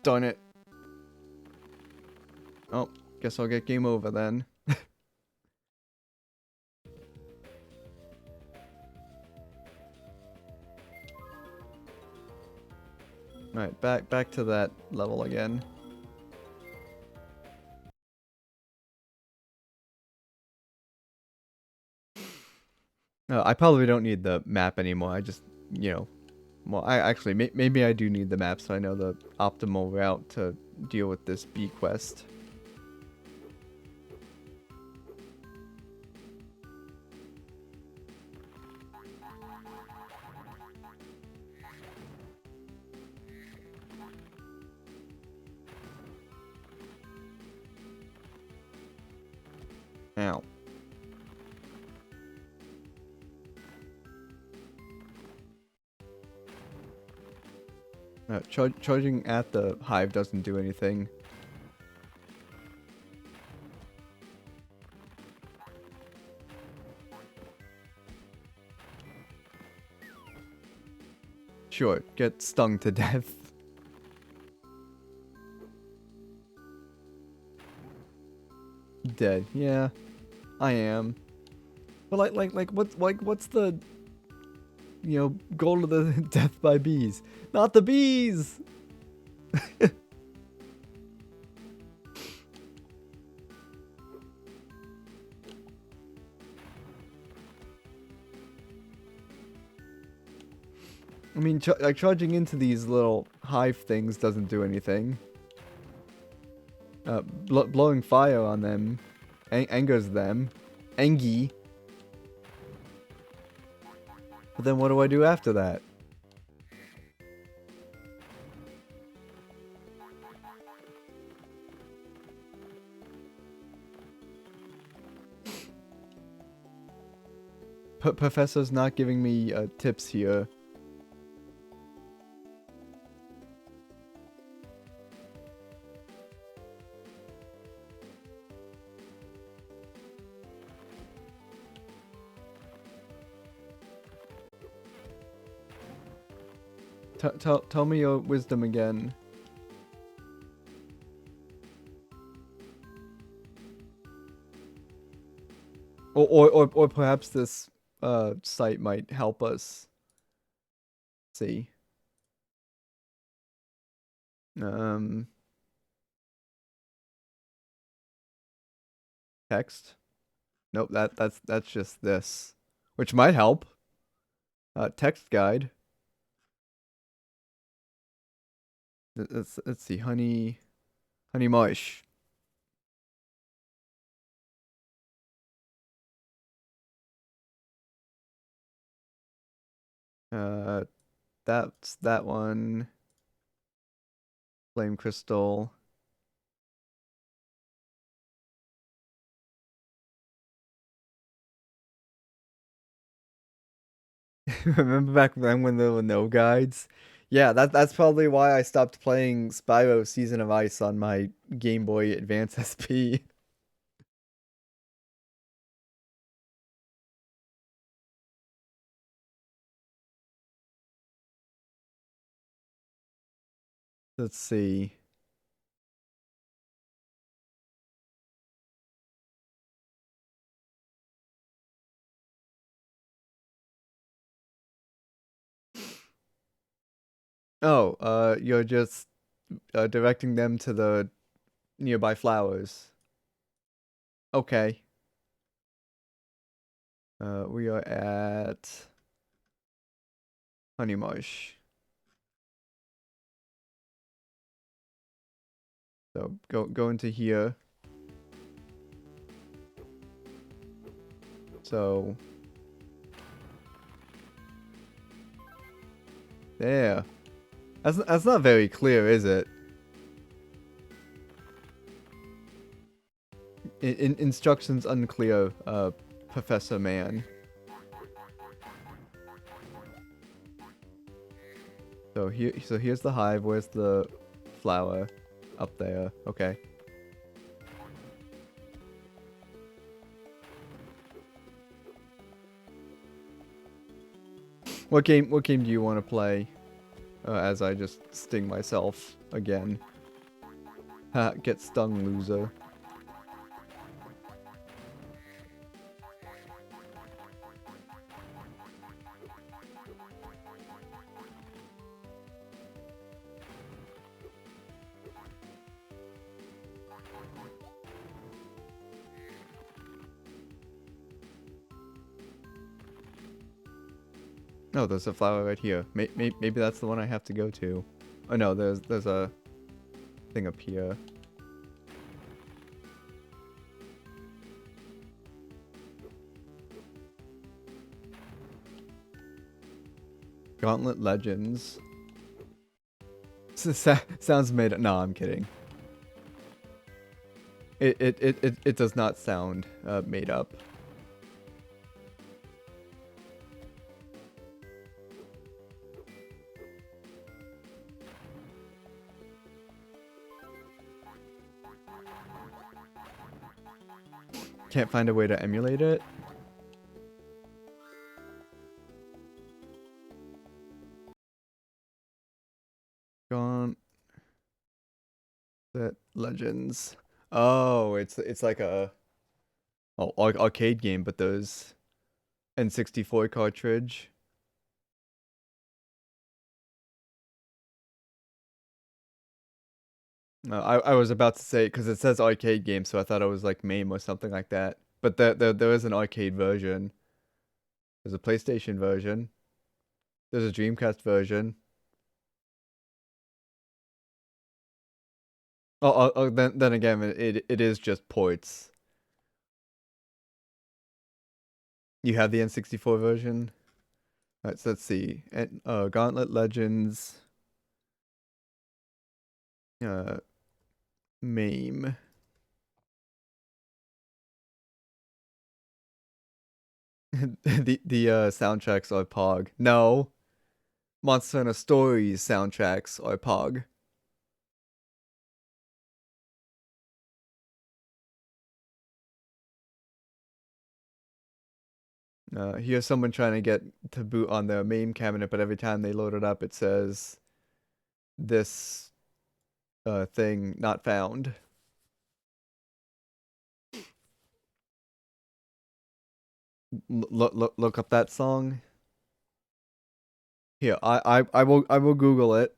Darn it. Oh, guess I'll get game over then. Alright, back to that level again. I probably don't need the map anymore. I just, you know, well, I actually maybe I do need the map so I know the optimal route to deal with this bee quest. Ow. Charging at the hive doesn't do anything. Sure, get stung to death. Dead. Yeah, I am. But what's the go to the death by bees. Not the bees! I mean, like charging into these little hive things doesn't do anything. Blowing fire on them angers them. Angie. But then what do I do after that? Professor's not giving me tips here. Tell me your wisdom again. Or perhaps this site might help us see. Text. Nope, that's just this, which might help. Text guide. Let's see, honey mush. That's that one. Flame crystal. Remember back then when there were no guides? Yeah, that's probably why I stopped playing Spyro Season of Ice on my Game Boy Advance SP. Let's see. Oh, you're just directing them to the nearby flowers. Okay. We are at Honey Marsh. So go into here. So there. That's not very clear, is it? Instructions unclear, Professor Man. So here's the hive. Where's the flower? Up there. Okay. What game do you want to play? As I just sting myself again. Ha, get stung, loser. Oh, there's a flower right here. Maybe that's the one I have to go to. Oh no, there's a thing up here. Gauntlet Legends. Sounds made up. No, I'm kidding. It does not sound made up. Can't find a way to emulate it? Gauntlet Legends. Oh, it's like a arcade game, but those N64 cartridge. I was about to say, because it says arcade game, so I thought it was like MAME or something like that. But there is an arcade version. There's a PlayStation version. There's a Dreamcast version. Then again, it is just ports. You have the N64 version. All right, so let's see. And Gauntlet Legends. Uh, MAME. The soundtracks are Pog. No, Monster Hunter Stories soundtracks are Pog. Here's someone trying to get to boot on their MAME cabinet, but every time they load it up, it says this thing not found. Look up that song. Here, I will Google it.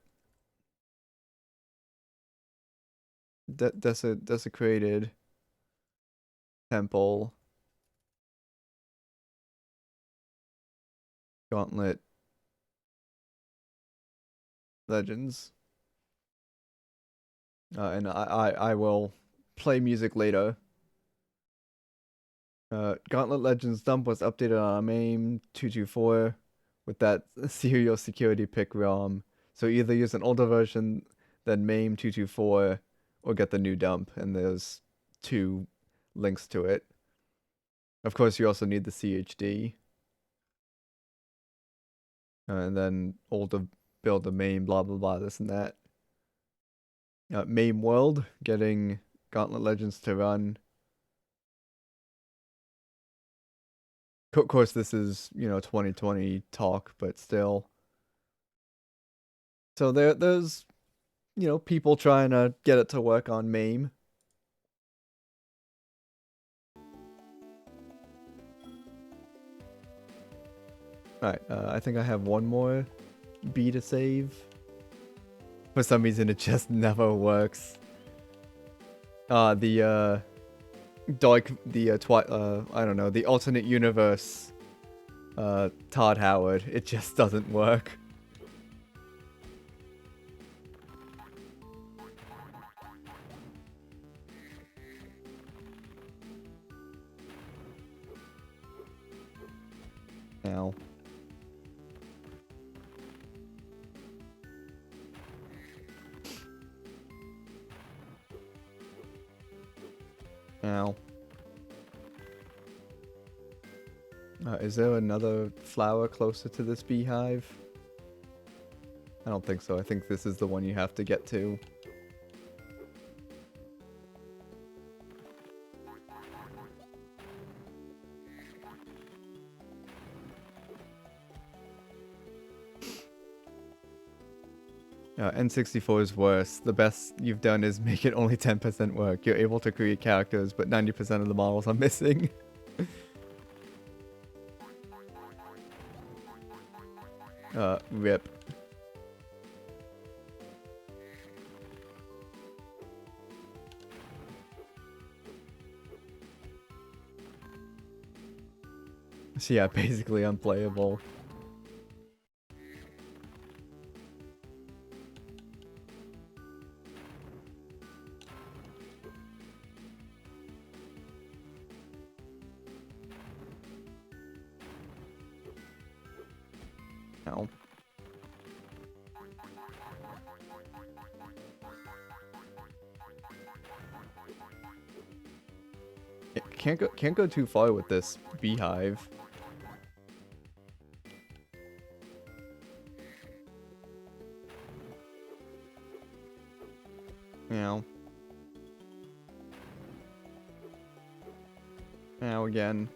Desecrated Temple Gauntlet Legends. And I will play music later. Gauntlet Legends Dump was updated on MAME 224 with that serial security pick ROM. So either use an older version than MAME 224 or get the new dump, and there's 2 links to it. Of course, you also need the CHD. And then older build a MAME, blah blah blah, this and that. MAME World, getting Gauntlet Legends to run. Of course, this is, 2020 talk, but still. So there's, people trying to get it to work on MAME. Alright, I think I have one more B to save. For some reason, it just never works. The I don't know, the alternate universe, Todd Howard, it just doesn't work. Ow. Ow. Is there another flower closer to this beehive? I don't think so. I think this is the one you have to get to. N64 is worse. The best you've done is make it only 10% work. You're able to create characters, but 90% of the models are missing. Rip. So yeah, basically unplayable. Ow. It can't go too far with this beehive. Ow. Ow again.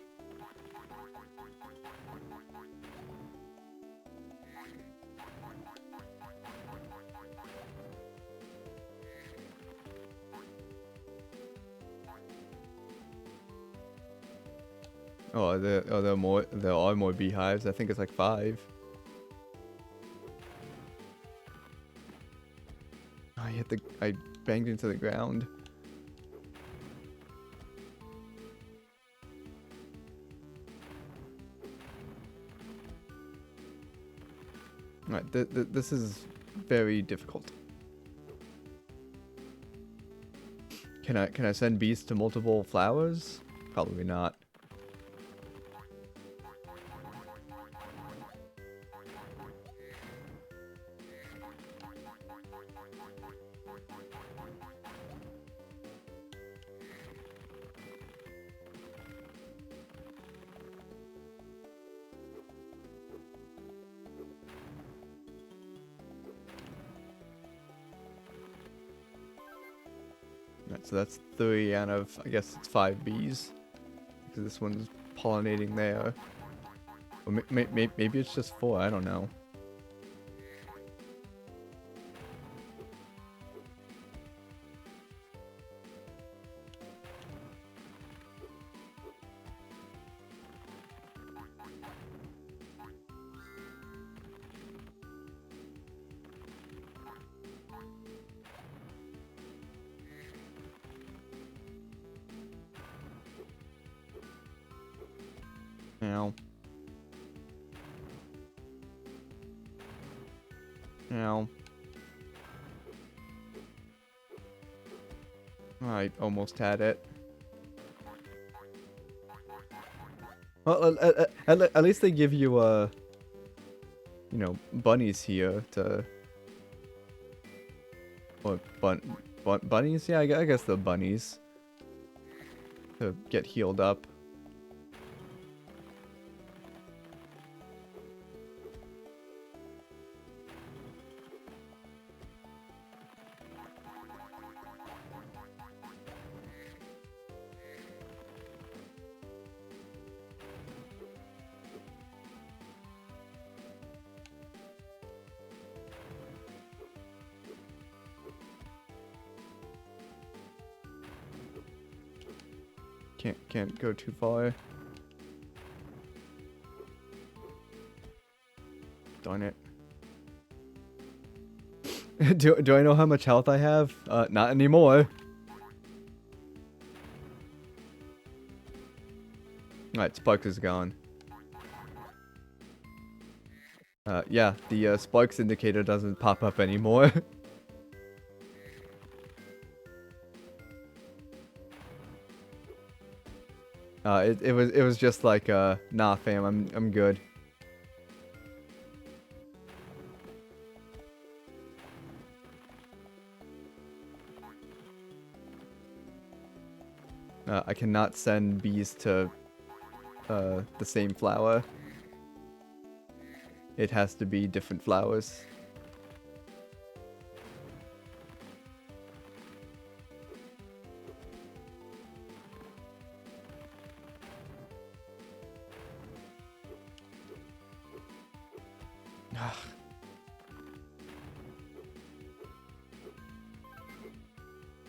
Oh, there are more beehives. I think it's like 5. I hit the banged into the ground. Alright, this is very difficult. Can I send bees to multiple flowers? Probably not. Right, so that's 3 out of, I guess it's 5 bees. Because this one's pollinating there. Or maybe it's just 4, I don't know. Ow. Ow. I almost had it. Well, at least they give you, you know, bunnies here to... Or bunnies? Yeah, I guess the bunnies. To get healed up. Can't go too far. Darn it. do I know how much health I have? Not anymore. Alright, Sparks is gone. Yeah, the Sparks indicator doesn't pop up anymore. It was just like, nah fam, I'm good. I cannot send bees to, the same flower. It has to be different flowers.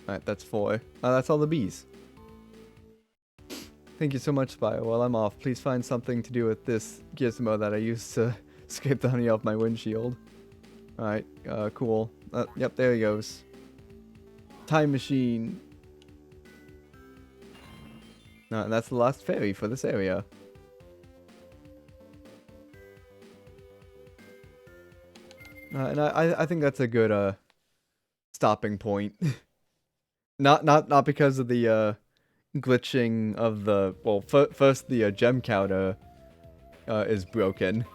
Alright, that's 4. That's all the bees. Thank you so much, Spyro. While I'm off, please find something to do with this gizmo that I used to scrape the honey off my windshield. Alright, cool. Yep, there he goes. Time machine. And that's the last fairy for this area. And I think that's a good, stopping point. Not because of the, glitching of the... Well, first the, gem counter, is broken.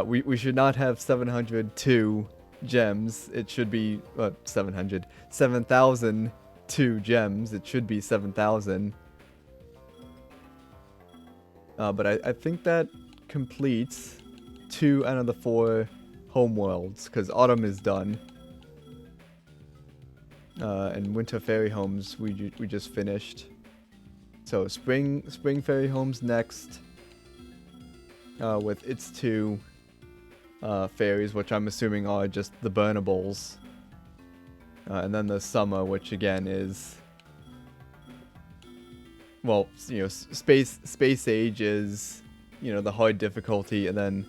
We should not have 702 gems. It should be 700. 7,002 gems. It should be 7,000. But I think that completes 2 out of the 4 homeworlds, because autumn is done. And winter fairy homes we just finished. So spring fairy homes next. With its 2 fairies, which I'm assuming are just the burnables. And then the summer, which again is, well, you know, space age is, you know, the hard difficulty, and then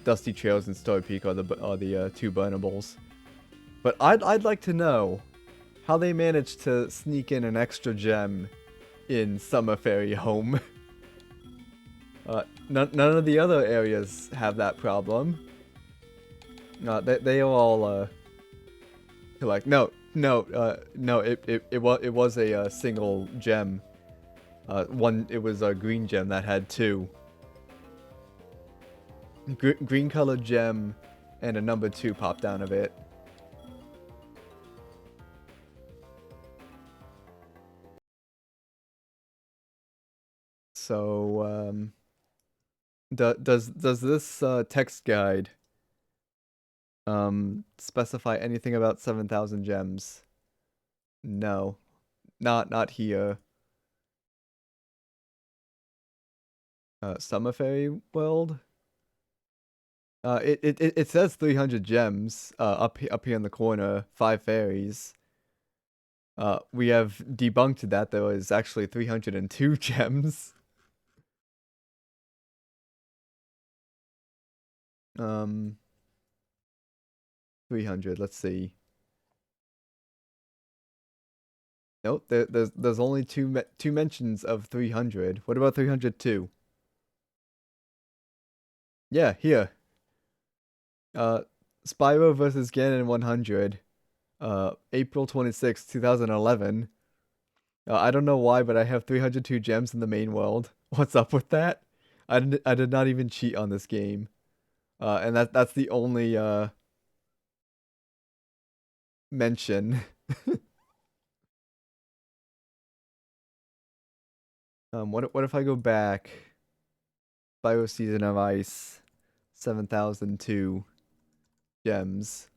Dusty Trails and Star Peak are the 2 burnables. But I'd like to know how they managed to sneak in an extra gem in Summer Fariy Home. None of the other areas have that problem. They all like no. It was a single gem. It was a green gem that had two. Green colored gem and a number 2 popped down of it. So does this text guide specify anything about 7,000 gems? No, not here. Summer Fairy World. It says 300 gems. Up here in the corner, 5 fairies. We have debunked that there was actually 302 gems. 300. Let's see. Nope. There's only two mentions of 300. What about 302? Yeah, here. Spyro versus Ganon 100. April 26, 2011. I don't know why, but I have 302 gems in the main world. What's up with that? I did not even cheat on this game. And that's the only mention. What if I go back? Spyro Season of Ice, 7,002 gems.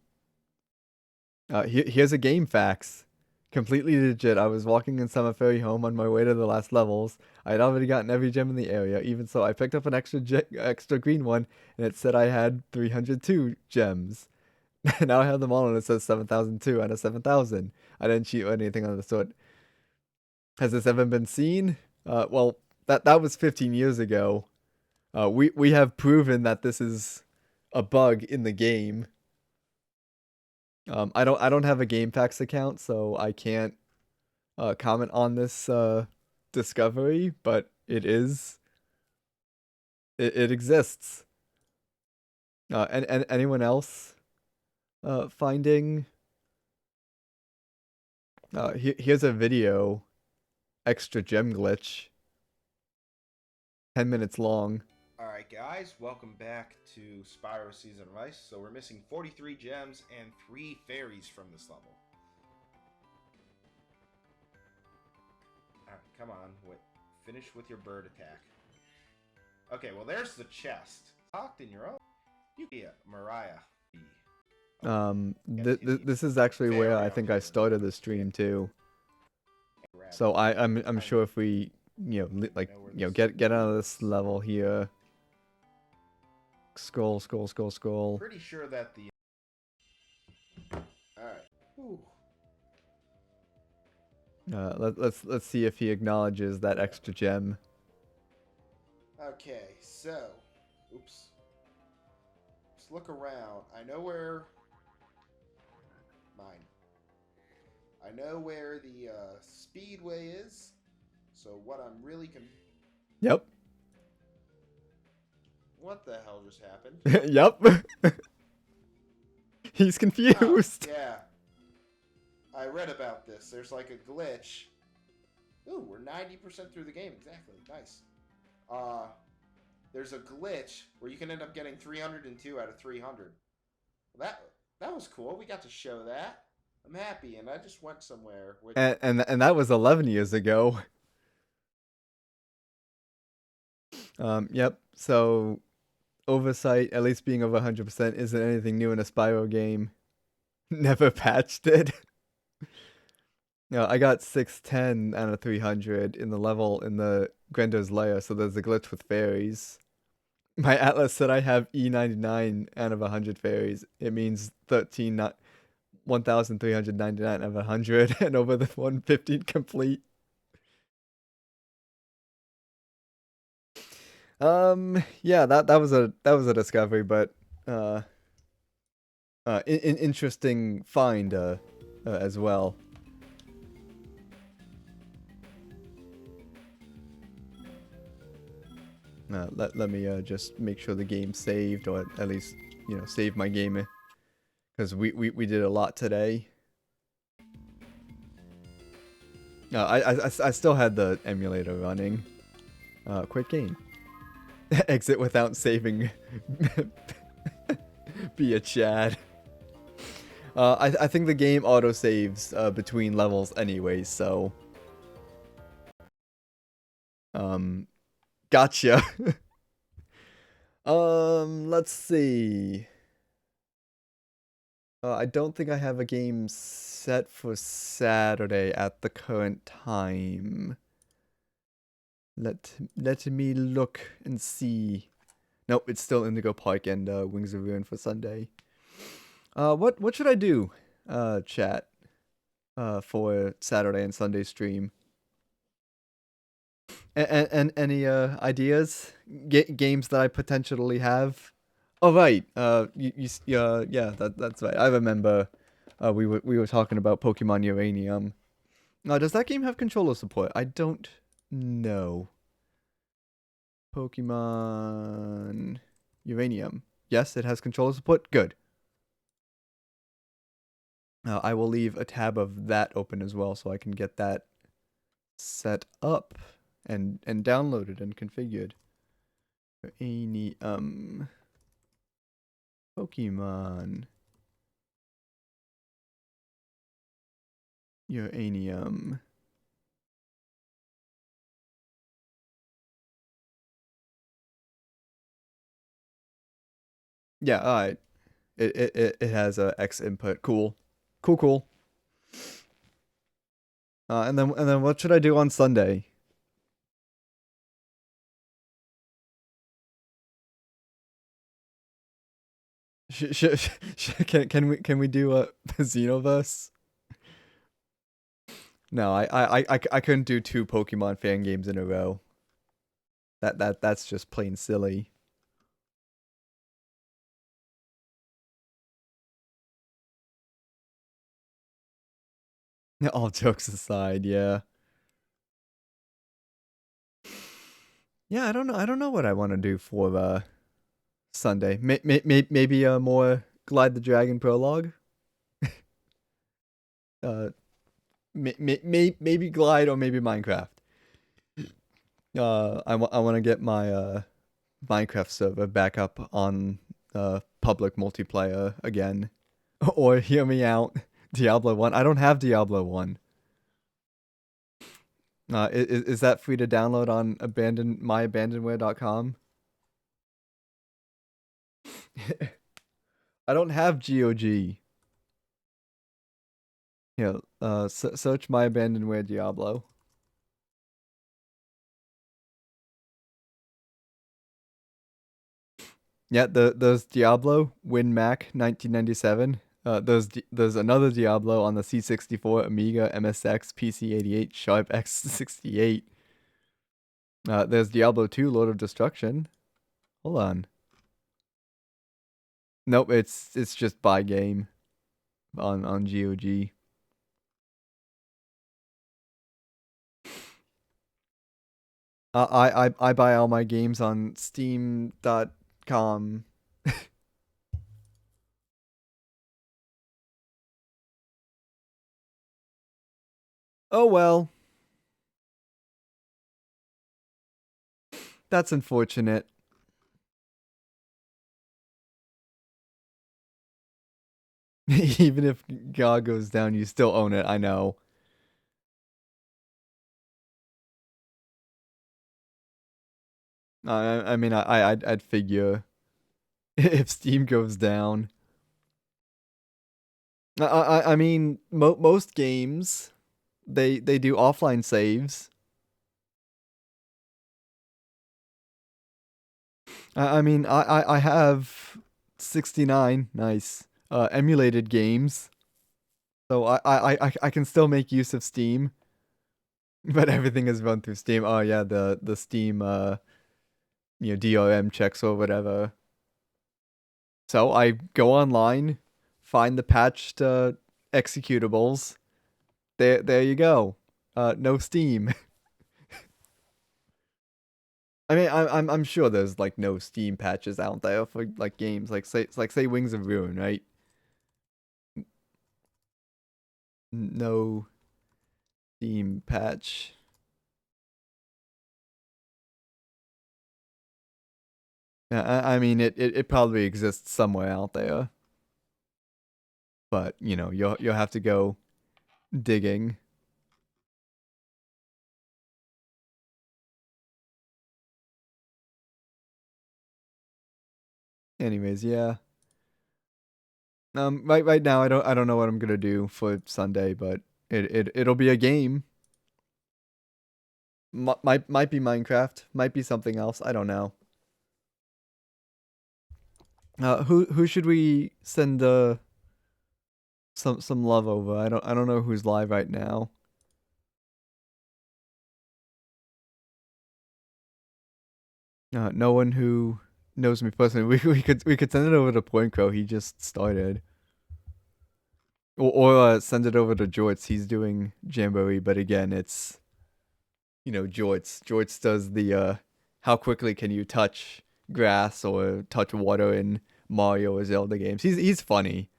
Here's a game facts. Completely legit. I was walking in Summer Fairy Home on my way to the last levels. I had already gotten every gem in the area. Even so, I picked up an extra green one, and it said I had 302 gems. Now I have them all, and it says 7,002 out of 7,000. I didn't cheat or anything of the sort. Has this ever been seen? Well, that was 15 years ago. We have proven that this is a bug in the game. I don't have a GameFAQs account, so I can't comment on this discovery, but it exists. And anyone else finding? Here's a video, extra gem glitch, 10 minutes long. Alright guys, welcome back to Spyro Season of Ice. So we're missing 43 gems and 3 fairies from this level. Alright, come on. Finish with your bird attack. Okay, well there's the chest. Locked in your own. Yeah, Mariah. This is actually where I think I started the stream too. So I'm sure if we get out of this level here. Scroll. Pretty sure that the Alright. Let's see if he acknowledges that extra gem. Okay, so oops. Let's look around. I know where I know where the speedway is. So what I'm really Yep. What the hell just happened? Yep. He's confused. Oh, yeah. I read about this. There's like a glitch. Ooh, we're 90% through the game. Exactly. Nice. There's a glitch where you can end up getting 302 out of 300. That was cool. We got to show that. I'm happy, and I just went somewhere. And that was 11 years ago. Yep. So oversight, at least being over 100%, isn't anything new in a Spyro game. Never patched it. No, I got 610 out of 300 in the level in the Grender's Lair, so there's a glitch with fairies. My atlas said I have E99 out of 100 fairies. It means 1,399 out of 100 and over the 115 complete. Yeah, that was a discovery, but interesting find as well. Let me just make sure the game's saved, or at least, save my game, because we did a lot today. I still had the emulator running. Quit game. Exit without saving. Be a Chad. I think the game auto saves between levels anyways, so gotcha. Let's see. I don't think I have a game set for Saturday at the current time. Let me look and see. Nope, it's still Indigo Park and Wings of Ruin for Sunday. What should I do, chat, for Saturday and Sunday stream? And any ideas? Games that I potentially have? Oh right, yeah, that's right. I remember, we were talking about Pokemon Uranium. Does that game have controller support? I don't know. Pokemon Uranium. Yes, it has controller support. Good. I will leave a tab of that open as well, so I can get that set up and downloaded and configured. Any Pokemon Uranium. Yeah, alright. It has a X input. Cool. Cool. And then what should I do on Sunday? Can we do a Xenoverse? No, I couldn't do two Pokemon fan games in a row. That's just plain silly. All jokes aside, yeah. Yeah, I don't know what I want to do for Sunday. Maybe a more Glide the Dragon prologue. Uh, maybe Glide or maybe Minecraft. I want to get my Minecraft server back up on public multiplayer again. Or hear me out, Diablo 1. I don't have Diablo 1. Is that free to download on myabandonware.com? I don't have GOG. Yeah, search My Abandonware Diablo. Yeah, there's Diablo, WinMac, 1997. There's another Diablo on the C64, Amiga, MSX, PC88, Sharp X68. There's Diablo 2, Lord of Destruction. Hold on. Nope, it's just by game on GOG. I buy all my games on Steam.com. Oh well, that's unfortunate. Even if God goes down, you still own it. I know. I mean, I'd figure if Steam goes down. I mean, most games they do offline saves. I mean, I have 69 nice emulated games, so I can still make use of Steam, but everything is run through Steam. Oh yeah, the Steam DRM checks or whatever. So I go online, find the patched executables. There you go. No Steam. I mean, I'm sure there's like no Steam patches out there for like games say Wings of Ruin, right? No Steam patch. Yeah, I mean it probably exists somewhere out there, but you know you'll have to go digging. Anyways, yeah. Right now I don't know what I'm gonna do for Sunday, but it'll be a game. Might be Minecraft, might be something else. I don't know. Who should we send some love over? I don't know who's live right now. No one who knows me personally. We could send it over to Point Crow. He just started. Or send it over to Jorts. He's doing Jamboree, but again, it's Jorts. Jorts does the how quickly can you touch grass or touch water in Mario or Zelda games. He's funny,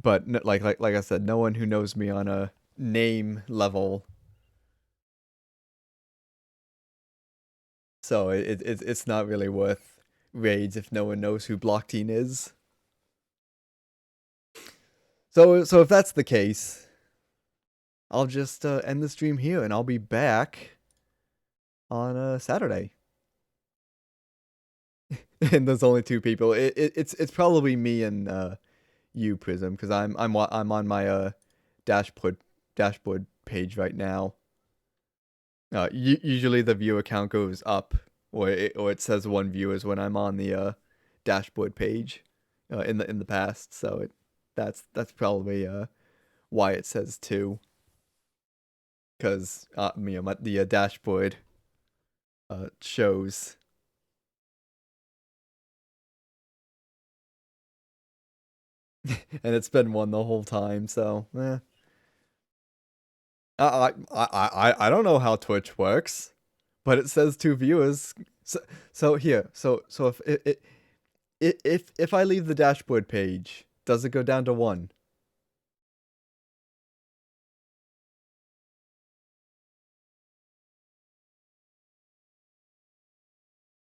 but like I said, no one who knows me on a name level. So it's not really worth raids if no one knows who Blockteen is. So if that's the case, I'll just end the stream here, and I'll be back on Saturday. And there's only two people. It's probably me and you, Prism, because I'm on my dashboard page right now. Usually the viewer count goes up, or it says one viewers when I'm on the dashboard page, in the past. So that's probably why it says two, because the dashboard shows. And it's been one the whole time. So I don't know how Twitch works, but it says two viewers. So here, so if I leave the dashboard page, does it go down to one?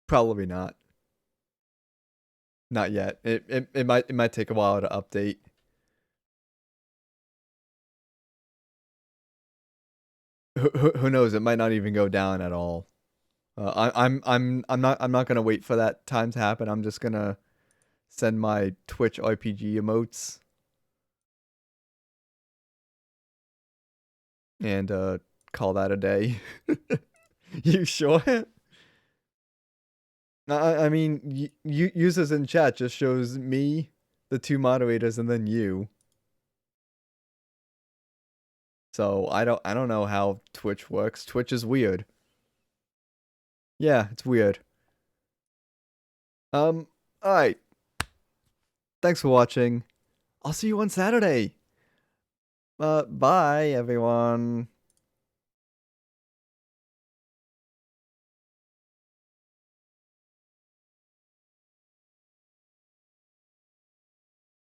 Probably not. Not yet. It might take a while to update. Who knows? It might not even go down at all. I'm not gonna wait for that time to happen. I'm just gonna send my Twitch RPG emotes and call that a day. You sure? I mean, users in chat just shows me, the two moderators, and then you. So I don't know how Twitch works. Twitch is weird. Yeah, it's weird. All right. Thanks for watching. I'll see you on Saturday. Bye everyone.